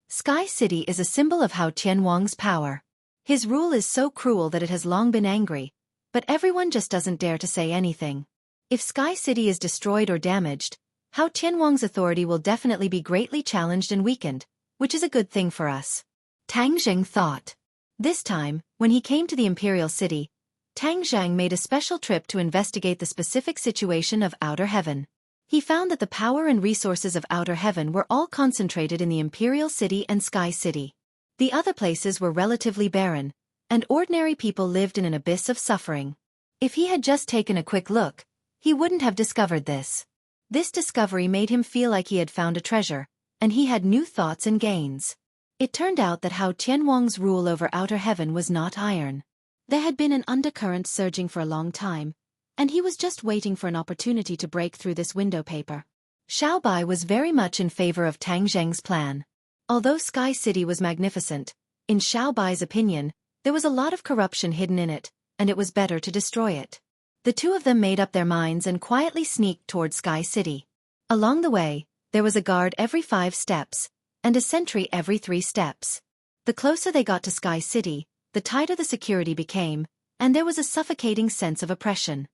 Sky City is a symbol of Hao Tianwang's power. His rule is so cruel that it has long been angry, but everyone just doesn't dare to say anything. If Sky City is destroyed or damaged, Hao Tianwang's authority will definitely be greatly challenged and weakened, which is a good thing for us. Tang Zheng thought. This time, when he came to the imperial city, Tang Zheng made a special trip to investigate the specific situation of outer heaven. He found that the power and resources of outer heaven were all concentrated in the imperial city and Sky City. The other places were relatively barren, and ordinary people lived in an abyss of suffering. If he had just taken a quick look, he wouldn't have discovered this. This discovery made him feel like he had found a treasure, and he had new thoughts and gains. It turned out that Hao Tianwang's rule over outer heaven was not iron. There had been an undercurrent surging for a long time, and he was just waiting for an opportunity to break through this window paper. Xiaobai was very much in favor of Tang Zheng's plan. Although Sky City was magnificent, in Xiaobai's opinion, there was a lot of corruption hidden in it, and it was better to destroy it. The two of them made up their minds and quietly sneaked toward Sky City. Along the way, there was a guard every 5 steps, and a sentry every 3 steps. The closer they got to Sky City, the tighter the security became, and there was a suffocating sense of oppression.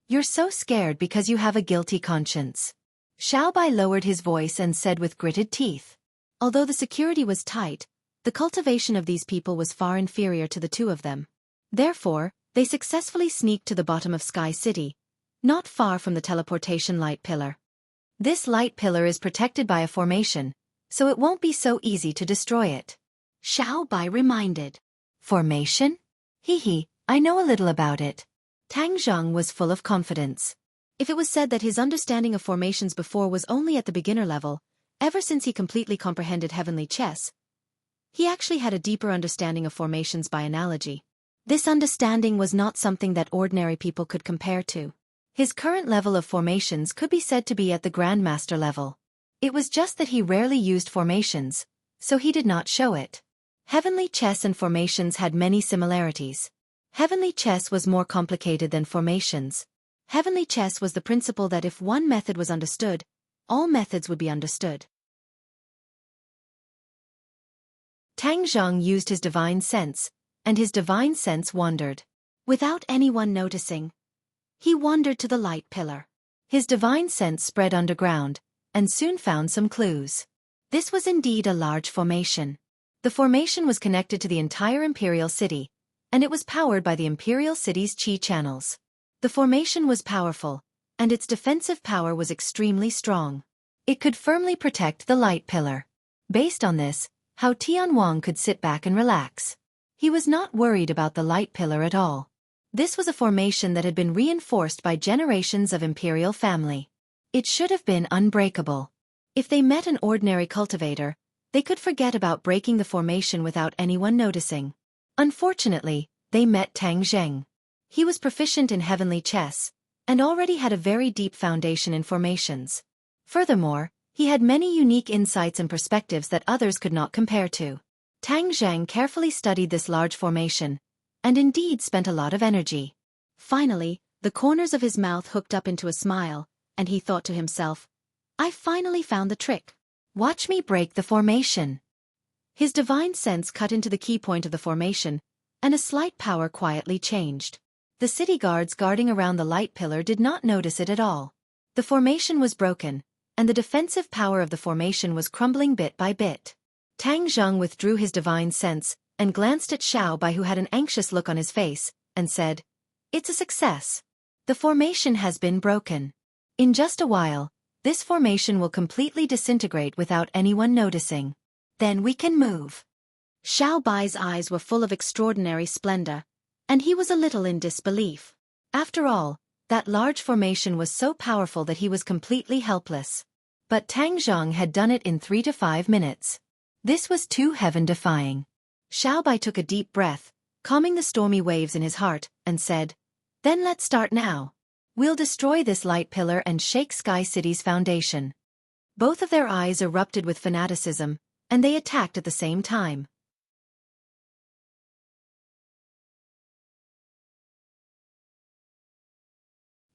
"You're so scared because you have a guilty conscience." Xiaobai lowered his voice and said with gritted teeth. Although the security was tight, the cultivation of these people was far inferior to the two of them. Therefore, they successfully sneaked to the bottom of Sky City, not far from the teleportation light pillar. This light pillar is protected by a formation, so it won't be so easy to destroy it. Xiaobai reminded. Formation? Hee, I know a little about it. Tang Zheng was full of confidence. If it was said that his understanding of formations before was only at the beginner level, ever since he completely comprehended heavenly chess, he actually had a deeper understanding of formations by analogy. This understanding was not something that ordinary people could compare to. His current level of formations could be said to be at the Grandmaster level. It was just that he rarely used formations, so he did not show it. Heavenly chess and formations had many similarities. Heavenly chess was more complicated than formations. Heavenly chess was the principle that if one method was understood, all methods would be understood. Tang Zheng used his divine sense, and his divine sense wandered. Without anyone noticing, he wandered to the light pillar. His divine sense spread underground, and soon found some clues. This was indeed a large formation. The formation was connected to the entire imperial city, and it was powered by the imperial city's chi channels. The formation was powerful, and its defensive power was extremely strong. It could firmly protect the light pillar. Based on this, Hao Tianwang could sit back and relax. He was not worried about the light pillar at all. This was a formation that had been reinforced by generations of imperial family. It should have been unbreakable. If they met an ordinary cultivator, they could forget about breaking the formation without anyone noticing. Unfortunately, they met Tang Zheng. He was proficient in heavenly chess, and already had a very deep foundation in formations. Furthermore, he had many unique insights and perspectives that others could not compare to. Tang Zheng carefully studied this large formation, and indeed spent a lot of energy. Finally, the corners of his mouth hooked up into a smile, and he thought to himself, I finally found the trick. Watch me break the formation. His divine sense cut into the key point of the formation, and a slight power quietly changed. The city guards guarding around the light pillar did not notice it at all. The formation was broken, and the defensive power of the formation was crumbling bit by bit. Tang Zheng withdrew his divine sense, and glanced at Xiao Bai, who had an anxious look on his face, and said, It's a success. The formation has been broken. In just a while, this formation will completely disintegrate without anyone noticing. Then we can move. Xiao Bai's eyes were full of extraordinary splendor, and he was a little in disbelief. After all, that large formation was so powerful that he was completely helpless. But Tang Zheng had done it in 3 to 5 minutes. This was too heaven-defying. Xiao Bai took a deep breath, calming the stormy waves in his heart, and said, Then let's start now. We'll destroy this light pillar and shake Sky City's foundation. Both of their eyes erupted with fanaticism, and they attacked at the same time.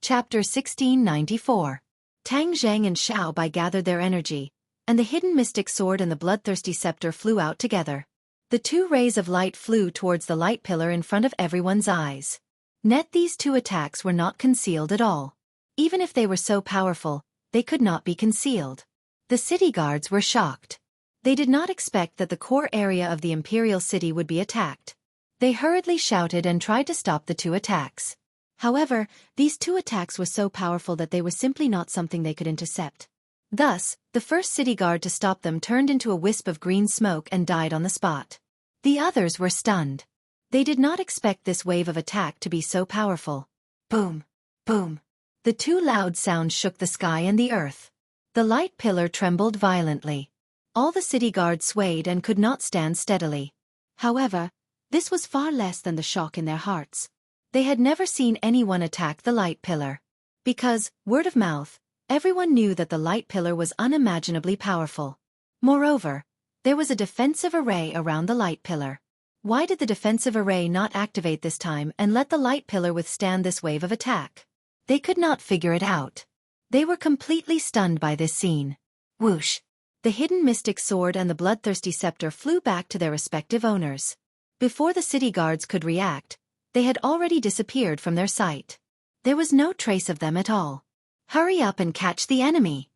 Chapter 1694. Tang Zheng and Xiao Bai gathered their energy, and the hidden mystic sword and the bloodthirsty scepter flew out together. The 2 rays of light flew towards the light pillar in front of everyone's eyes. Yet these 2 attacks were not concealed at all. Even if they were so powerful, they could not be concealed. The city guards were shocked. They did not expect that the core area of the imperial city would be attacked. They hurriedly shouted and tried to stop the 2 attacks. However, these 2 attacks were so powerful that they were simply not something they could intercept. Thus, the first city guard to stop them turned into a wisp of green smoke and died on the spot. The others were stunned. They did not expect this wave of attack to be so powerful. Boom! Boom! The 2 loud sounds shook the sky and the earth. The light pillar trembled violently. All the city guards swayed and could not stand steadily. However, this was far less than the shock in their hearts. They had never seen anyone attack the light pillar. Because, word of mouth, everyone knew that the light pillar was unimaginably powerful. Moreover, there was a defensive array around the light pillar. Why did the defensive array not activate this time and let the light pillar withstand this wave of attack? They could not figure it out. They were completely stunned by this scene. Whoosh! The hidden mystic sword and the bloodthirsty scepter flew back to their respective owners. Before the city guards could react, they had already disappeared from their sight. There was no trace of them at all. Hurry up and catch the enemy!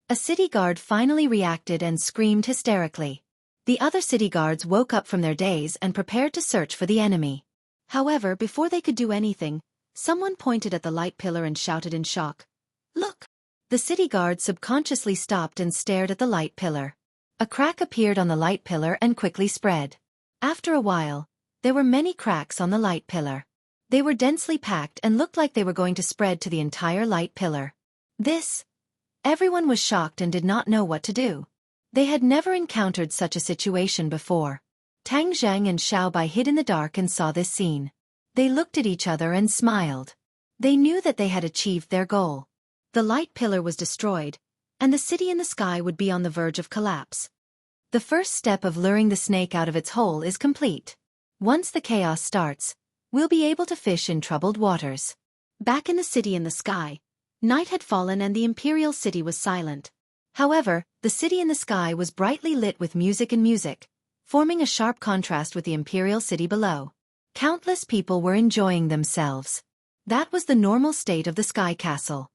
A city guard finally reacted and screamed hysterically. The other city guards woke up from their daze and prepared to search for the enemy. However, before they could do anything, someone pointed at the light pillar and shouted in shock, Look! The city guard subconsciously stopped and stared at the light pillar. A crack appeared on the light pillar and quickly spread. After a while, there were many cracks on the light pillar. They were densely packed and looked like they were going to spread to the entire light pillar. Everyone was shocked and did not know what to do. They had never encountered such a situation before. Tang Zheng and Xiao Bai hid in the dark and saw this scene. They looked at each other and smiled. They knew that they had achieved their goal. The light pillar was destroyed, and the city in the sky would be on the verge of collapse. The first step of luring the snake out of its hole is complete. Once the chaos starts, we'll be able to fish in troubled waters. Back in the city in the sky, night had fallen and the imperial city was silent. However, the city in the sky was brightly lit with music, forming a sharp contrast with the imperial city below. Countless people were enjoying themselves. That was the normal state of the sky castle.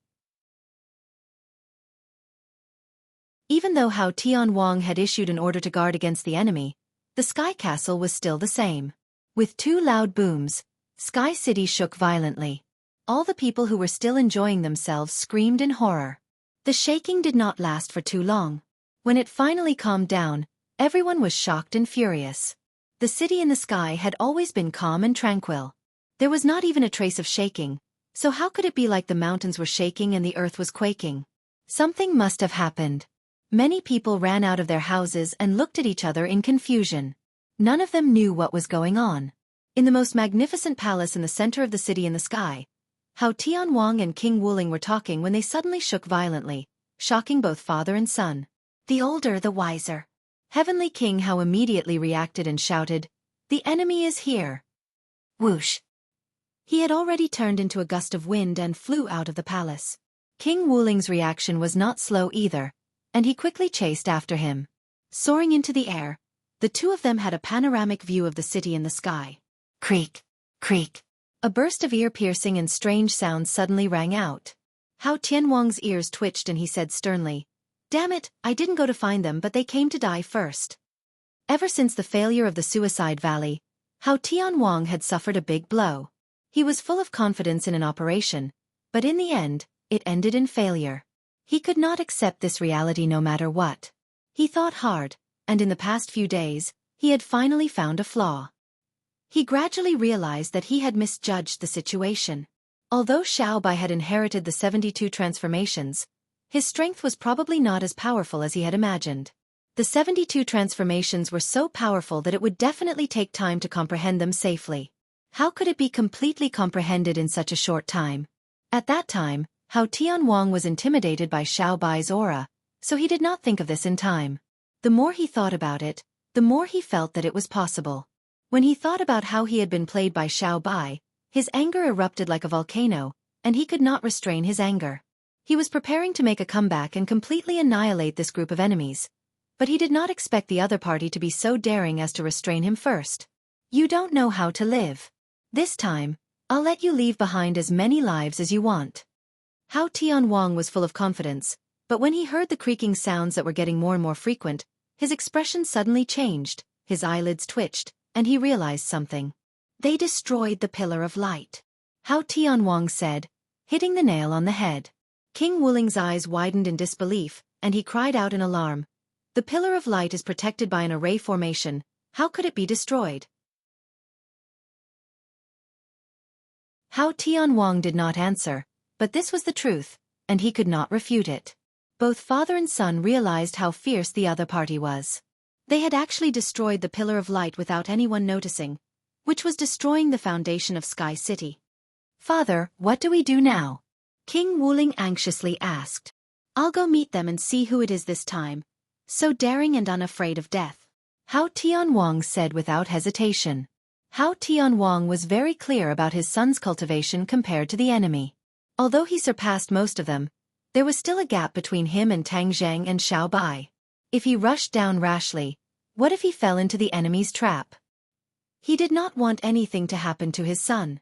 Even though Hao Tianwang had issued an order to guard against the enemy, the Sky Castle was still the same. With 2 loud booms, Sky City shook violently. All the people who were still enjoying themselves screamed in horror. The shaking did not last for too long. When it finally calmed down, everyone was shocked and furious. The city in the sky had always been calm and tranquil. There was not even a trace of shaking, so how could it be like the mountains were shaking and the earth was quaking? Something must have happened. Many people ran out of their houses and looked at each other in confusion. None of them knew what was going on. In the most magnificent palace in the center of the city in the sky, Hao Tianwang and King Wuling were talking when they suddenly shook violently, shocking both father and son. The older the wiser. Heavenly King Hao immediately reacted and shouted, "The enemy is here!" Whoosh! He had already turned into a gust of wind and flew out of the palace. King Wuling's reaction was not slow either, and he quickly chased after him. Soaring into the air, the two of them had a panoramic view of the city in the sky. Creak! Creak! A burst of ear-piercing and strange sounds suddenly rang out. Hao Tianwang's ears twitched and he said sternly, "Damn it, I didn't go to find them but they came to die first." Ever since the failure of the Suicide Valley, Hao Tianwang had suffered a big blow. He was full of confidence in an operation, but in the end, it ended in failure. He could not accept this reality no matter what. He thought hard, and in the past few days, he had finally found a flaw. He gradually realized that he had misjudged the situation. Although Xiaobai had inherited the 72 transformations, his strength was probably not as powerful as he had imagined. The 72 transformations were so powerful that it would definitely take time to comprehend them safely. How could it be completely comprehended in such a short time? At that time, Hao Tianwang was intimidated by Xiaobai's aura, so he did not think of this in time. The more he thought about it, the more he felt that it was possible. When he thought about how he had been played by Xiaobai, his anger erupted like a volcano, and he could not restrain his anger. He was preparing to make a comeback and completely annihilate this group of enemies. But he did not expect the other party to be so daring as to restrain him first. "You don't know how to live. This time, I'll let you leave behind as many lives as you want." Hao Tianwang was full of confidence, but when he heard the creaking sounds that were getting more and more frequent, his expression suddenly changed, his eyelids twitched, and he realized something. "They destroyed the Pillar of Light," Hao Tianwang said, hitting the nail on the head. King Wuling's eyes widened in disbelief, and he cried out in alarm. "The Pillar of Light is protected by an array formation, how could it be destroyed?" Hao Tianwang did not answer, but this was the truth, and he could not refute it. Both father and son realized how fierce the other party was. They had actually destroyed the Pillar of Light without anyone noticing, which was destroying the foundation of Sky City. "Father, what do we do now?" King Wuling anxiously asked. "I'll go meet them and see who it is this time. So daring and unafraid of death," Hao Tianwang said without hesitation. Hao Tianwang was very clear about his son's cultivation compared to the enemy. Although he surpassed most of them, there was still a gap between him and Tang Zheng and Xiaobai. If he rushed down rashly, what if he fell into the enemy's trap? He did not want anything to happen to his son.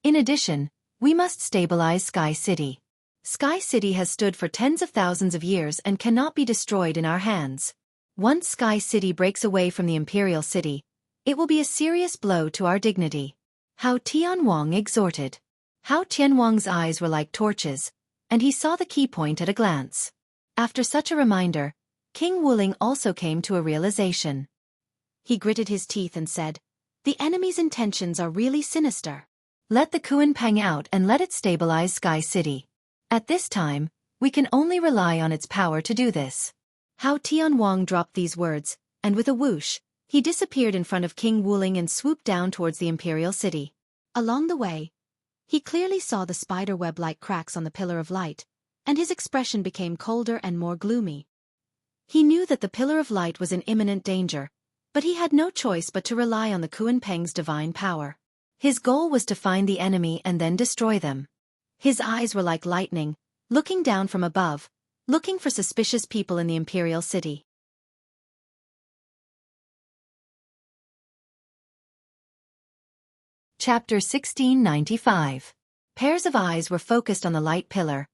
In addition, we must stabilize Sky City. Sky City has stood for tens of thousands of years and cannot be destroyed in our hands. Once Sky City breaks away from the Imperial City, it will be a serious blow to our dignity. Hao Tianwang exhorted. Hao Tianwang's eyes were like torches, and he saw the key point at a glance. After such a reminder, King Wuling also came to a realization. He gritted his teeth and said, "The enemy's intentions are really sinister. Let the Kuan-Pang out and let it stabilize Sky City. At this time, we can only rely on its power to do this." Hao Tianwang dropped these words, and with a whoosh, he disappeared in front of King Wuling and swooped down towards the Imperial City. Along the way, he clearly saw the spiderweb-like cracks on the Pillar of Light, and his expression became colder and more gloomy. He knew that the Pillar of Light was in imminent danger, but he had no choice but to rely on the Kuan-Peng's divine power. His goal was to find the enemy and then destroy them. His eyes were like lightning, looking down from above, looking for suspicious people in the Imperial City. Chapter 1695. Pairs of eyes were focused on the light pillar,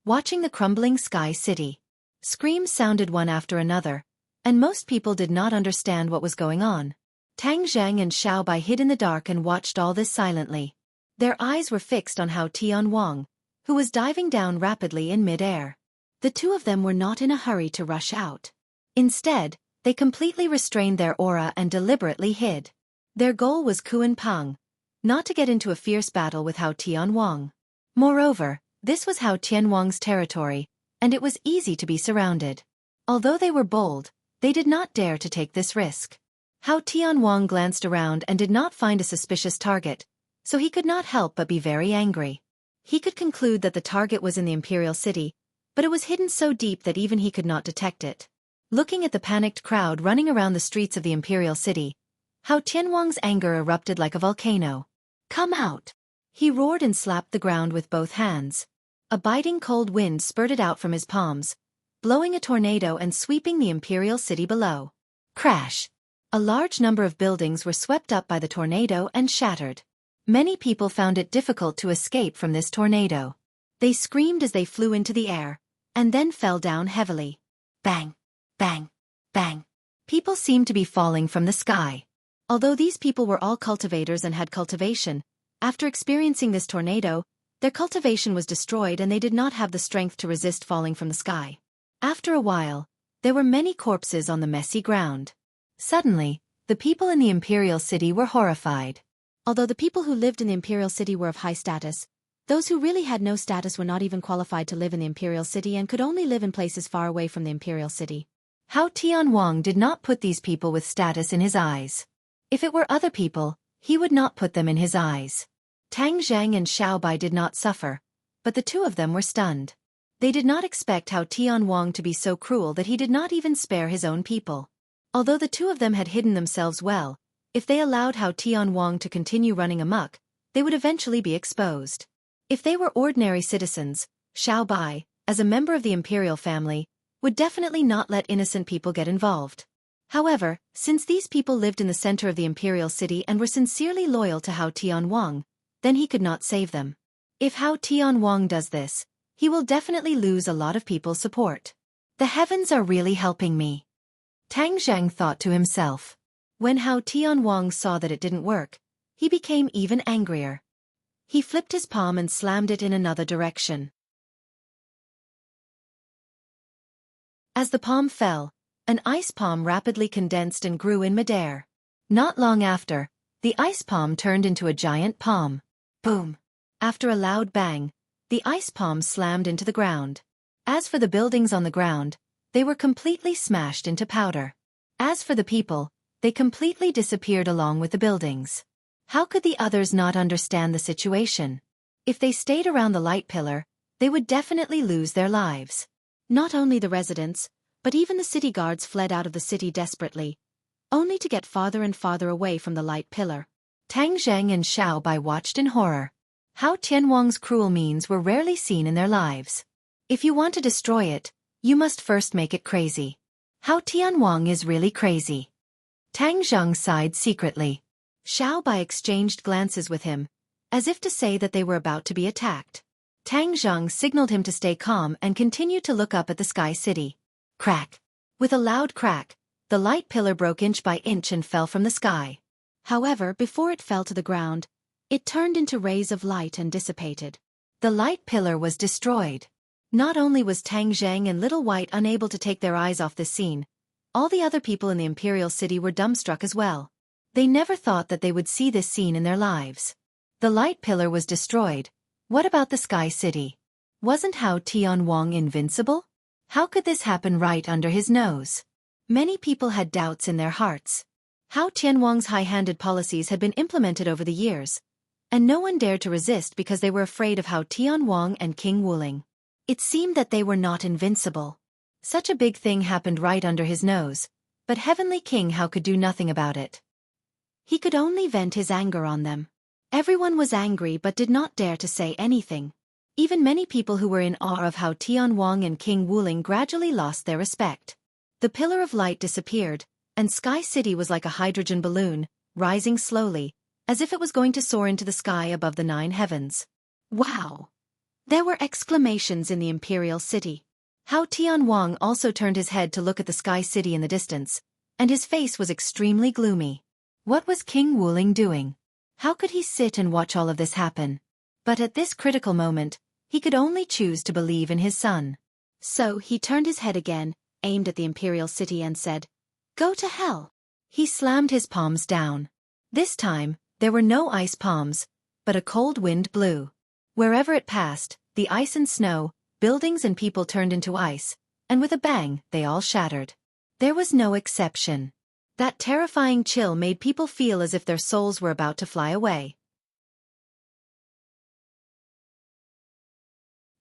watching the crumbling Sky City. Screams sounded one after another, and most people did not understand what was going on. Tang Zheng and Xiaobai hid in the dark and watched all this silently. Their eyes were fixed on Hao Tianwang, who was diving down rapidly in mid-air. The two of them were not in a hurry to rush out. Instead, they completely restrained their aura and deliberately hid. Their goal was Kuan Peng, not to get into a fierce battle with Hao Tianwang. Moreover, this was Hao Tianwang's territory, and it was easy to be surrounded. Although they were bold, they did not dare to take this risk. Hao Tianwang glanced around and did not find a suspicious target, so he could not help but be very angry. He could conclude that the target was in the imperial city, but it was hidden so deep that even he could not detect it. Looking at the panicked crowd running around the streets of the imperial city, Hao Tianwang's anger erupted like a volcano. "Come out!" He roared and slapped the ground with both hands. A biting cold wind spurted out from his palms, blowing a tornado and sweeping the imperial city below. Crash! A large number of buildings were swept up by the tornado and shattered. Many people found it difficult to escape from this tornado. They screamed as they flew into the air, and then fell down heavily. Bang! Bang! Bang! People seemed to be falling from the sky. Although these people were all cultivators and had cultivation, after experiencing this tornado, their cultivation was destroyed and they did not have the strength to resist falling from the sky. After a while, there were many corpses on the messy ground. Suddenly, the people in the imperial city were horrified. Although the people who lived in the imperial city were of high status, those who really had no status were not even qualified to live in the imperial city and could only live in places far away from the imperial city. Hao Tianwang did not put these people with status in his eyes. If it were other people, he would not put them in his eyes. Tang Zhang and Xiaobai did not suffer, but the two of them were stunned. They did not expect Hao Tianwang to be so cruel that he did not even spare his own people. Although the two of them had hidden themselves well, if they allowed Hao Tianwang to continue running amok, they would eventually be exposed. If they were ordinary citizens, Xiaobai, as a member of the imperial family, would definitely not let innocent people get involved. However, since these people lived in the center of the imperial city and were sincerely loyal to Hao Tianwang, then he could not save them. If Hao Tianwang does this, he will definitely lose a lot of people's support. The heavens are really helping me, Tang Zhang thought to himself. When Hao Tianwang saw that it didn't work, he became even angrier. He flipped his palm and slammed it in another direction. As the palm fell, an ice palm rapidly condensed and grew in midair. Not long after, the ice palm turned into a giant palm. Boom! After a loud bang, the ice palm slammed into the ground. As for the buildings on the ground, they were completely smashed into powder. As for the people, they completely disappeared along with the buildings. How could the others not understand the situation? If they stayed around the light pillar, they would definitely lose their lives. Not only the residents, but even the city guards fled out of the city desperately, only to get farther and farther away from the light pillar. Tang Zhang and Xiaobai watched in horror. Hao Tianwang's cruel means were rarely seen in their lives. If you want to destroy it, you must first make it crazy. Hao Tianwang is really crazy. Tang Zhang sighed secretly. Xiaobai exchanged glances with him, as if to say that they were about to be attacked. Tang Zhang signaled him to stay calm and continued to look up at the sky city. Crack! With a loud crack, the light pillar broke inch by inch and fell from the sky. However, before it fell to the ground, it turned into rays of light and dissipated. The light pillar was destroyed. Not only was Tang Zhang and Little White unable to take their eyes off this scene, all the other people in the imperial city were dumbstruck as well. They never thought that they would see this scene in their lives. The light pillar was destroyed. What about the sky city? Wasn't Hao Tianwang invincible? How could this happen right under his nose? Many people had doubts in their hearts. Hao Tianwang's high-handed policies had been implemented over the years, and no one dared to resist because they were afraid of Hao Tianwang and King Wuling. It seemed that they were not invincible. Such a big thing happened right under his nose, but Heavenly King Hao could do nothing about it. He could only vent his anger on them. Everyone was angry but did not dare to say anything. Even many people who were in awe of Hao Tianwang and King Wuling gradually lost their respect. The pillar of light disappeared, and Sky City was like a hydrogen balloon, rising slowly, as if it was going to soar into the sky above the 9 heavens. Wow! There were exclamations in the imperial city. Hao Tianwang also turned his head to look at the Sky City in the distance, and his face was extremely gloomy. What was King Wuling doing? How could he sit and watch all of this happen? But at this critical moment, he could only choose to believe in his son. So he turned his head again, aimed at the imperial city and said, "Go to hell." He slammed his palms down. This time, there were no ice palms, but a cold wind blew. Wherever it passed, the ice and snow, buildings and people turned into ice, and with a bang, they all shattered. There was no exception. That terrifying chill made people feel as if their souls were about to fly away.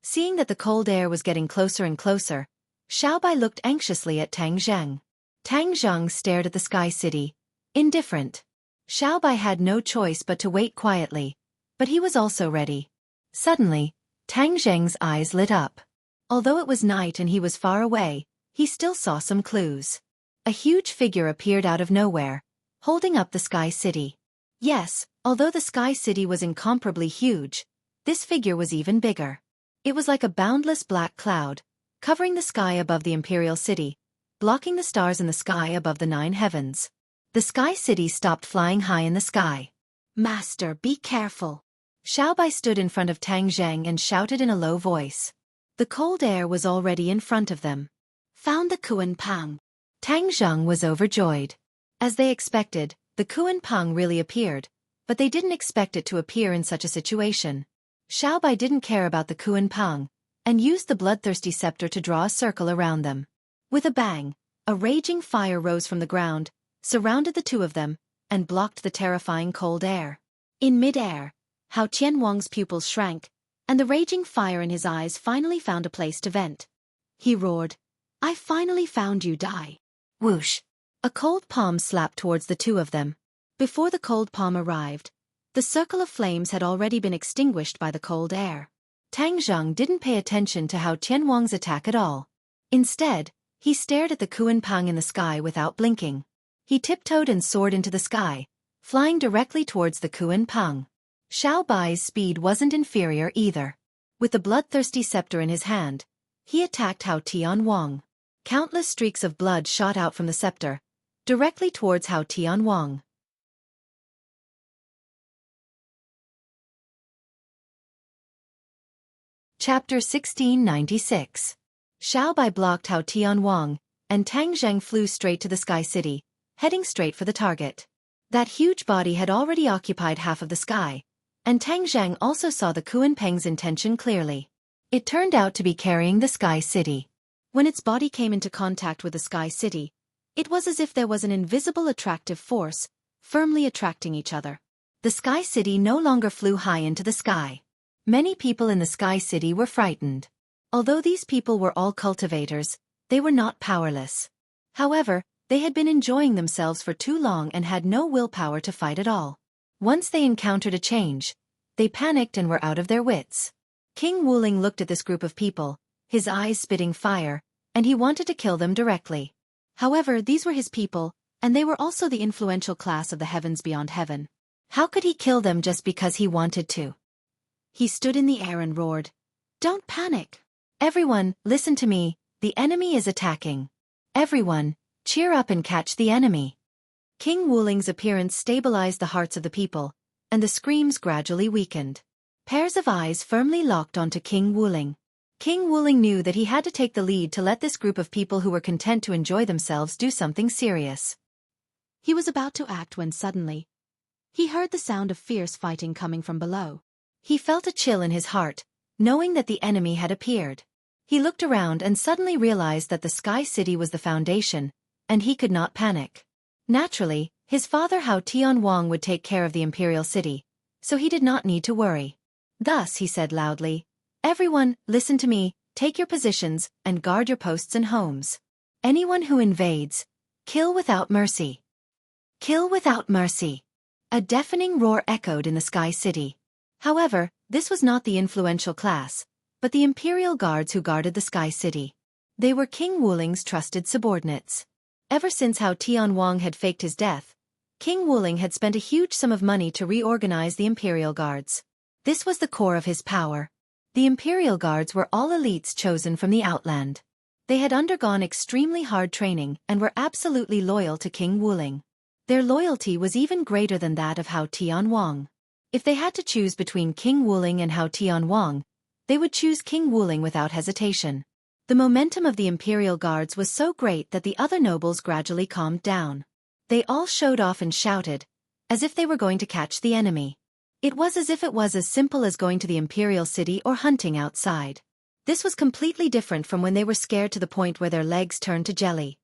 Seeing that the cold air was getting closer and closer, Xiaobai looked anxiously at Tang Zheng. Tang Zheng stared at the Sky City, indifferent. Xiaobai had no choice but to wait quietly, but he was also ready. Suddenly, Tang Zheng's eyes lit up. Although it was night and he was far away, he still saw some clues. A huge figure appeared out of nowhere, holding up the Sky City. Yes, although the Sky City was incomparably huge, this figure was even bigger. It was like a boundless black cloud, covering the sky above the imperial city, blocking the stars in the sky above the 9 heavens. The Sky City stopped flying high in the sky. "Master, be careful." Xiaobai stood in front of Tang Zheng and shouted in a low voice. The cold air was already in front of them. "Found the Kuan Pang." Tang Zheng was overjoyed. As they expected, the Kuan Pang really appeared, but they didn't expect it to appear in such a situation. Xiaobai didn't care about the Kuan Pang, and used the bloodthirsty scepter to draw a circle around them. With a bang, a raging fire rose from the ground, surrounded the two of them, and blocked the terrifying cold air. In mid-air, Hao Tianwang's pupils shrank, and the raging fire in his eyes finally found a place to vent. He roared, "I finally found you, Dai." Whoosh! A cold palm slapped towards the two of them. Before the cold palm arrived, the circle of flames had already been extinguished by the cold air. Tang Zheng didn't pay attention to Hao Tianwang's attack at all. Instead, he stared at the Kuan Pang in the sky without blinking. He tiptoed and soared into the sky, flying directly towards the Kuan Pang. Xiaobai's speed wasn't inferior either. With the bloodthirsty scepter in his hand, he attacked Hao Tianwang. Countless streaks of blood shot out from the scepter, directly towards Hao Tianwang. Chapter 1696. Xiaobai blocked Hao Tianwang, and Tang Zheng flew straight to the Sky City, heading straight for the target. That huge body had already occupied half of the sky, and Tang Zheng also saw the Kuan Pang's intention clearly. It turned out to be carrying the Sky City. When its body came into contact with the Sky City, it was as if there was an invisible attractive force, firmly attracting each other. The Sky City no longer flew high into the sky. Many people in the Sky City were frightened. Although these people were all cultivators, they were not powerless. However, they had been enjoying themselves for too long and had no willpower to fight at all. Once they encountered a change, they panicked and were out of their wits. King Wuling looked at this group of people, his eyes spitting fire, and he wanted to kill them directly. However, these were his people, and they were also the influential class of the heavens beyond heaven. How could he kill them just because he wanted to? He stood in the air and roared, "Don't panic. Everyone, listen to me, the enemy is attacking. Everyone, cheer up and catch the enemy." King Wuling's appearance stabilized the hearts of the people, and the screams gradually weakened. Pairs of eyes firmly locked onto King Wuling. King Wuling knew that he had to take the lead to let this group of people who were content to enjoy themselves do something serious. He was about to act when suddenly, he heard the sound of fierce fighting coming from below. He felt a chill in his heart, knowing that the enemy had appeared. He looked around and suddenly realized that the Sky City was the foundation, and he could not panic. Naturally, his father Hao Tianwang would take care of the imperial city, so he did not need to worry. Thus he said loudly, "Everyone, listen to me, take your positions, and guard your posts and homes. Anyone who invades, kill without mercy. Kill without mercy." A deafening roar echoed in the Sky City. However, this was not the influential class, but the imperial guards who guarded the Sky City. They were King Wuling's trusted subordinates. Ever since Hao Tianwang had faked his death, King Wuling had spent a huge sum of money to reorganize the imperial guards. This was the core of his power. The imperial guards were all elites chosen from the outland. They had undergone extremely hard training and were absolutely loyal to King Wuling. Their loyalty was even greater than that of Hao Tianwang. If they had to choose between King Wuling and Hao Tianwang, they would choose King Wuling without hesitation. The momentum of the imperial guards was so great that the other nobles gradually calmed down. They all showed off and shouted, as if they were going to catch the enemy. It was as if it was as simple as going to the imperial city or hunting outside. This was completely different from when they were scared to the point where their legs turned to jelly.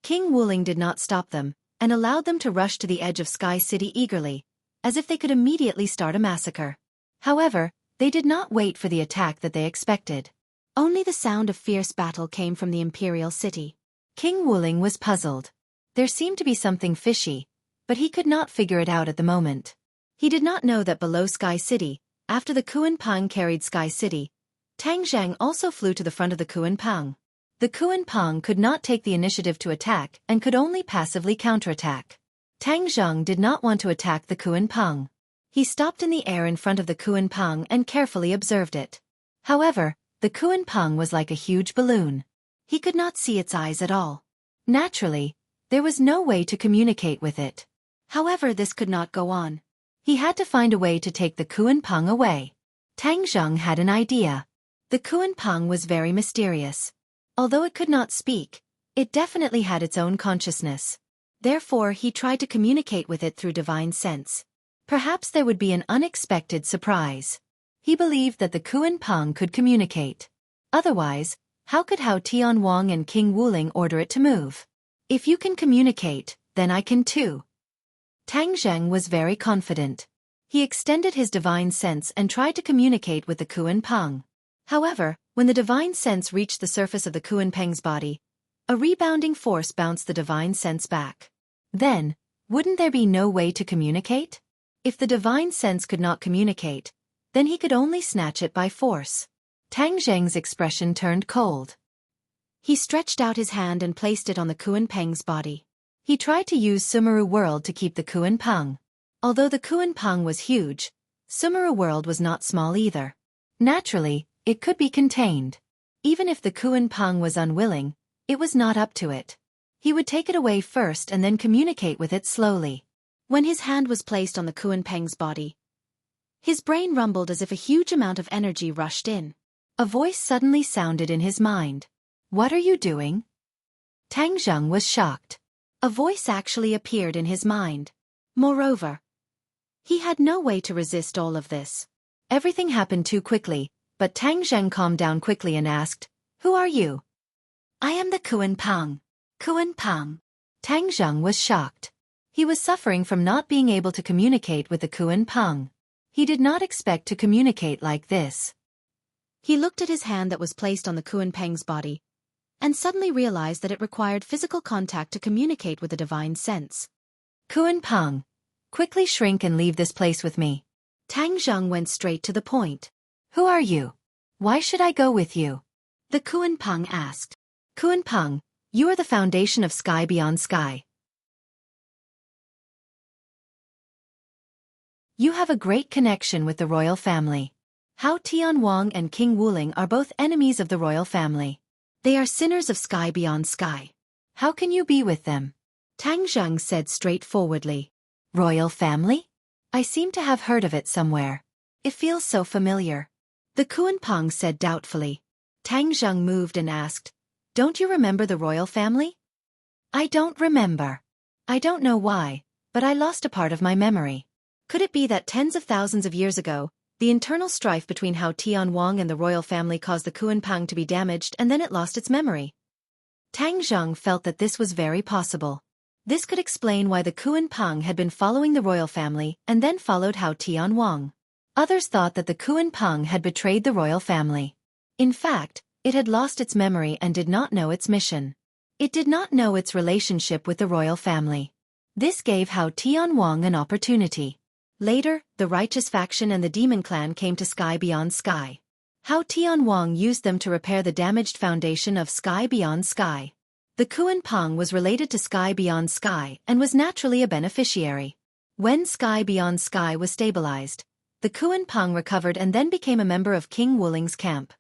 King Wuling did not stop them, and allowed them to rush to the edge of Sky City eagerly, as if they could immediately start a massacre. However, they did not wait for the attack that they expected. Only the sound of fierce battle came from the imperial city. King Wuling was puzzled. There seemed to be something fishy, but he could not figure it out at the moment. He did not know that below Sky City, after the Kuan Pang carried Sky City, Tang Zhang also flew to the front of the Kuan Pang. The Kuan Pang could not take the initiative to attack and could only passively counterattack. Tang Zhang did not want to attack the Kuan Pang. He stopped in the air in front of the Kuan Pang and carefully observed it. However, the Kuan Pang was like a huge balloon. He could not see its eyes at all. Naturally, there was no way to communicate with it. However, this could not go on. He had to find a way to take the Kuan Pang away. Tang Zhang had an idea. The Kuan Pang was very mysterious. Although it could not speak, it definitely had its own consciousness. Therefore, he tried to communicate with it through divine sense. Perhaps there would be an unexpected surprise. He believed that the Kuan Pang could communicate. Otherwise, how could Hao Tianwang and King Wuling order it to move? If you can communicate, then I can too. Tang Zheng was very confident. He extended his divine sense and tried to communicate with the Kuan Pang. However, when the divine sense reached the surface of the Kuan Pang's body, a rebounding force bounced the divine sense back. Then, wouldn't there be no way to communicate? If the divine sense could not communicate, then he could only snatch it by force. Tang Zheng's expression turned cold. He stretched out his hand and placed it on the Kuan Pang's body. He tried to use Sumeru World to keep the Kuan Pang. Although the Kuan Pang was huge, Sumeru World was not small either. Naturally, it could be contained. Even if the Kuan Pang was unwilling, it was not up to it. He would take it away first and then communicate with it slowly. When his hand was placed on the Kuan Pang's body, his brain rumbled as if a huge amount of energy rushed in. A voice suddenly sounded in his mind. "What are you doing?" Tang Zheng was shocked. A voice actually appeared in his mind. Moreover, he had no way to resist all of this. Everything happened too quickly, but Tang Zheng calmed down quickly and asked, "Who are you?" "I am the Kuan Pang." Kuan Pang. Tang Zheng was shocked. He was suffering from not being able to communicate with the Kuan Pang. He did not expect to communicate like this. He looked at his hand that was placed on the Kuan Pang's body, and suddenly realized that it required physical contact to communicate with the divine sense. "Kuan Pang, quickly shrink and leave this place with me." Tang Zheng went straight to the point. "Who are you? Why should I go with you?" The Kuan Pang asked. "Kuan Pang, you are the foundation of Sky Beyond Sky. You have a great connection with the royal family. Hao Tianwang and King Wuling are both enemies of the royal family. They are sinners of Sky Beyond Sky. How can you be with them?" Tang Zheng said straightforwardly. "Royal family? I seem to have heard of it somewhere. It feels so familiar." The Kuan Pang said doubtfully. Tang Zheng moved and asked, "Don't you remember the royal family?" "I don't remember. I don't know why, but I lost a part of my memory. Could it be that tens of thousands of years ago, the internal strife between Hao Tianwang and the royal family caused the Kuan Pang to be damaged and then it lost its memory?" Tang Zheng felt that this was very possible. This could explain why the Kuan Pang had been following the royal family and then followed Hao Tianwang. Others thought that the Kuan Pang had betrayed the royal family. In fact, it had lost its memory and did not know its mission. It did not know its relationship with the royal family. This gave Hao Tianwang an opportunity. Later, the righteous faction and the demon clan came to Sky Beyond Sky. Hao Tianwang used them to repair the damaged foundation of Sky Beyond Sky. The Kuan Pang was related to Sky Beyond Sky and was naturally a beneficiary. When Sky Beyond Sky was stabilized, the Kuan Pang recovered and then became a member of King Wuling's camp.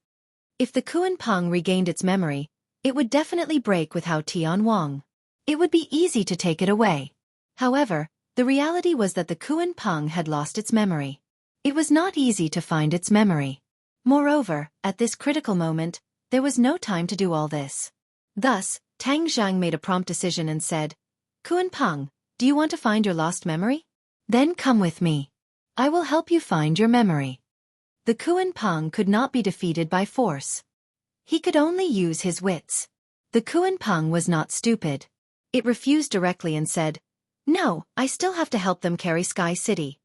If the Kuan Pang regained its memory, it would definitely break with Hao Tianwang. It would be easy to take it away. However, the reality was that the Kuan Pang had lost its memory. It was not easy to find its memory. Moreover, at this critical moment, there was no time to do all this. Thus, Tang Zhang made a prompt decision and said, Kuan Peng, do you want to find your lost memory? Then come with me. I will help you find your memory. The Kuan Peng could not be defeated by force. He could only use his wits. The Kuan Peng was not stupid. It refused directly and said, No, I still have to help them carry Sky City.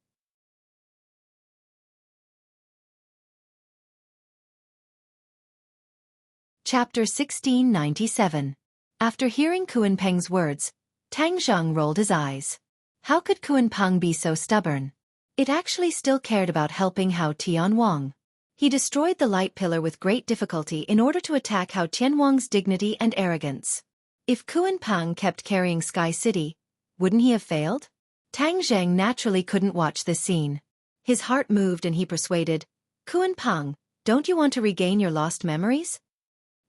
Chapter 1697. After hearing Kuan Peng's words, Tang Zhang rolled his eyes. How could Kuan Peng be so stubborn? It actually still cared about helping Hao Tianwang. He destroyed the light pillar with great difficulty in order to attack Hao Tianwang's dignity and arrogance. If Kuan Peng kept carrying Sky City, wouldn't he have failed? Tang Zhang naturally couldn't watch this scene. His heart moved and he persuaded, Kuan Peng, don't you want to regain your lost memories?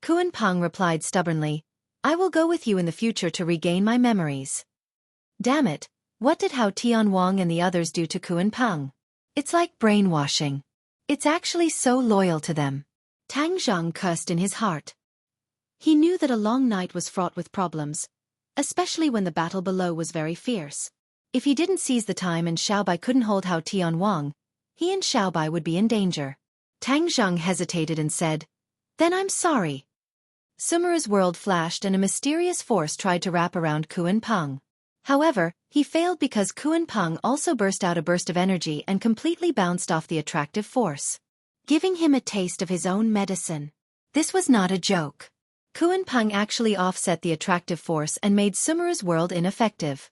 Kuan Peng replied stubbornly, I will go with you in the future to regain my memories. Damn it, what did Hao Tianwang and the others do to Kuan Peng? It's like brainwashing. It's actually so loyal to them. Tang Zhang cursed in his heart. He knew that a long night was fraught with problems, especially when the battle below was very fierce. If he didn't seize the time and Xiaobai couldn't hold Hao Tianwang, he and Xiaobai would be in danger. Tang Zhang hesitated and said, Then I'm sorry. Sumera's world flashed and a mysterious force tried to wrap around Kuan Peng. However, he failed because Kuan Peng also burst out a burst of energy and completely bounced off the attractive force, giving him a taste of his own medicine. This was not a joke. Kuan Peng actually offset the attractive force and made Sumera's world ineffective.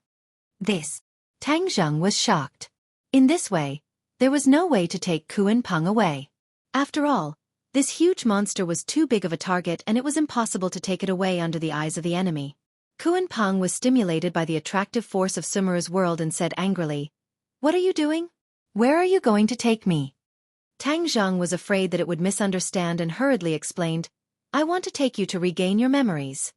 Tang Zhang was shocked. In this way, there was no way to take Kuan Peng away. After all, this huge monster was too big of a target and it was impossible to take it away under the eyes of the enemy. Kuan Peng was stimulated by the attractive force of Sumera's world and said angrily, What are you doing? Where are you going to take me? Tang Zhang was afraid that it would misunderstand and hurriedly explained, I want to take you to regain your memories.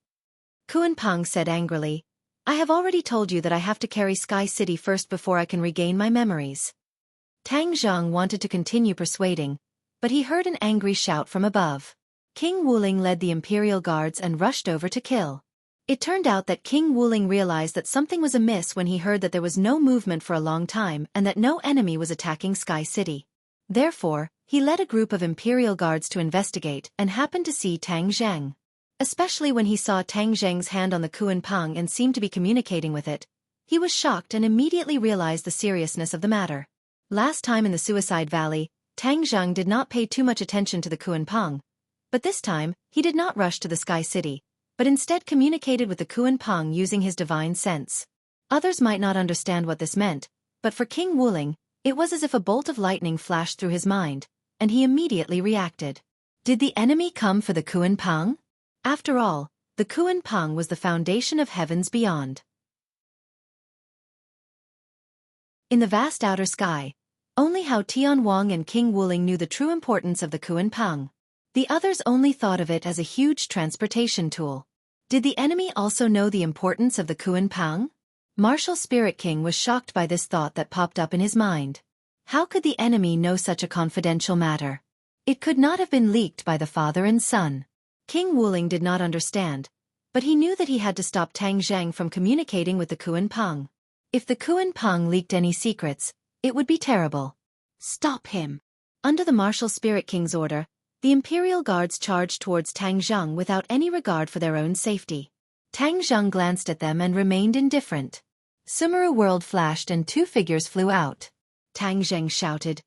Kuan Peng said angrily, I have already told you that I have to carry Sky City first before I can regain my memories. Tang Zhang wanted to continue persuading, but he heard an angry shout from above. King Wuling led the Imperial Guards and rushed over to kill. It turned out that King Wuling realized that something was amiss when he heard that there was no movement for a long time and that no enemy was attacking Sky City. Therefore, he led a group of Imperial Guards to investigate and happened to see Tang Zhang. Especially when he saw Tang Zhang's hand on the Kuan Peng and seemed to be communicating with it, he was shocked and immediately realized the seriousness of the matter. Last time in the Suicide Valley, Tang Zhang did not pay too much attention to the Kuan Peng, but this time, he did not rush to the Sky City, but instead communicated with the Kuan Peng using his divine sense. Others might not understand what this meant, but for King Wuling, it was as if a bolt of lightning flashed through his mind, and he immediately reacted. Did the enemy come for the Kuan Peng? After all, the Kuan Peng was the foundation of heavens beyond. In the vast outer sky, only Hao Tianwang and King Wuling knew the true importance of the Kuan Peng. The others only thought of it as a huge transportation tool. Did the enemy also know the importance of the Kuan Peng? Martial Spirit King was shocked by this thought that popped up in his mind. How could the enemy know such a confidential matter? It could not have been leaked by the father and son. King Wuling did not understand, but he knew that he had to stop Tang Zhang from communicating with the Kuan Peng. If the Kuan Peng leaked any secrets, it would be terrible. Stop him! Under the Martial Spirit King's order, the Imperial Guards charged towards Tang Zhang without any regard for their own safety. Tang Zhang glanced at them and remained indifferent. Sumeru world flashed and two figures flew out. Tang Zhang shouted,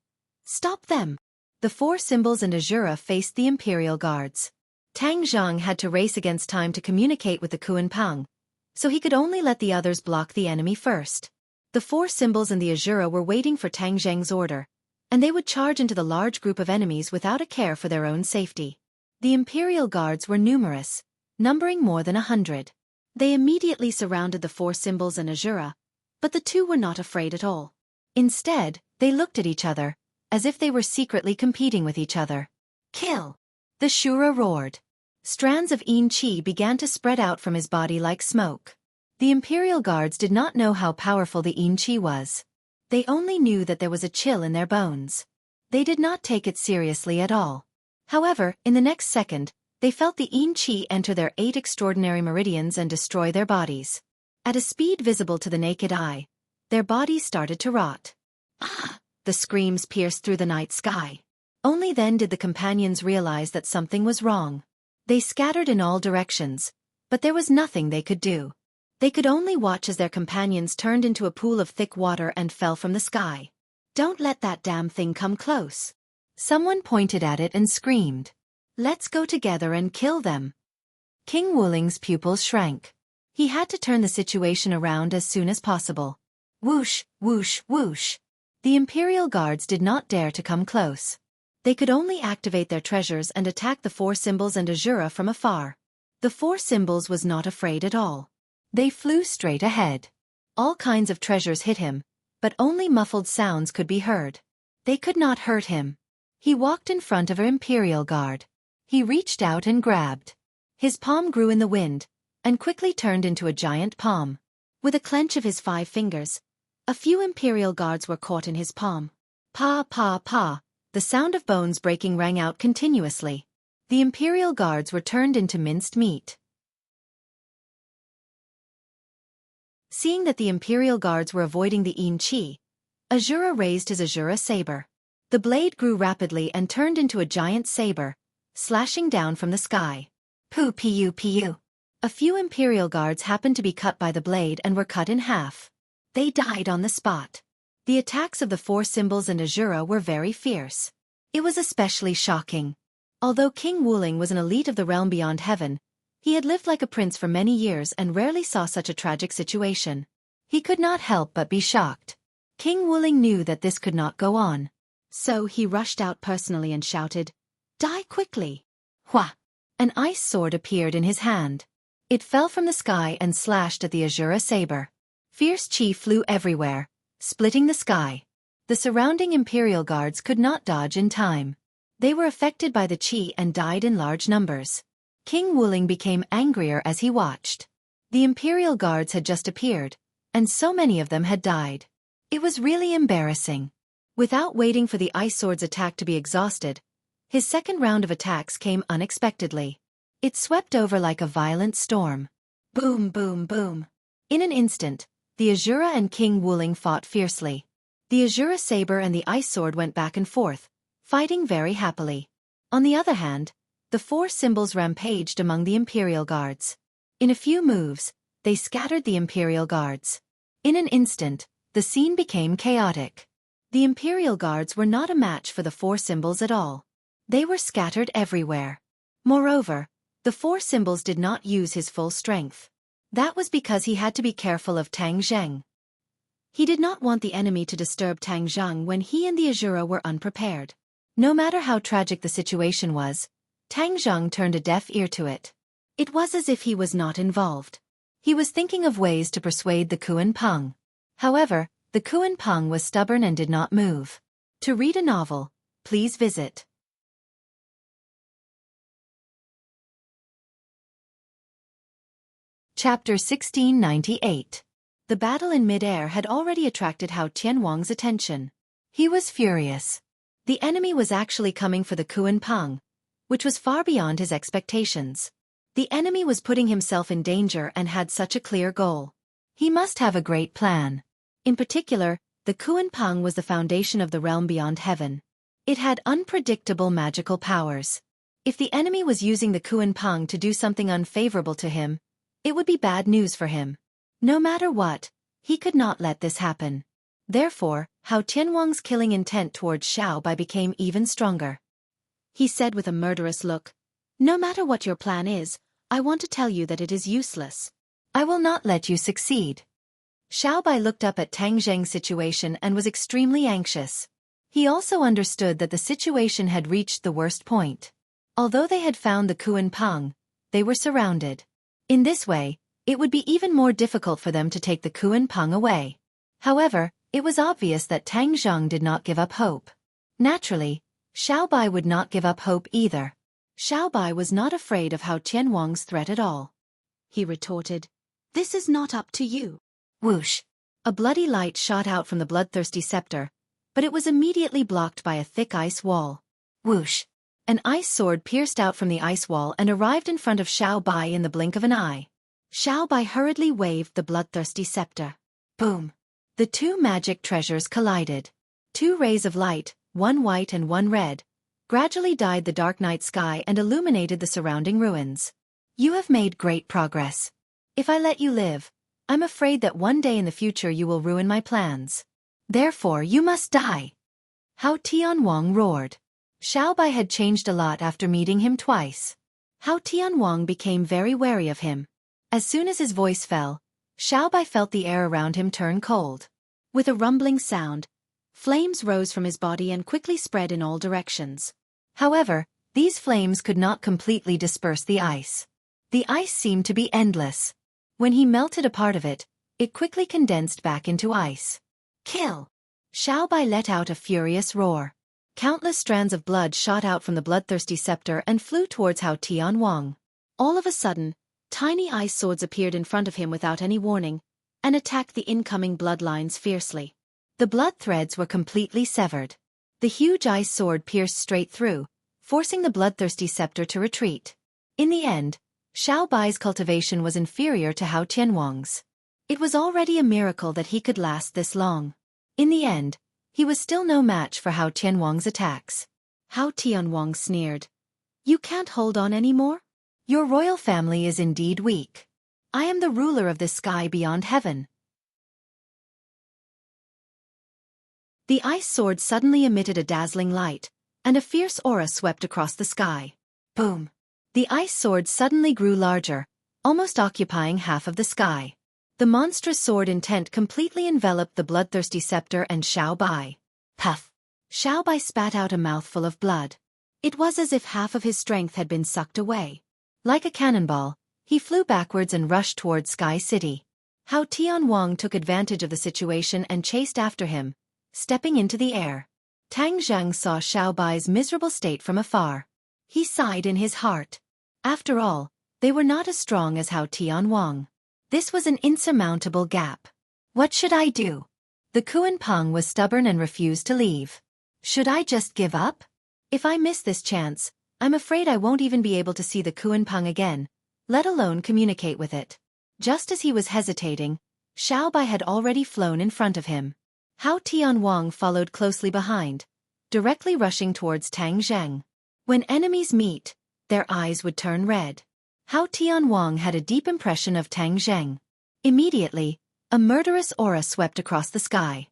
Stop them! The four symbols and Azura faced the Imperial Guards. Tang Zhang had to race against time to communicate with the Kuan Peng, so he could only let the others block the enemy first. The four symbols and the Azura were waiting for Tang Zhang's order, and they would charge into the large group of enemies without a care for their own safety. The Imperial Guards were numerous, numbering more than 100. They immediately surrounded the four symbols and Azura, but the two were not afraid at all. Instead, they looked at each other, as if they were secretly competing with each other. Kill! The Shura roared. Strands of Yin Qi began to spread out from his body like smoke. The Imperial Guards did not know how powerful the Yin Qi was. They only knew that there was a chill in their bones. They did not take it seriously at all. However, in the next second, they felt the yin qi enter their 8 extraordinary meridians and destroy their bodies. At a speed visible to the naked eye, their bodies started to rot. Ah! The screams pierced through the night sky. Only then did the companions realize that something was wrong. They scattered in all directions, but there was nothing they could do. They could only watch as their companions turned into a pool of thick water and fell from the sky. "Don't let that damn thing come close." Someone pointed at it and screamed, "Let's go together and kill them." King Wuling's pupils shrank. He had to turn the situation around as soon as possible. Whoosh, whoosh, whoosh. The Imperial Guards did not dare to come close. They could only activate their treasures and attack the 4 symbols and Azura from afar. The 4 symbols was not afraid at all. They flew straight ahead. All kinds of treasures hit him, but only muffled sounds could be heard. They could not hurt him. He walked in front of an Imperial Guard. He reached out and grabbed. His palm grew in the wind, and quickly turned into a giant palm. With a clench of his 5 fingers, a few Imperial Guards were caught in his palm. Pa, pa, pa, the sound of bones breaking rang out continuously. The Imperial Guards were turned into minced meat. Seeing that the Imperial Guards were avoiding the yin qi, Azura raised his Azura saber. The blade grew rapidly and turned into a giant saber, slashing down from the sky. Pu pu pu. A few Imperial Guards happened to be cut by the blade and were cut in half. They died on the spot. The attacks of the 4 symbols and Azura were very fierce. It was especially shocking. Although King Wuling was an elite of the realm beyond heaven, he had lived like a prince for many years and rarely saw such a tragic situation. He could not help but be shocked. King Wuling knew that this could not go on. So he rushed out personally and shouted, "Die quickly!" Hua! An ice sword appeared in his hand. It fell from the sky and slashed at the Azura saber. Fierce chi flew everywhere, splitting the sky. The surrounding Imperial Guards could not dodge in time. They were affected by the chi and died in large numbers. King Wuling became angrier as he watched. The Imperial Guards had just appeared, and so many of them had died. It was really embarrassing. Without waiting for the ice sword's attack to be exhausted, his second round of attacks came unexpectedly. It swept over like a violent storm. Boom, boom, boom. In an instant, the Azura and King Wuling fought fiercely. The Azura saber and the ice sword went back and forth, fighting very happily. On the other hand, the 4 symbols rampaged among the Imperial Guards. In a few moves, they scattered the Imperial Guards. In an instant, the scene became chaotic. The Imperial Guards were not a match for the 4 symbols at all. They were scattered everywhere. Moreover, the 4 symbols did not use his full strength. That was because he had to be careful of Tang Zheng. He did not want the enemy to disturb Tang Zheng when he and the Azura were unprepared. No matter how tragic the situation was, Tang Zheng turned a deaf ear to it. It was as if he was not involved. He was thinking of ways to persuade the Kuan Peng. However, the Kuan Peng was stubborn and did not move. To read a novel, please visit Chapter 1698. The battle in mid-air had already attracted Hao Tianwang's attention. He was furious. The enemy was actually coming for the Kuan Peng, which was far beyond his expectations. The enemy was putting himself in danger and had such a clear goal. He must have a great plan. In particular, the Kuan Peng was the foundation of the realm beyond heaven. It had unpredictable magical powers. If the enemy was using the Kuan Peng to do something unfavorable to him, it would be bad news for him. No matter what, he could not let this happen. Therefore, Hao Tianwang's killing intent towards Xiao Bai became even stronger. He said with a murderous look, "No matter what your plan is, I want to tell you that it is useless. I will not let you succeed." Xiao Bai looked up at Tang Zheng's situation and was extremely anxious. He also understood that the situation had reached the worst point. Although they had found the Kuan Peng, they were surrounded. In this way, it would be even more difficult for them to take the Kuan Peng away. However, it was obvious that Tang Zheng did not give up hope. Naturally, Xiao Bai would not give up hope either. Xiao Bai was not afraid of Hao Tianwang's threat at all. He retorted, "This is not up to you." Whoosh! A bloody light shot out from the bloodthirsty scepter, but it was immediately blocked by a thick ice wall. Whoosh! An ice sword pierced out from the ice wall and arrived in front of Xiao Bai in the blink of an eye. Xiao Bai hurriedly waved the bloodthirsty scepter. Boom! The two magic treasures collided. Two rays of light, one white and one red, gradually dyed the dark night sky and illuminated the surrounding ruins. You have made great progress. If I let you live, I'm afraid that one day in the future you will ruin my plans. Therefore you must die. Hao Tianwang roared. Xiao Bai had changed a lot after meeting him twice. Hao Tianwang became very wary of him. As soon as his voice fell, Xiao Bai felt the air around him turn cold. With a rumbling sound, flames rose from his body and quickly spread in all directions. However, these flames could not completely disperse the ice. The ice seemed to be endless. When he melted a part of it, it quickly condensed back into ice. Kill! Xiao Bai let out a furious roar. Countless strands of blood shot out from the bloodthirsty scepter and flew towards Hao Tianwang. All of a sudden, tiny ice swords appeared in front of him without any warning, and attacked the incoming bloodlines fiercely. The blood threads were completely severed. The huge ice sword pierced straight through, forcing the bloodthirsty scepter to retreat. In the end, Xiao Bai's cultivation was inferior to Hao Tianwang's. It was already a miracle that he could last this long. In the end, he was still no match for Hao Tianwang's attacks. Hao Tianwang sneered. You can't hold on anymore? Your royal family is indeed weak. I am the ruler of the sky beyond heaven. The ice sword suddenly emitted a dazzling light, and a fierce aura swept across the sky. Boom! The ice sword suddenly grew larger, almost occupying half of the sky. The monstrous sword intent completely enveloped the bloodthirsty scepter and Xiao Bai. Puff! Xiao Bai spat out a mouthful of blood. It was as if half of his strength had been sucked away. Like a cannonball, he flew backwards and rushed toward Sky City. Hao Tianwang took advantage of the situation and chased after him, stepping into the air. Tang Zheng saw Xiao Bai's miserable state from afar. He sighed in his heart. After all, they were not as strong as Hao Tianwang. This was an insurmountable gap. What should I do? The Kuan Peng was stubborn and refused to leave. Should I just give up? If I miss this chance, I'm afraid I won't even be able to see the Kuan Peng again, let alone communicate with it. Just as he was hesitating, Xiao Bai had already flown in front of him. Hao Tianwang followed closely behind, directly rushing towards Tang Zheng. When enemies meet, their eyes would turn red. Hao Tianwang had a deep impression of Tang Zheng. Immediately, a murderous aura swept across the sky.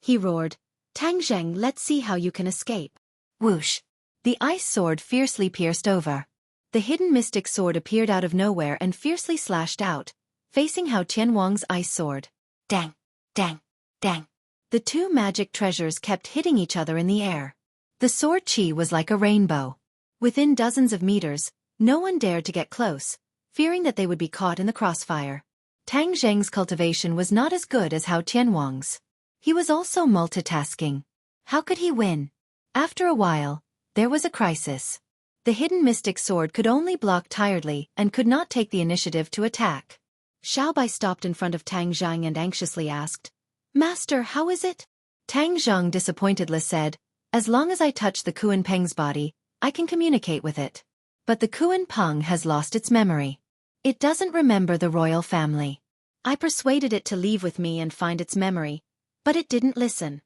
He roared, Tang Zheng, let's see how you can escape. Whoosh! The ice sword fiercely pierced over. The hidden mystic sword appeared out of nowhere and fiercely slashed out, facing Hao Tianwang's ice sword. Dang! Dang! Dang! The two magic treasures kept hitting each other in the air. The sword chi was like a rainbow. Within dozens of meters, no one dared to get close, fearing that they would be caught in the crossfire. Tang Zheng's cultivation was not as good as Hao Tianwang's. He was also multitasking. How could he win? After a while, there was a crisis. The hidden mystic sword could only block tiredly and could not take the initiative to attack. Xiao Bai stopped in front of Tang Zheng and anxiously asked, Master, how is it? Tang Zheng disappointedly said, As long as I touch the Kuan Peng's body, I can communicate with it. But the Kuan Peng has lost its memory. It doesn't remember the royal family. I persuaded it to leave with me and find its memory, but it didn't listen.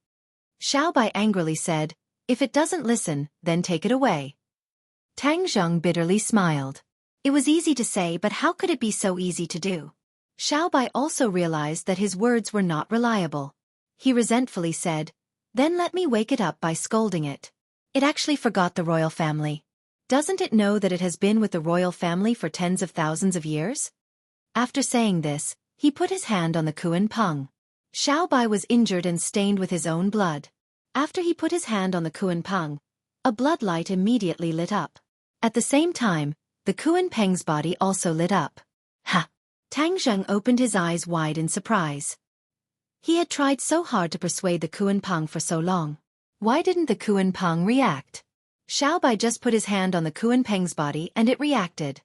Xiao Bai angrily said, If it doesn't listen, then take it away. Tang Zheng bitterly smiled. It was easy to say, but how could it be so easy to do? Xiao Bai also realized that his words were not reliable. He resentfully said, Then let me wake it up by scolding it. It actually forgot the royal family. Doesn't it know that it has been with the royal family for tens of thousands of years? After saying this, he put his hand on the Kuan Peng. Xiao Bai was injured and stained with his own blood. After he put his hand on the Kuan Peng, a blood light immediately lit up. At the same time, the Kuan Peng's body also lit up. Ha! Tang Zheng opened his eyes wide in surprise. He had tried so hard to persuade the Kuan Peng for so long. Why didn't the Kuan Peng react? Xiao Bai just put his hand on the Kuan Peng's body and it reacted.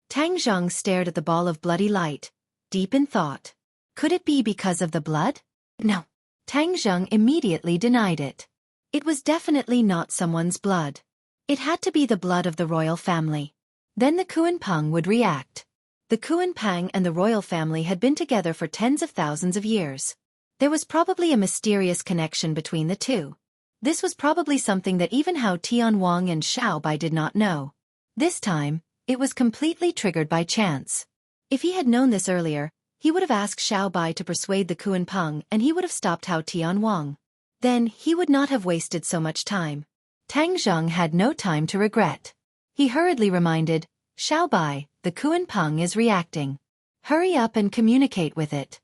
Tang Zheng stared at the ball of bloody light, deep in thought. Could it be because of the blood? No. Tang Zheng immediately denied it. It was definitely not someone's blood. It had to be the blood of the royal family. Then the Kuan-peng would react. The Kuan-peng and the royal family had been together for tens of thousands of years. There was probably a mysterious connection between the two. This was probably something that even Hao Tianwang and Xiao Bai did not know. This time, it was completely triggered by chance. If he had known this earlier, he would have asked Xiao Bai to persuade the Kuan-peng and he would have stopped Hao Tianwang. Then, he would not have wasted so much time. Tang Zheng had no time to regret. He hurriedly reminded, Xiao Bai, the Kuan-peng is reacting. Hurry up and communicate with it.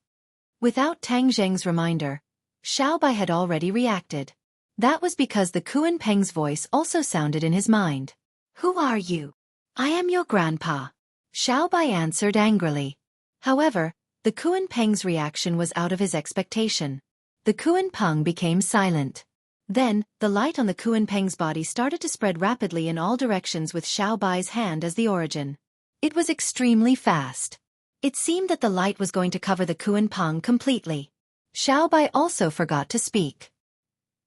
Without Tang Zheng's reminder, Xiao Bai had already reacted. That was because the Kuan-peng's voice also sounded in his mind. Who are you? I am your grandpa. Xiao Bai answered angrily. However, the Kuan-peng's reaction was out of his expectation. The Kuan-peng became silent. Then, the light on the Kuan-peng's body started to spread rapidly in all directions with Xiao Bai's hand as the origin. It was extremely fast. It seemed that the light was going to cover the Kuan-peng completely. Xiao Bai also forgot to speak.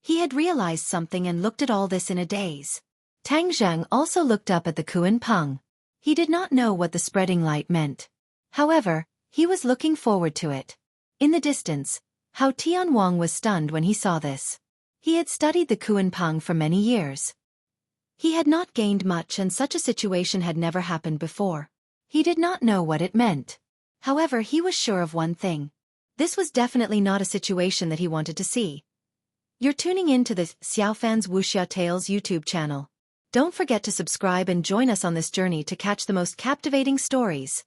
He had realized something and looked at all this in a daze. Tang Zheng also looked up at the Kuan-peng. He did not know what the spreading light meant. However, he was looking forward to it. In the distance, Hao Tianwang was stunned when he saw this. He had studied the Kuan-peng for many years. He had not gained much and such a situation had never happened before. He did not know what it meant. However, he was sure of one thing. This was definitely not a situation that he wanted to see. You're tuning in to the Xiaofan's Wuxia Tales YouTube channel. Don't forget to subscribe and join us on this journey to catch the most captivating stories.